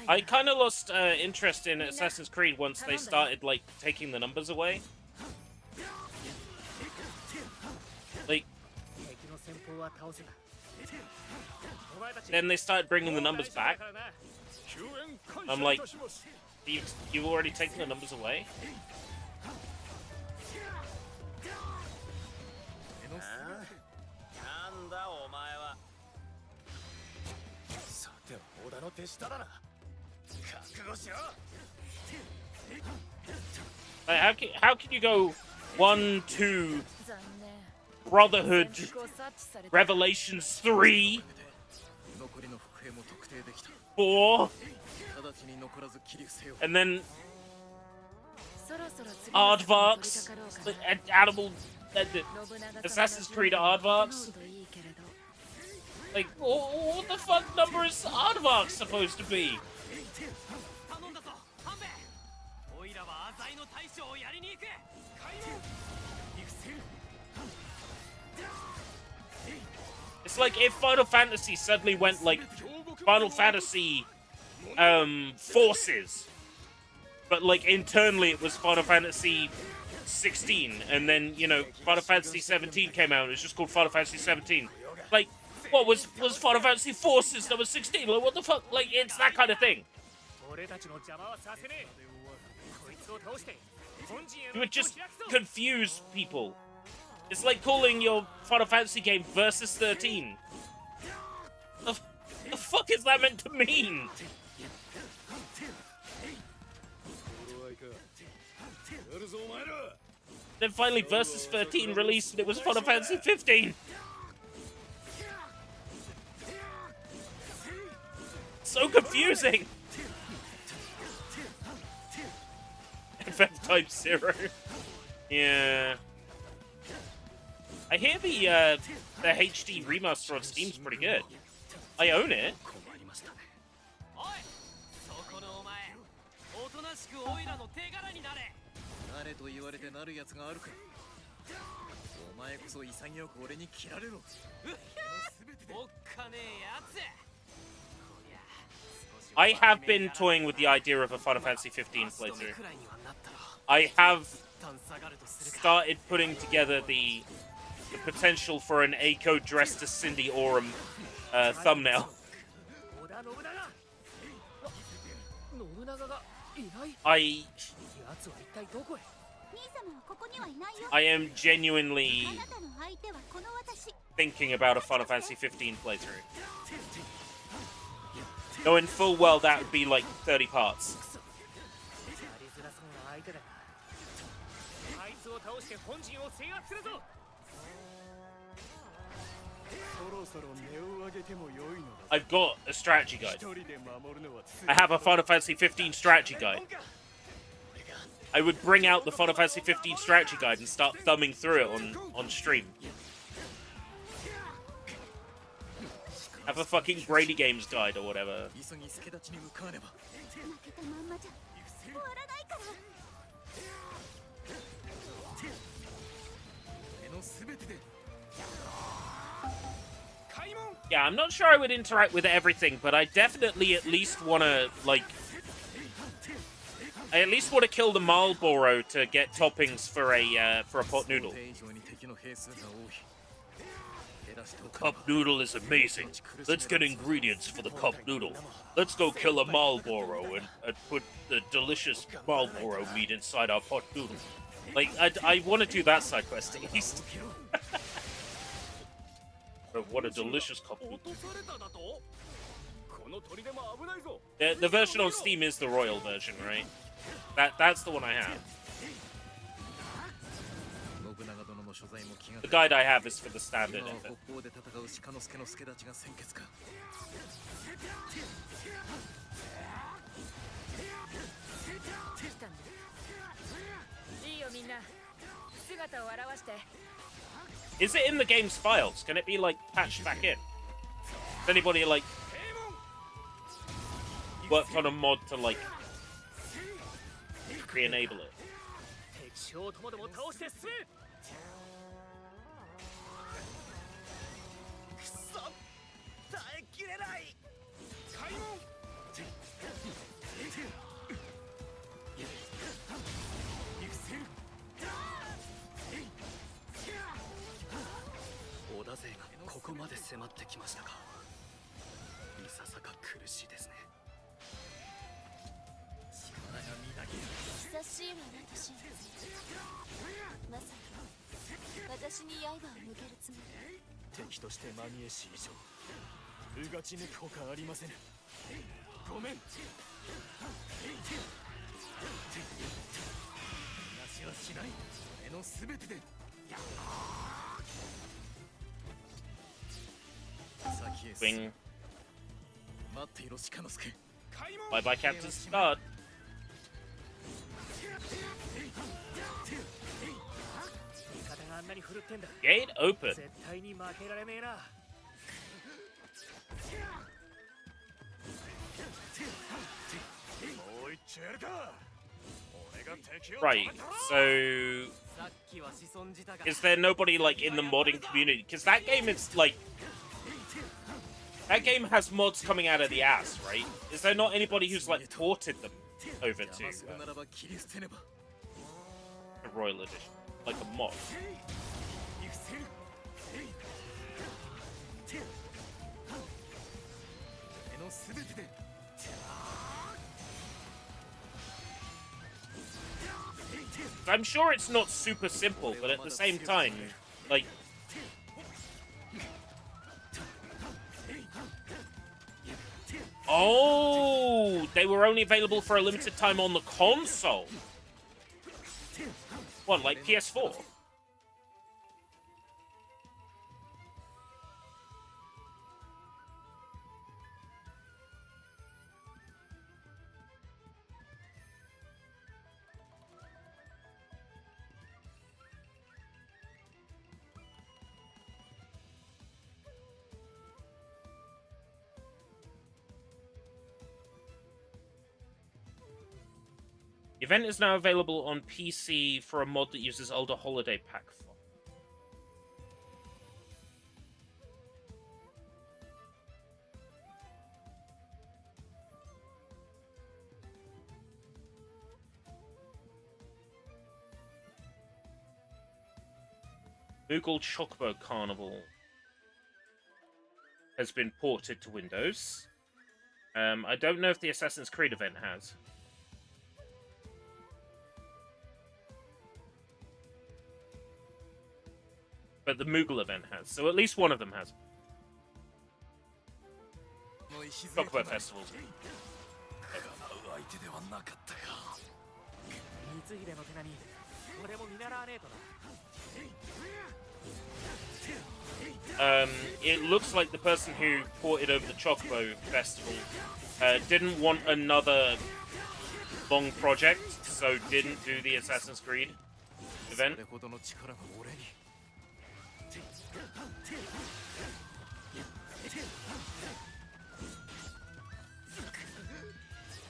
[SPEAKER 1] I kind of lost interest in Assassin's Creed once they started, like, taking the numbers away. Like, then they started bringing the numbers back. I'm like, you've already taken the numbers away? Like, how can you go 1, 2, Brotherhood, Revelations 3, 4, and then Aardvarks, Animal, Assassin's Creed Aardvarks? Like, what the fuck number is Aardvarks supposed to be? It's like if Final Fantasy suddenly went like Final Fantasy Forces, but like internally it was Final Fantasy 16, and then, you know, Final Fantasy 17 came out and it's just called Final Fantasy 17. Like, what was Final Fantasy Forces number 16? Like, what the fuck? Like, it's that kind of thing. You would just confuse people. It's like calling your Final Fantasy game Versus 13. The fuck is that meant to mean? Then finally Versus 13 released and it was Final Fantasy 15. So confusing. FF Type 0. Yeah. I hear the HD remaster on Steam's pretty good. I own it. I have been toying with the idea of a Final Fantasy 15 playthrough. I have started putting together the potential for an Eiko dressed as Cindy Aurum thumbnail. I
[SPEAKER 12] 奴は一体どこへ？
[SPEAKER 6] 兄様はここにはいないよ。
[SPEAKER 1] I am genuinely
[SPEAKER 6] あなたの相手はこの私。
[SPEAKER 1] thinking about a Final Fantasy 15 playthrough. Knowing full well that would be like 30 parts.
[SPEAKER 12] やりづらそうな相手だな。あいつを倒して本陣を制圧するぞ。
[SPEAKER 9] そろそろ値を上げても良いのだ。
[SPEAKER 1] I've got a strategy guide.
[SPEAKER 9] 一人で守るのはつ
[SPEAKER 1] I have a Final Fantasy 15 strategy guide. I would bring out the Final Fantasy 15 strategy guide and start thumbing through it on stream. Have a fucking Brady Games guide or whatever.
[SPEAKER 6] 負けたまんまじゃ終わらないから。
[SPEAKER 1] Yeah, I'm not sure I would interact with everything, but I definitely at least want to, like... I at least want to kill the Marlboro to get toppings for a pot noodle. The cup noodle is amazing. Let's get ingredients for the cup noodle. Let's go kill a Marlboro and put the delicious Marlboro meat inside our pot noodle. Like, I want to do that side quest at least. But what a delicious cup noodle. The version on Steam is the Royal version, right? That's the one I have. The guide I have is for the standard effort.
[SPEAKER 13] いいよみんな姿を現して
[SPEAKER 1] Is it in the game's files? Can it be, like, patched back in? Has anybody, like, worked on a mod to, like, re-enable it?
[SPEAKER 12] 敵将ともども倒して進め。くそ、耐えきれない。開門。織田勢がここまで迫ってきましたか。いささか苦しいですね。力がみなぎる。
[SPEAKER 10] 久しいわね、年。まさか私に刃を向けるつもり？
[SPEAKER 12] 敵としてマニエ氏以上うがち抜くほかありませぬ。ごめん。話はしない。俺のすべてで。
[SPEAKER 1] Wing. Bye bye, Captain Scott. Gate open. Right, so is there nobody like in the modding community? Because that game is like that game has mods coming out of the ass, right? Is there not anybody who's like ported them over to the Royal Edition, like a mod? I'm sure it's not super simple, but at the same time, like... Oh, they were only available for a limited time on the console. What, like PS4? Event is now available on PC for a mod that uses older holiday pack font. Moogle Chocobo Carnival has been ported to Windows. I don't know if the Assassin's Creed event has. but the Moogle event has. So at least one of them has. Chocobo festivals.
[SPEAKER 12] 光秀の手名に俺も見習わねえとな。
[SPEAKER 1] It looks like the person who ported over the Chocobo Festival didn't want another long project, so didn't do the Assassin's Creed event.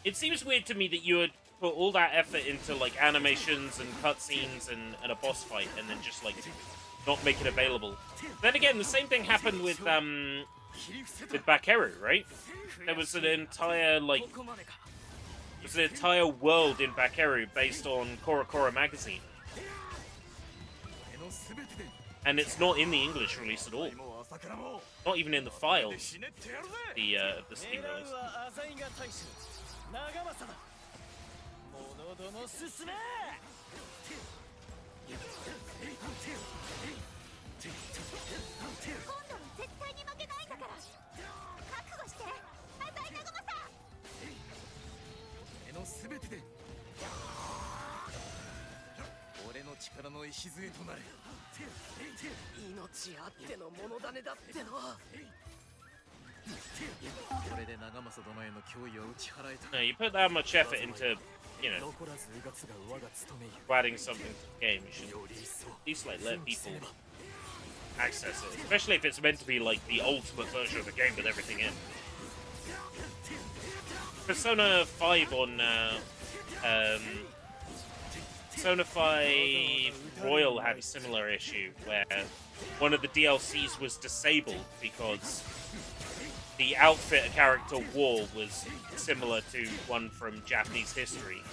[SPEAKER 1] It seems weird to me that you would put all that effort into like animations and cutscenes and a boss fight, and then just like not make it available. Then again, the same thing happened with Bakeru, right? There was an entire world in Bakeru based on Korokoro magazine, and it's not in the English release at all. Not even in the files. The Steam release.
[SPEAKER 3] 命あっての物種だっての。これで長政殿への脅威を打ち払えた。
[SPEAKER 1] You put that much effort into, you know, adding something to the game. You should at least like let people access it, especially if it's meant to be like the ultimate version of the game with everything in. Persona 5 on Persona 5 Royal had a similar issue where one of the DLCs was disabled because the outfit a character wore was similar to one from Japanese history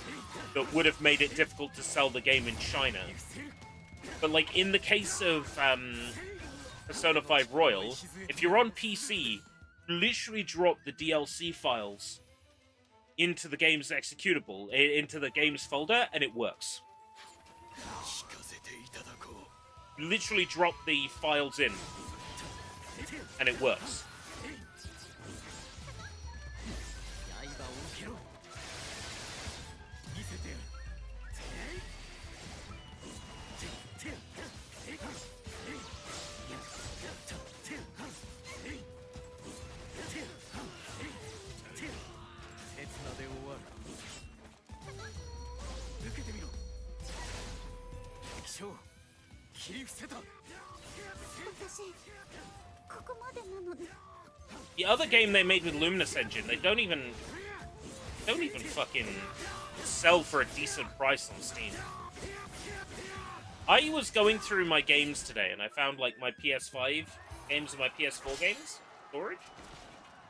[SPEAKER 1] that would have made it difficult to sell the game in China. But like in the case of Persona 5 Royal, if you're on PC, literally drop the DLC files into the game's executable, into the game's folder, and it works. Literally drop the files in, and it works. The other game they made with Luminous Engine, they don't even fucking sell for a decent price on Steam. I was going through my games today and I found like my PS5 games and my PS4 games storage.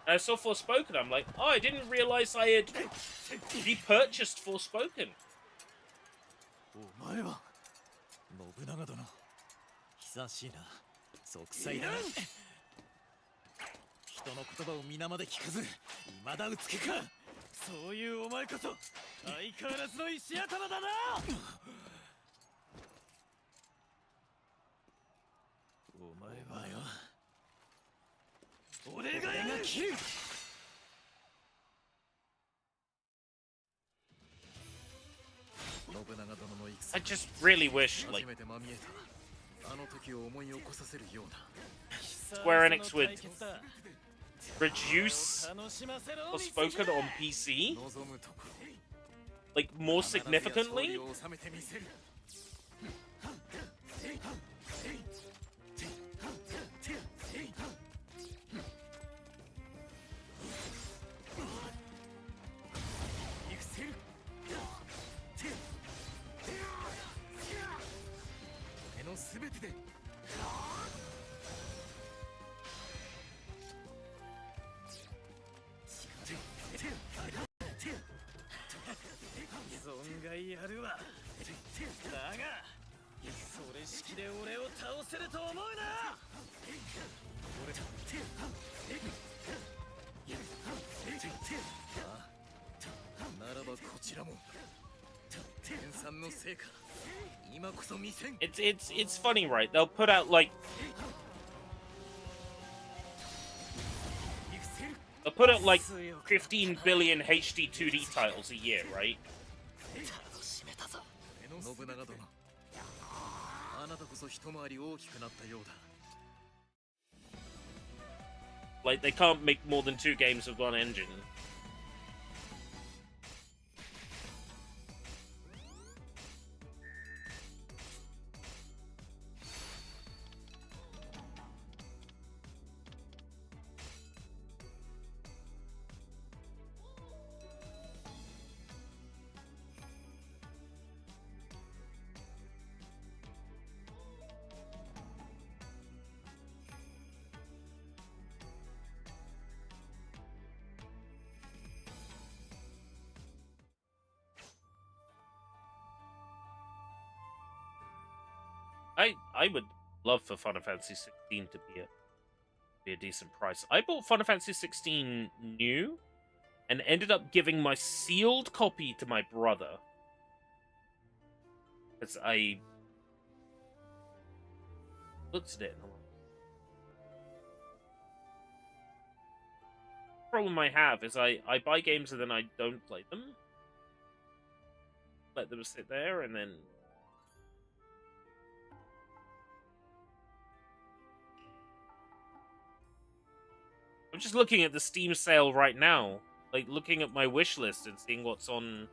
[SPEAKER 1] And I saw Forspoken. I'm like, oh, I didn't realize I had repurchased Forspoken.
[SPEAKER 2] 久しいな。息災だな。人の言葉を皆まで聞かず、未だうつけか。そういうお前こそ相変わらずの石頭だな。お前はよ。俺が切る。
[SPEAKER 1] I just really wish, like, Square Enix would produce Forspoken on PC, like, more significantly. It's funny, right? They'll put out like 15 billion HD 2D titles a year, right? Like, they can't make more than 2 games with one engine. I would love for Final Fantasy 16 to be a decent price. I bought Final Fantasy 16 new and ended up giving my sealed copy to my brother. Because I looked at it and I'm like, the problem I have is I buy games and then I don't play them. Let them sit there and then I'm just looking at the Steam sale right now, like looking at my wish list and seeing what's on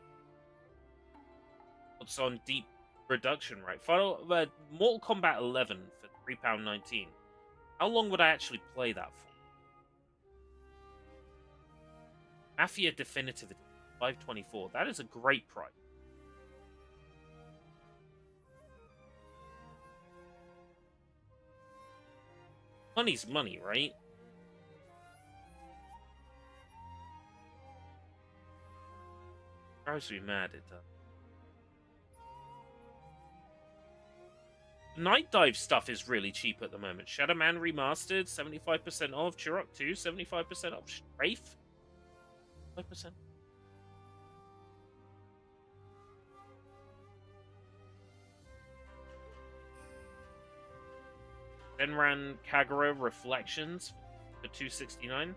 [SPEAKER 1] deep reduction, right? Mortal Kombat 11 for £3.19. How long would I actually play that for? Mafia Definitive Edition, $5.24. That is a great price. Money's money, right? Drives me mad, it does. Night Dive stuff is really cheap at the moment. Shadow Man Remastered, 75% off. Turok 2, 75% off. Strafe, 5%. Benran Kagura Reflections for $2.69.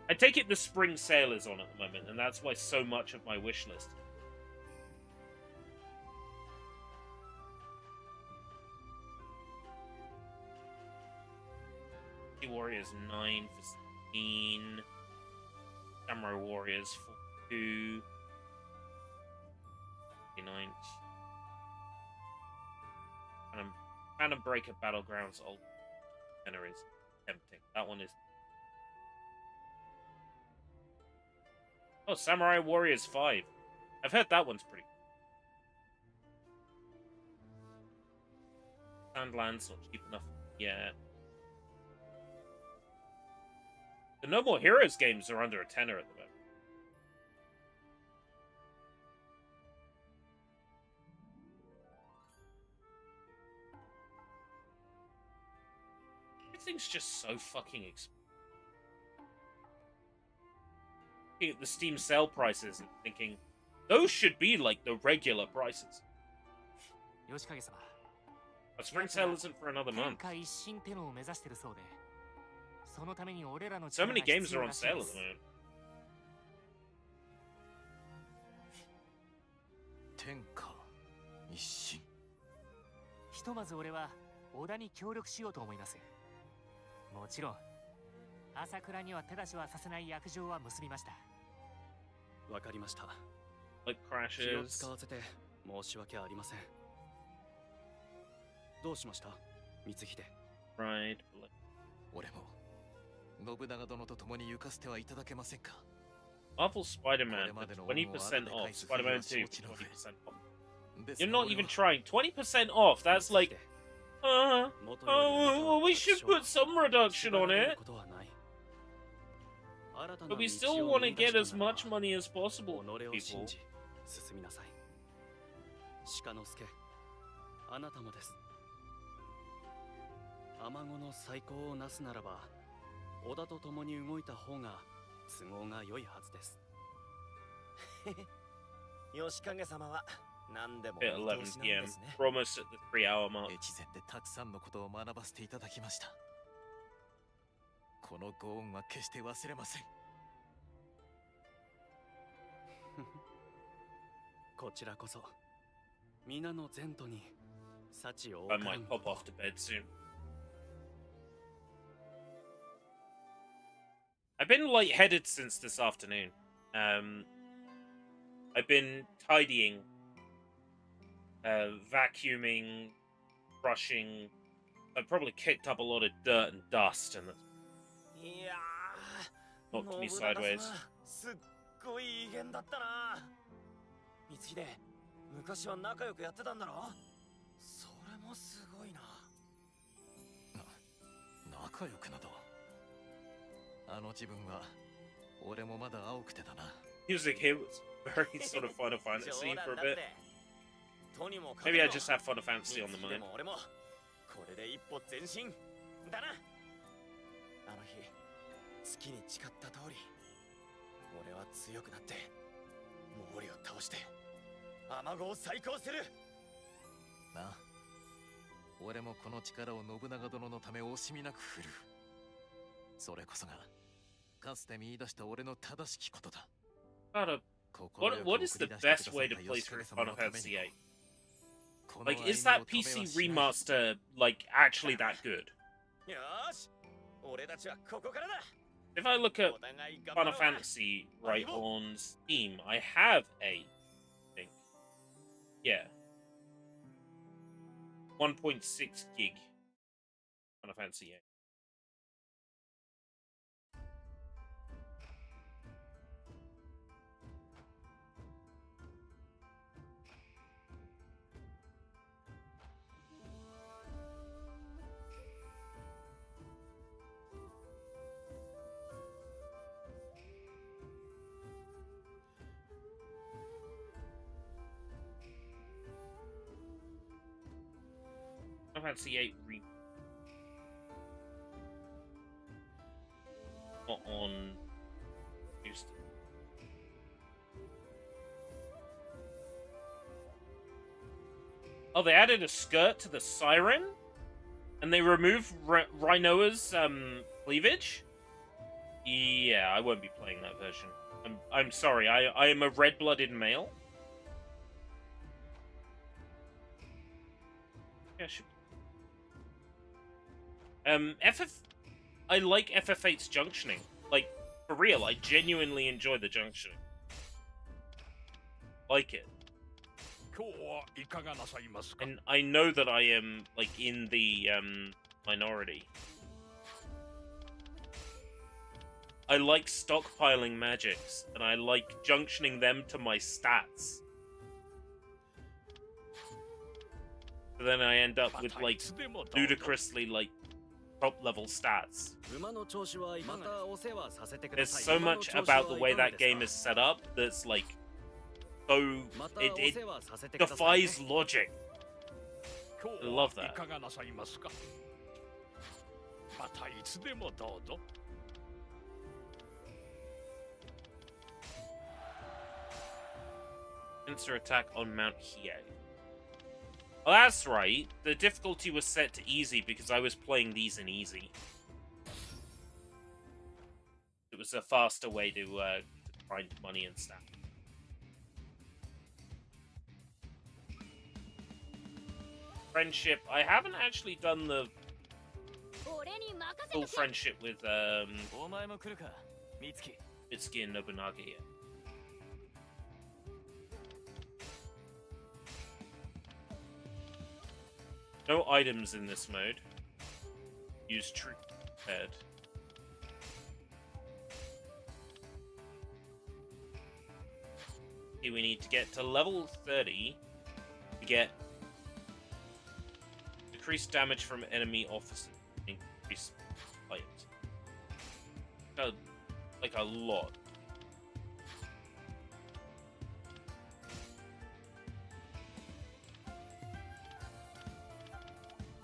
[SPEAKER 1] I take it the spring sale is on at the moment, and that's why so much of my wish list. Warriors 9 for 16. Samurai Warriors 42. 59. Phantom Breaker Battlegrounds Old Tenor is tempting. That one is. Oh, Samurai Warriors 5. I've heard that one's pretty. Sandland's not cheap enough yet. The No More Heroes games are under a tenner at the moment. Everything's just so fucking expensive. Looking at the Steam sale prices and thinking, those should be like the regular prices. But spring sale isn't for another month. So many games are on sale at the moment.
[SPEAKER 3] 天下一心。ひとまず俺は織田に協力しようと思います。もちろん朝倉には手出しはさせない約定は結びました。わかりました。
[SPEAKER 1] Like crashes.
[SPEAKER 3] 気を使わせて申し訳ありません。どうしました、光秀。
[SPEAKER 1] Right.
[SPEAKER 3] 俺も信長殿と共に行かせてはいただけませんか。
[SPEAKER 1] Marvel Spider-Man for 20% off. Spider-Man 2 for 20% off. You're not even trying. 20% off. That's like, well, we should put some reduction on it. But we still want to get as much money as possible, people.
[SPEAKER 3] 鹿之助、あなたもです。天子の再興をなすならば、織田と共に動いた方が都合が良いはずです。吉影様は
[SPEAKER 1] at 11 p.m. We're almost at the 3-hour mark.
[SPEAKER 2] 越前でたくさんのことを学ばせていただきました。このご恩は決して忘れません。
[SPEAKER 3] こちらこそ皆の前途に幸を
[SPEAKER 1] I might pop off to bed soon. I've been lightheaded since this afternoon. I've been tidying, vacuuming, brushing. I've probably kicked up a lot of dirt and dust, and that's knocked me sideways.
[SPEAKER 3] すっごいいい弦だったな。光秀、昔は仲良くやってたんだろ。それもすごいな。
[SPEAKER 2] 仲良くなど。あの自分は俺もまだ青くてだな。
[SPEAKER 1] Music here was very sort of Final Fantasy for a bit. Maybe I just have Final Fantasy on the mind.
[SPEAKER 3] 俺もこれで一歩前進だな。あの日月に誓った通り、俺は強くなって毛利を倒してアマゴを再興する。
[SPEAKER 2] なあ、俺もこの力を信長殿のため惜しみなく振るう。それこそがかつて見出した俺の正しきことだ。
[SPEAKER 1] What is the best way to play through Final Fantasy VIII? Like, is that PC remaster, like, actually that good? If I look at Final Fantasy, right, on Steam, I have a, I think. Yeah. 1.6 gig Final Fantasy VIII. Final Fantasy VIII not on Houston. Oh, they added a skirt to the siren, and they removed Rhinoa's cleavage. Yeah, I won't be playing that version. I'm sorry. I am a red-blooded male. Yeah, sure. I like FF8's junctioning. Like, for real, I genuinely enjoy the junctioning. Like it. And I know that I am, like, in the, minority. I like stockpiling magics, and I like junctioning them to my stats. So then I end up with, like, ludicrously, like, top-level stats. There's so much about the way that game is set up that's, like, so... It defies logic. I love that. Pincer attack on Mount Hiei. Oh, that's right. The difficulty was set to easy because I was playing these in easy. It was a faster way to find money and stuff. Friendship. I haven't actually done the full friendship with Mitsuki and Nobunaga yet. No items in this mode. Use troop head. Okay, we need to get to level 30 to get decreased damage from enemy officers. Increased fight. Like a lot.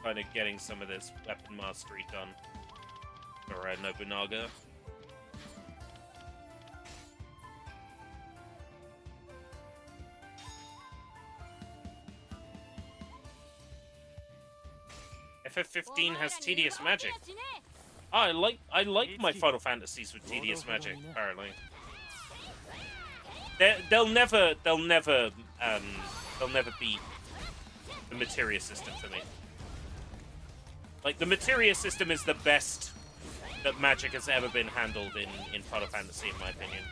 [SPEAKER 1] Kind of getting some of this weapon mastery done for Nobunaga. FF15 has tedious magic. Oh, I like my Final Fantasies with tedious magic. Apparently, they'll never beat the materia system for me. Like, the materia system is the best that magic has ever been handled in Final Fantasy, in my opinion.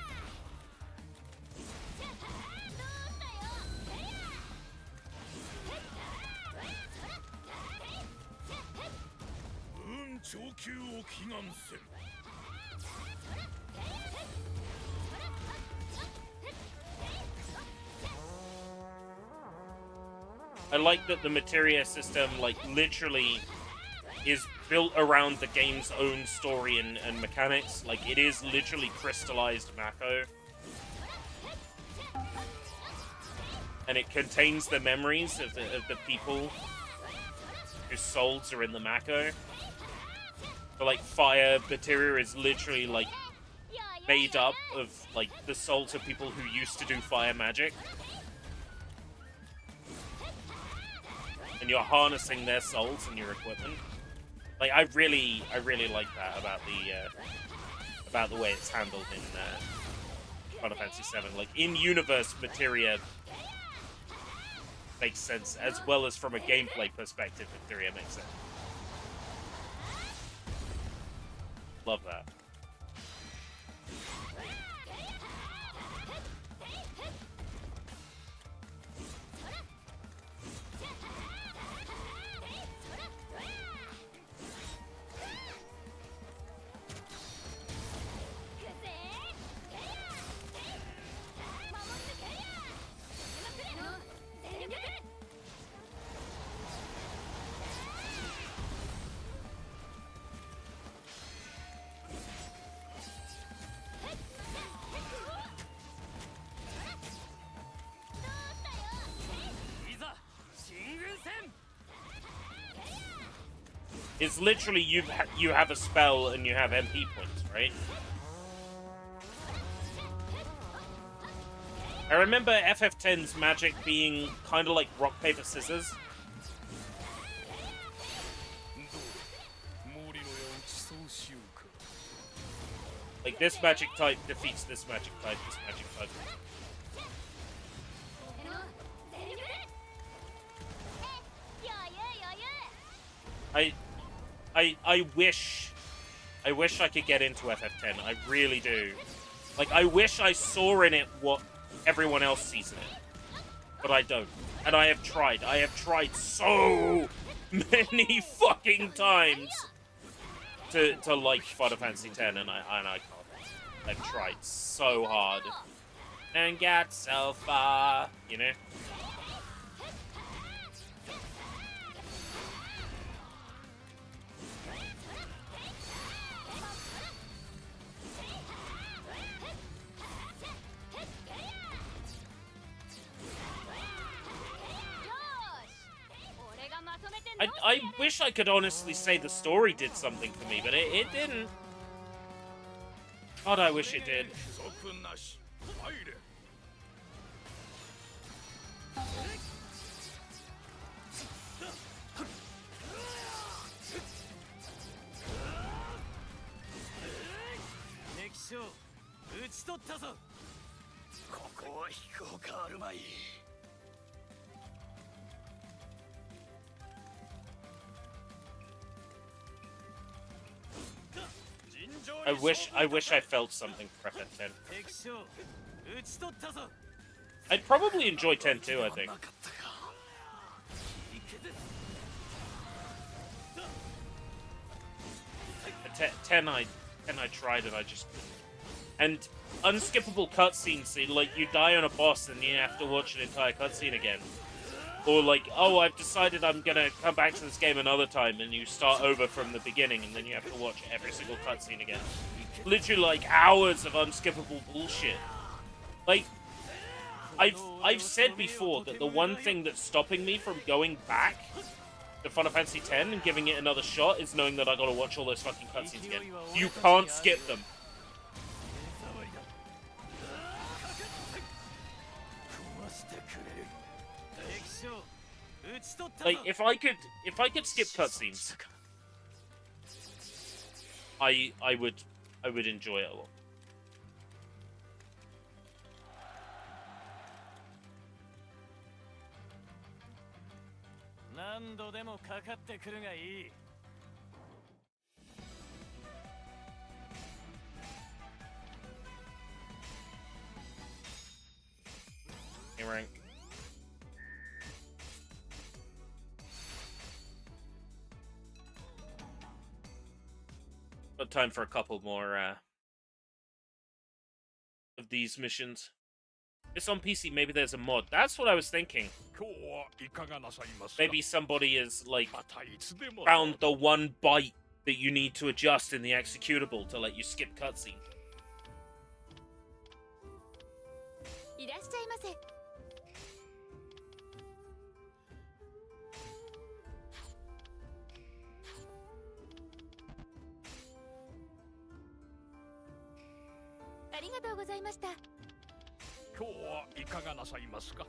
[SPEAKER 1] I like that the materia system, like, literally is built around the game's own story and mechanics. Like, it is literally crystallized Mako. And it contains the memories of the people whose souls are in the Mako. So, like, fire materia is literally, like, made up of, like, the souls of people who used to do fire magic. And you're harnessing their souls in your equipment. Like, I really like that about the way it's handled in Final Fantasy VII. Like, in-universe materia makes sense, as well as from a gameplay perspective, materia makes sense. Love that. It's literally you have a spell and you have MP points, right? I remember FF10's magic being kind of like rock, paper, scissors. Like, this magic type defeats this magic type, this magic type. I wish I could get into FF10. I really do. Like, I wish I saw in it what everyone else sees in it. But I don't. And I have tried. I have tried so many fucking times to like Final Fantasy X, and I can't. I've tried so hard. And got so far, you know? I wish I could honestly say the story did something for me, but it didn't. God, I wish it did. I wish I felt something for FF10. I'd probably enjoy 10 too, I think. 10 I tried and I just... And unskippable cutscenes, see, like, you die on a boss and you have to watch an entire cutscene again. Or like, oh, I've decided I'm gonna come back to this game another time, and you start over from the beginning, and then you have to watch every single cutscene again. Literally, like, hours of unskippable bullshit. Like, I've said before that the one thing that's stopping me from going back to Final Fantasy X and giving it another shot is knowing that I gotta watch all those fucking cutscenes again. You can't skip them. Like, if I could skip cutscenes, I would enjoy it a lot.
[SPEAKER 2] 何度でもかかってくるがいい。
[SPEAKER 1] Hey, rank. Got time for a couple more of these missions. It's on PC, maybe there's a mod. That's what I was thinking. Maybe somebody has, like, found the one byte that you need to adjust in the executable to let you skip cutscene.
[SPEAKER 6] いらっしゃいませ。ありがとうございました。
[SPEAKER 5] 今日はいかがなさいますか。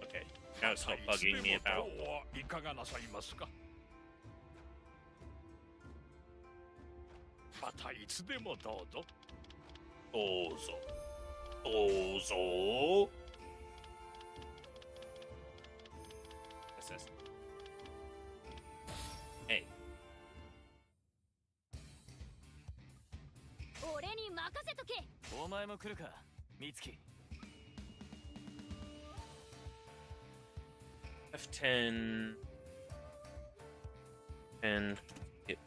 [SPEAKER 1] Okay, now it's not bugging me about.
[SPEAKER 5] 今日はいかがなさいますか。またいつでもどうぞ。
[SPEAKER 1] どうぞ。どうぞ。What's this? Hey.
[SPEAKER 10] 俺に任せとけ。
[SPEAKER 2] お前も来るか、美月。
[SPEAKER 1] F10 and hit.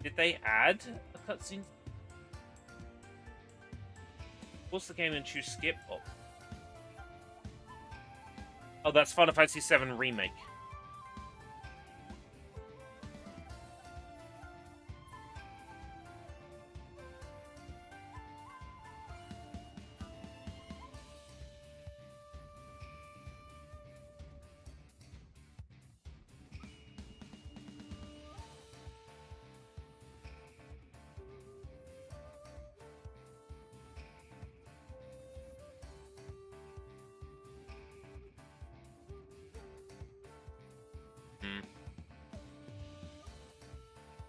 [SPEAKER 1] Did they add a cutscene? What's the game and choose skip? Oh, that's Final Fantasy VII Remake.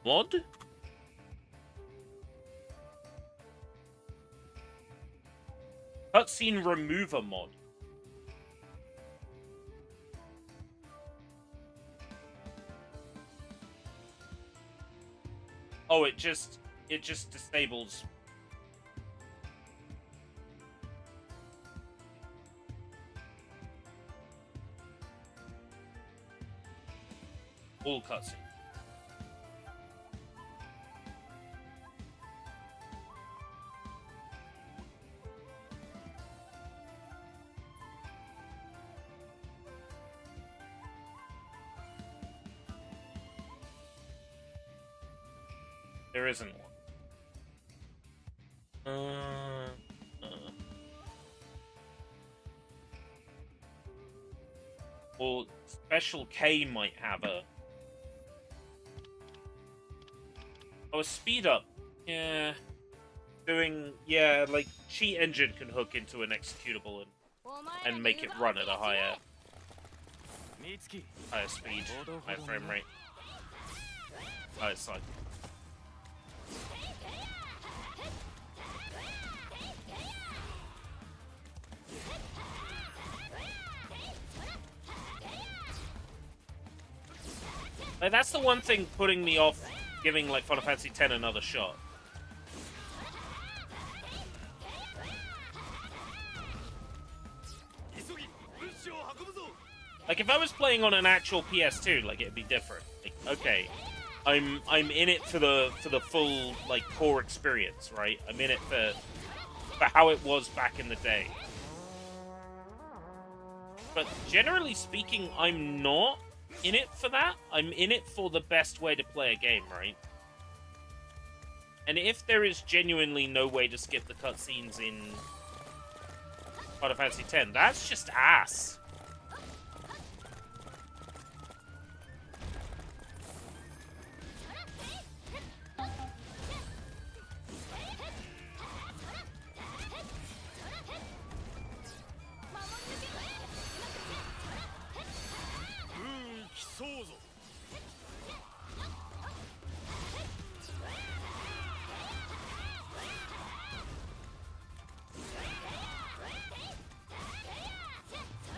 [SPEAKER 1] Mod? Cutscene remover mod. Oh, it just disables. All cutscene. There isn't one. Well, Special K might have a... Oh, a speed up. Yeah. Yeah, like, Cheat Engine can hook into an executable and make it run at a higher speed, higher frame rate, higher cycle. Like, that's the one thing putting me off giving, like, Final Fantasy X another shot. Like, if I was playing on an actual PS2, like, it'd be different. Like, okay, I'm in it for the full, like, core experience, right? I'm in it for how it was back in the day. But generally speaking, I'm not in it for that. I'm in it for the best way to play a game, right? And if there is genuinely no way to skip the cutscenes in Final Fantasy X, that's just ass.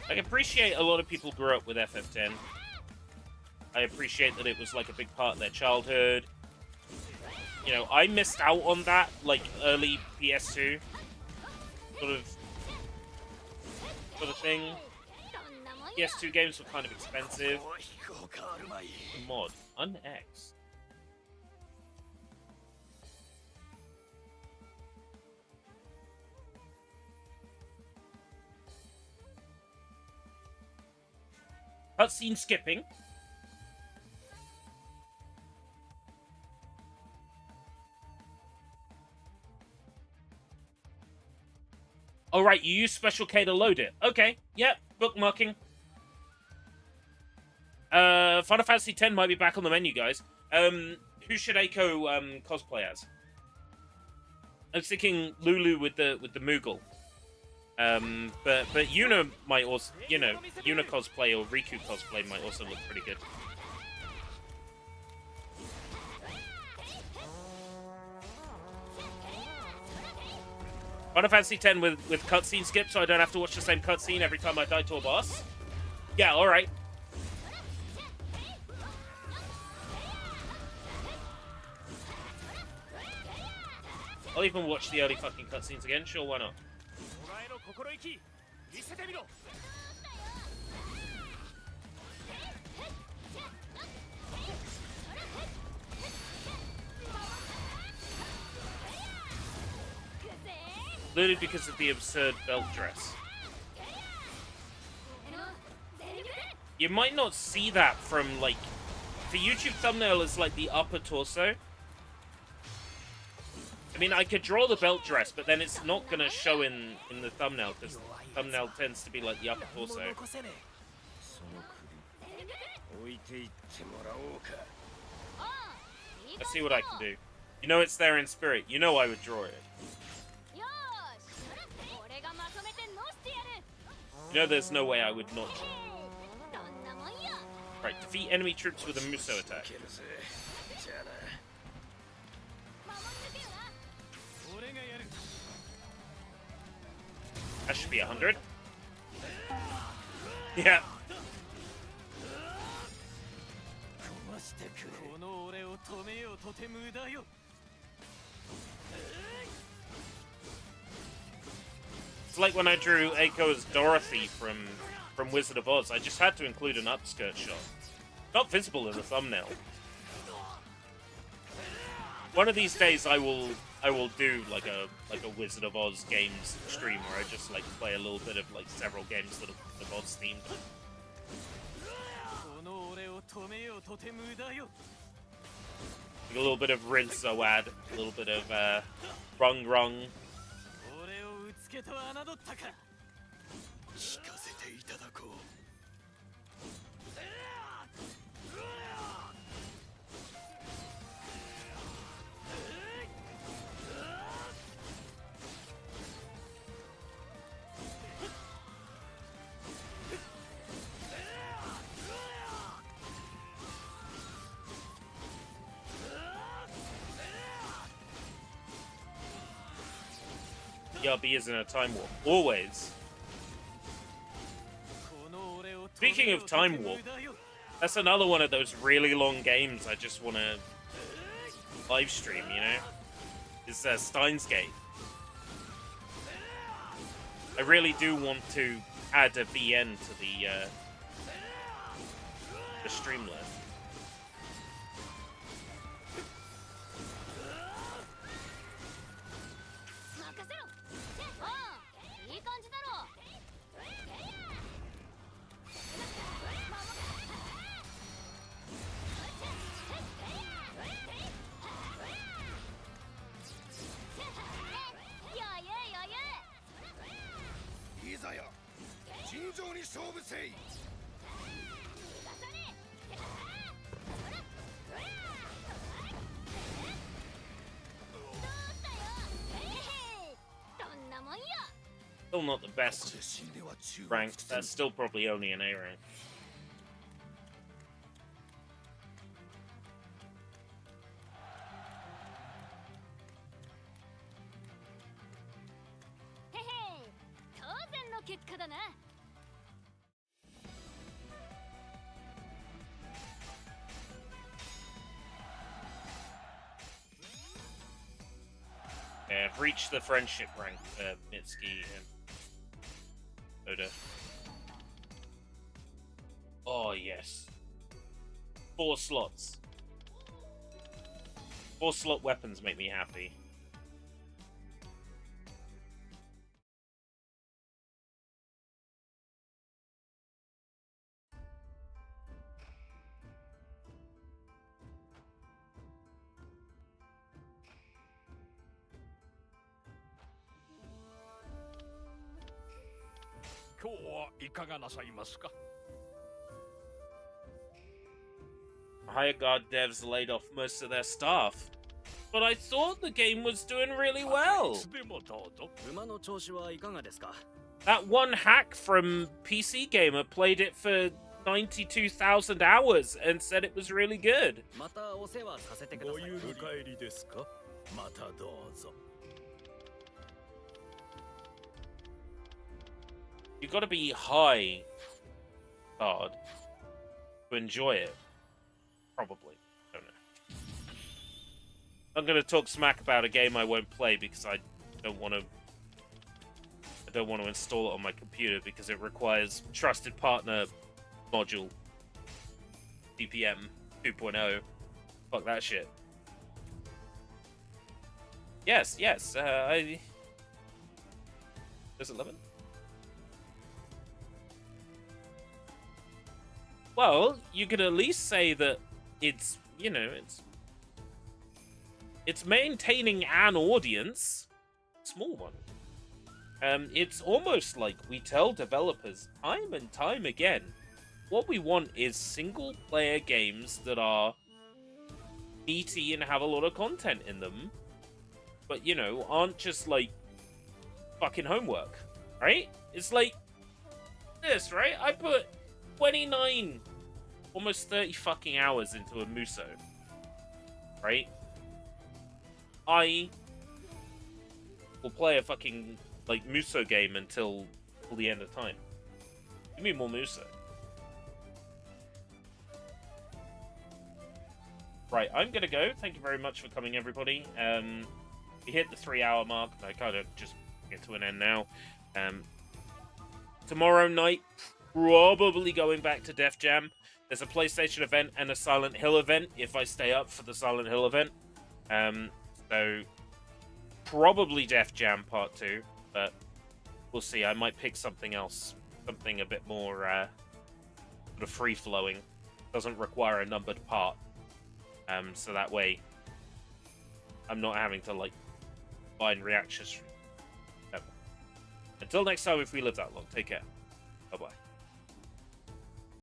[SPEAKER 1] I appreciate a lot of people grew up with FF10. I appreciate that it was like a big part of their childhood. You know, I missed out on that, like, early PS2 sort of thing. PS2 games were kind of expensive. Mod. Un-X. Cutscene skipping. Oh, right, you use Special K to load it. Okay, yep, bookmarking. Final Fantasy X might be back on the menu, guys. Who should Eiko cosplay as? I was thinking Lulu with the Moogle. But Yuna might also, you know, Yuna cosplay or Riku cosplay might also look pretty good. Final Fantasy X with cutscene skip, so I don't have to watch the same cutscene every time I die to a boss. Yeah, all right. I'll even watch the early fucking cutscenes again. Sure, why not? Literally because of the absurd belt dress. You might not see that from, like, the YouTube thumbnail is like the upper torso. I mean, I could draw the belt dress, but then it's not going to show in the thumbnail, because the thumbnail tends to be like the upper torso. Let's see what I can do. You know it's there in spirit. You know I would draw it. You know there's no way I would not. Right, defeat enemy troops with a Musou attack. That should be 100. Yeah. It's like when I drew Eiko as Dorothy from Wizard of Oz. I just had to include an upskirt shot. Not visible in the thumbnail. One of these days I will do like a Wizard of Oz games stream where I just like play a little bit of like several games that are Oz themed. Like a little bit of Rinsoad, a little bit of Rung Rung. Yabi is in a time warp. Always. Speaking of time warp, that's another one of those really long games I just want to live stream, you know? It's Steins Gate. I really do want to add a VN the stream list. Still not the best rank. That's still probably only an A rank. Yeah, I've reached the friendship rank, Mitsuki and Oda. Oh, yes. 4 slots. 4 slot weapons make me happy. Higher Guard devs laid off most of their staff, but I thought the game was doing really well. That one hack from PC Gamer played it for 92,000 hours and said it was really good. You gotta be high guard to enjoy it. Probably. I don't know. I'm gonna talk smack about a game I won't play because I don't want to install it on my computer because it requires Trusted Partner module. DPM 2.0. Fuck that shit. Yes, I... There's 11? Well, you could at least say that it's, you know, it's maintaining an audience. Small one. It's almost like we tell developers time and time again, what we want is single-player games that are meaty and have a lot of content in them, but, you know, aren't just, like, fucking homework, right? It's like this, right? I put 29, almost 30 fucking hours into a Muso, right? I will play a fucking, like, Muso game until the end of time. Give me more Muso. Right, I'm gonna go. Thank you very much for coming, everybody. We hit the 3-hour mark. I kind of just get to an end now. Tomorrow night, probably going back to Def Jam. There's a PlayStation event and a Silent Hill event if I stay up for the Silent Hill event. So probably Def Jam Part 2, but we'll see. I might pick something else, something a bit more sort of free-flowing. Doesn't require a numbered part, so that way I'm not having to like find reactions. Until next time, if we live that long, take care. Bye bye.